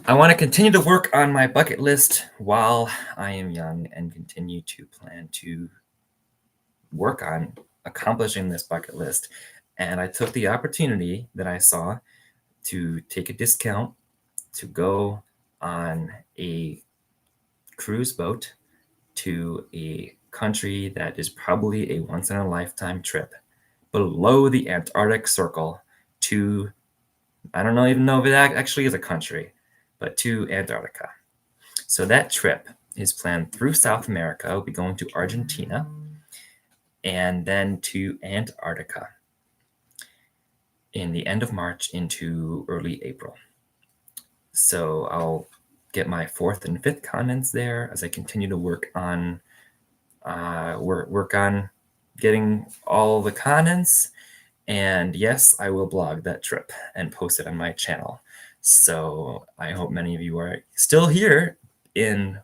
I want to continue to work on my bucket list while I am young and continue to plan to work on accomplishing this bucket list. And I took the opportunity that I saw to take a discount to go on a cruise boat to a country that is probably a once-in-a-lifetime trip below the Antarctic Circle to, I don't even know if it actually is a country, but to Antarctica. So that trip is planned through South America. We'll be going to Argentina and then to Antarctica in the end of March into early April. So I'll get my 4th and 5th continents there as I continue to work on getting all the continents. And yes, I will blog that trip and post it on my channel. So I hope many of you are still here in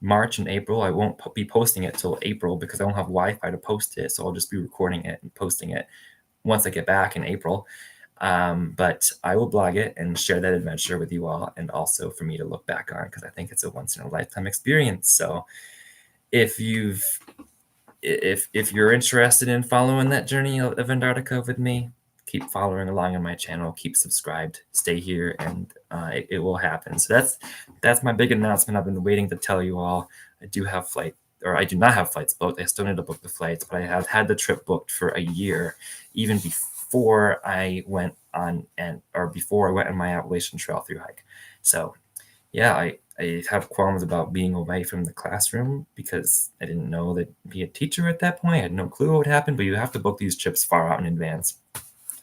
March and April. I won't be posting it till April because I don't have Wi-Fi to post it. So I'll just be recording it and posting it once I get back in April. But I will blog it and share that adventure with you all, and also for me to look back on, because I think it's a once-in-a-lifetime experience. So if you're interested in following that journey of Antarctica with me, keep following along on my channel, keep subscribed, stay here, and it will happen. So that's my big announcement. I've been waiting to tell you all. I do not have flights booked. I still need to book the flights, but I have had the trip booked for a year, even before I went on my Appalachian Trail through hike. So yeah, I have qualms about being away from the classroom because I didn't know that be a teacher at that point. I had no clue what would happen, but you have to book these trips far out in advance.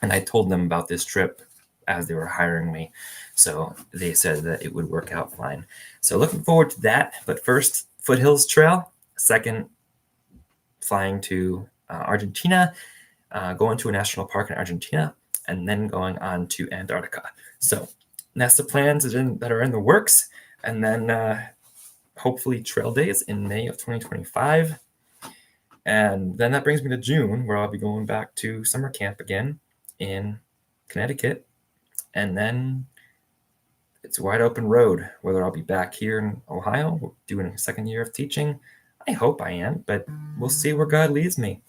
And I told them about this trip as they were hiring me. So they said that it would work out fine. So looking forward to that. But first, Foothills Trail. Second, flying to Argentina, going to a national park in Argentina, and then going on to Antarctica. So that's the plans that are in the works. And then hopefully trail days in May of 2025. And then that brings me to June, where I'll be going back to summer camp again in Connecticut. And then it's a wide open road, whether I'll be back here in Ohio doing a second year of teaching. I hope I am, but we'll see where God leads me.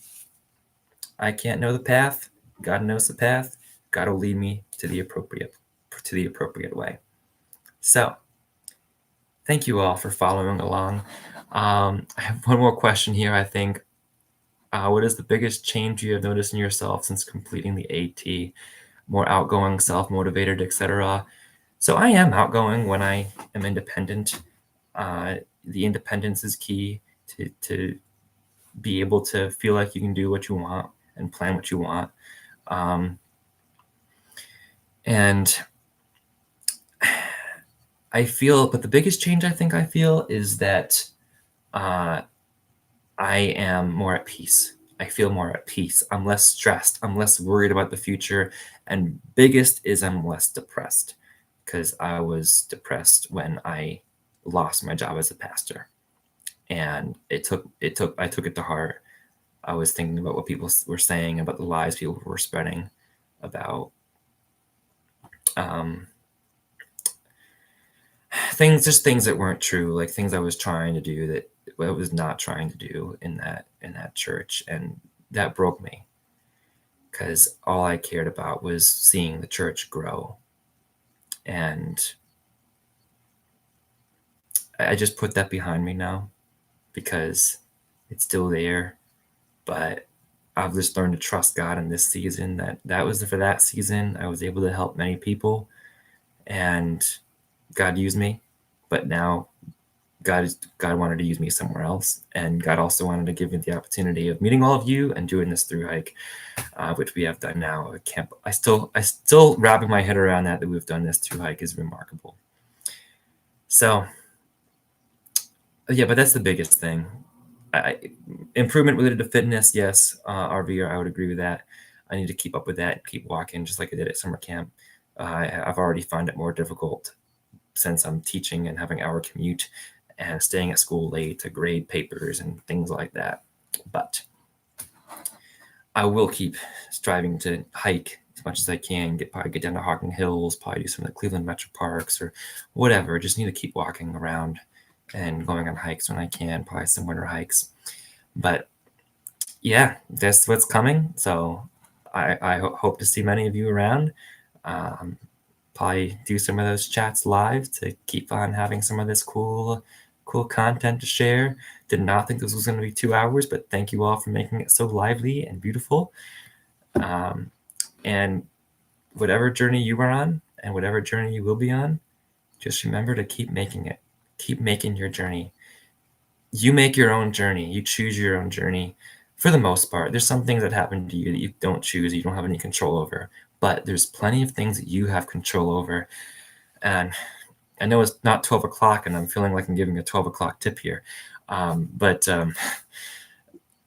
I can't know the path. God knows the path. God will lead me to the appropriate way. So thank you all for following along. I have one more question here, I think. What is the biggest change you have noticed in yourself since completing the AT? More outgoing, self-motivated, etc. So I am outgoing when I am independent. The independence is key to be able to feel like you can do what you want and plan what you want. And I feel, but the biggest change I think I feel is that I am more at peace. I feel more at peace. I'm less stressed. I'm less worried about the future. And biggest is I'm less depressed, because I was depressed when I lost my job as a pastor. And I took it to heart. I was thinking about what people were saying, about the lies people were spreading, about things that weren't true, like things I was trying to do that I was not trying to do in that church. And that broke me, because all I cared about was seeing the church grow. And I just put that behind me now, because it's still there. But I've just learned to trust God in this season. That was for that season. I was able to help many people, and God used me. But now God wanted to use me somewhere else, and God also wanted to give me the opportunity of meeting all of you and doing this through hike, which we have done now. I still wrapping my head around that we've done this through hike is remarkable. So yeah, but that's the biggest thing. Improvement related to fitness, yes. RV, I would agree with that. I need to keep up with that, keep walking, just like I did at summer camp. I've already found it more difficult since I'm teaching and having hour commute and staying at school late to grade papers and things like that. But I will keep striving to hike as much as I can, probably get down to Hocking Hills, probably do some of the Cleveland Metro Parks or whatever. Just need to keep walking around and going on hikes when I can, probably some winter hikes. But yeah, that's what's coming. So I hope to see many of you around. Probably do some of those chats live to keep on having some of this cool content to share. Did not think this was going to be 2 hours, but thank you all for making it so lively and beautiful. And whatever journey you are on and whatever journey you will be on, just remember to keep making it. Keep making your journey. You make your own journey. You choose your own journey for the most part. There's some things that happen to you that you don't choose, you don't have any control over. But there's plenty of things that you have control over. And I know it's not 12 o'clock, and I'm feeling like I'm giving a 12 o'clock tip here. But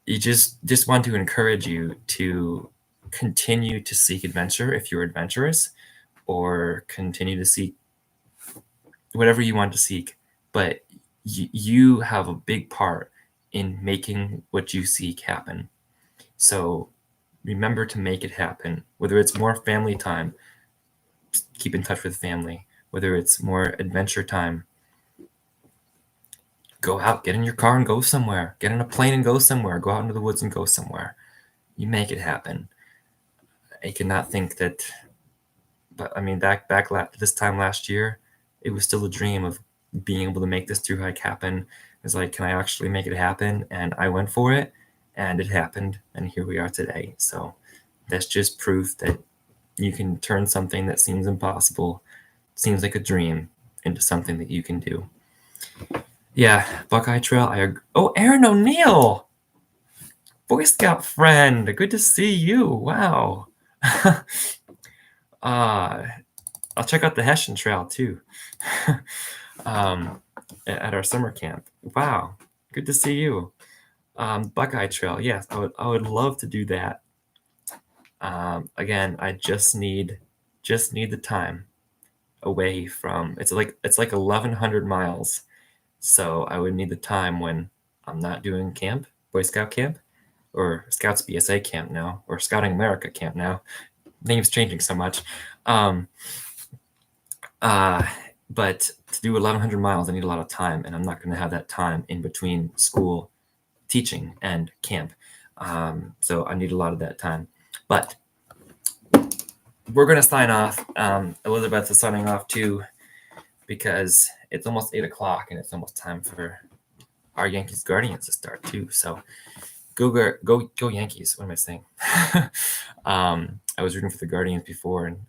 you just want to encourage you to continue to seek adventure if you're adventurous, or continue to seek whatever you want to seek. But you have a big part in making what you seek happen. So remember to make it happen. Whether it's more family time, keep in touch with family. Whether it's more adventure time, go out, get in your car and go somewhere. Get on a plane and go somewhere. Go out into the woods and go somewhere. You make it happen. I cannot think that, but I mean, back this time last year, it was still a dream of being able to make this through hike happen. It's like, can I actually make it happen? And I went for it, and it happened, and here we are today. So that's just proof that you can turn something that seems impossible, seems like a dream, into something that you can do. Yeah, Buckeye Trail. Oh, Aaron O'Neill, Boy Scout friend. Good to see you. Wow. uh, I'll check out the Hessian Trail too. At our summer camp. Wow, good to see you. Buckeye Trail, yes, I would love to do that. Again, I just need the time away from. It's like 1,100 miles, so I would need the time when I'm not doing camp, Boy Scout camp, or Scouts BSA camp now, or Scouting America camp now. Name's changing so much. Um, uh, but to do 1,100 miles, I need a lot of time, and I'm not going to have that time in between school, teaching, and camp. So I need a lot of that time. But we're going to sign off. Elizabeth is signing off too, because it's almost 8 o'clock, and it's almost time for our Yankees Guardians to start too. So go Yankees. What am I saying? I was rooting for the Guardians before, and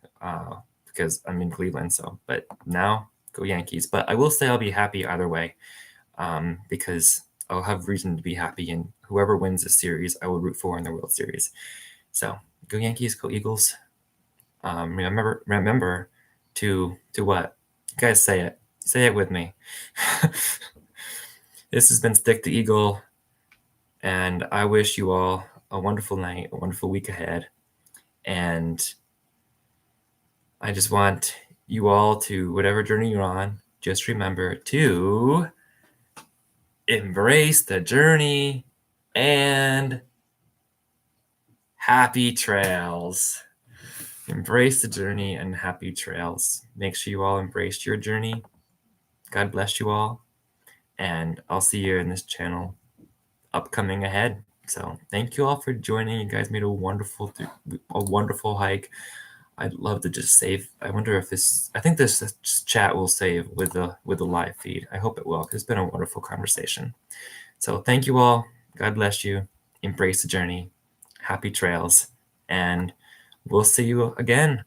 because I'm in Cleveland. So, but now go Yankees. But I will say I'll be happy either way, because I'll have reason to be happy. And whoever wins this series, I will root for in the World Series. So go Yankees, go Eagles. Remember to what? You guys say it. Say it with me. This has been Stick the Eagle, and I wish you all a wonderful night, a wonderful week ahead. And I just want you all to, whatever journey you're on, just remember to embrace the journey and happy trails. Embrace the journey and happy trails. Make sure you all embrace your journey. God bless you all. And I'll see you in this channel upcoming ahead. So thank you all for joining. You guys made a wonderful hike. I'd love to just save. I wonder if I think this chat will save with the live feed. I hope it will, because it's been a wonderful conversation. So thank you all. God bless you. Embrace the journey. Happy trails. And we'll see you again.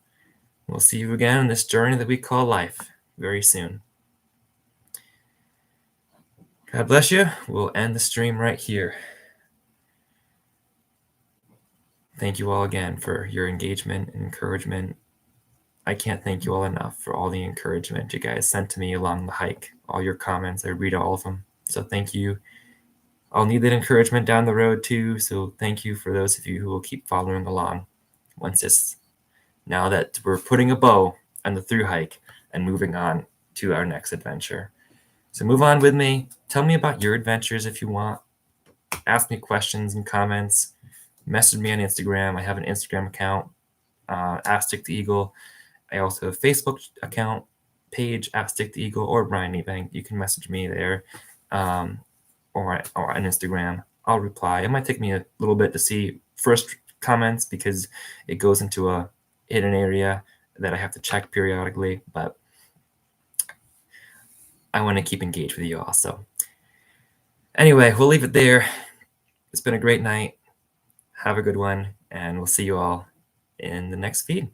We'll see you again on this journey that we call life very soon. God bless you. We'll end the stream right here. Thank you all again for your engagement and encouragement. I can't thank you all enough for all the encouragement you guys sent to me along the hike. All your comments, I read all of them. So thank you. I'll need that encouragement down the road too. So thank you for those of you who will keep following along now that we're putting a bow on the through hike and moving on to our next adventure. So move on with me. Tell me about your adventures if you want. Ask me questions and comments. Message me on Instagram. I have an Instagram account, @Stick the Eagle. I also have a Facebook account page, @Stick the Eagle, or Brian Ebank. You can message me there, or on Instagram. I'll reply. It might take me a little bit to see first comments because it goes into a hidden area that I have to check periodically, but I want to keep engaged with you all. So anyway, we'll leave it there. It's been a great night. Have a good one, and we'll see you all in the next feed.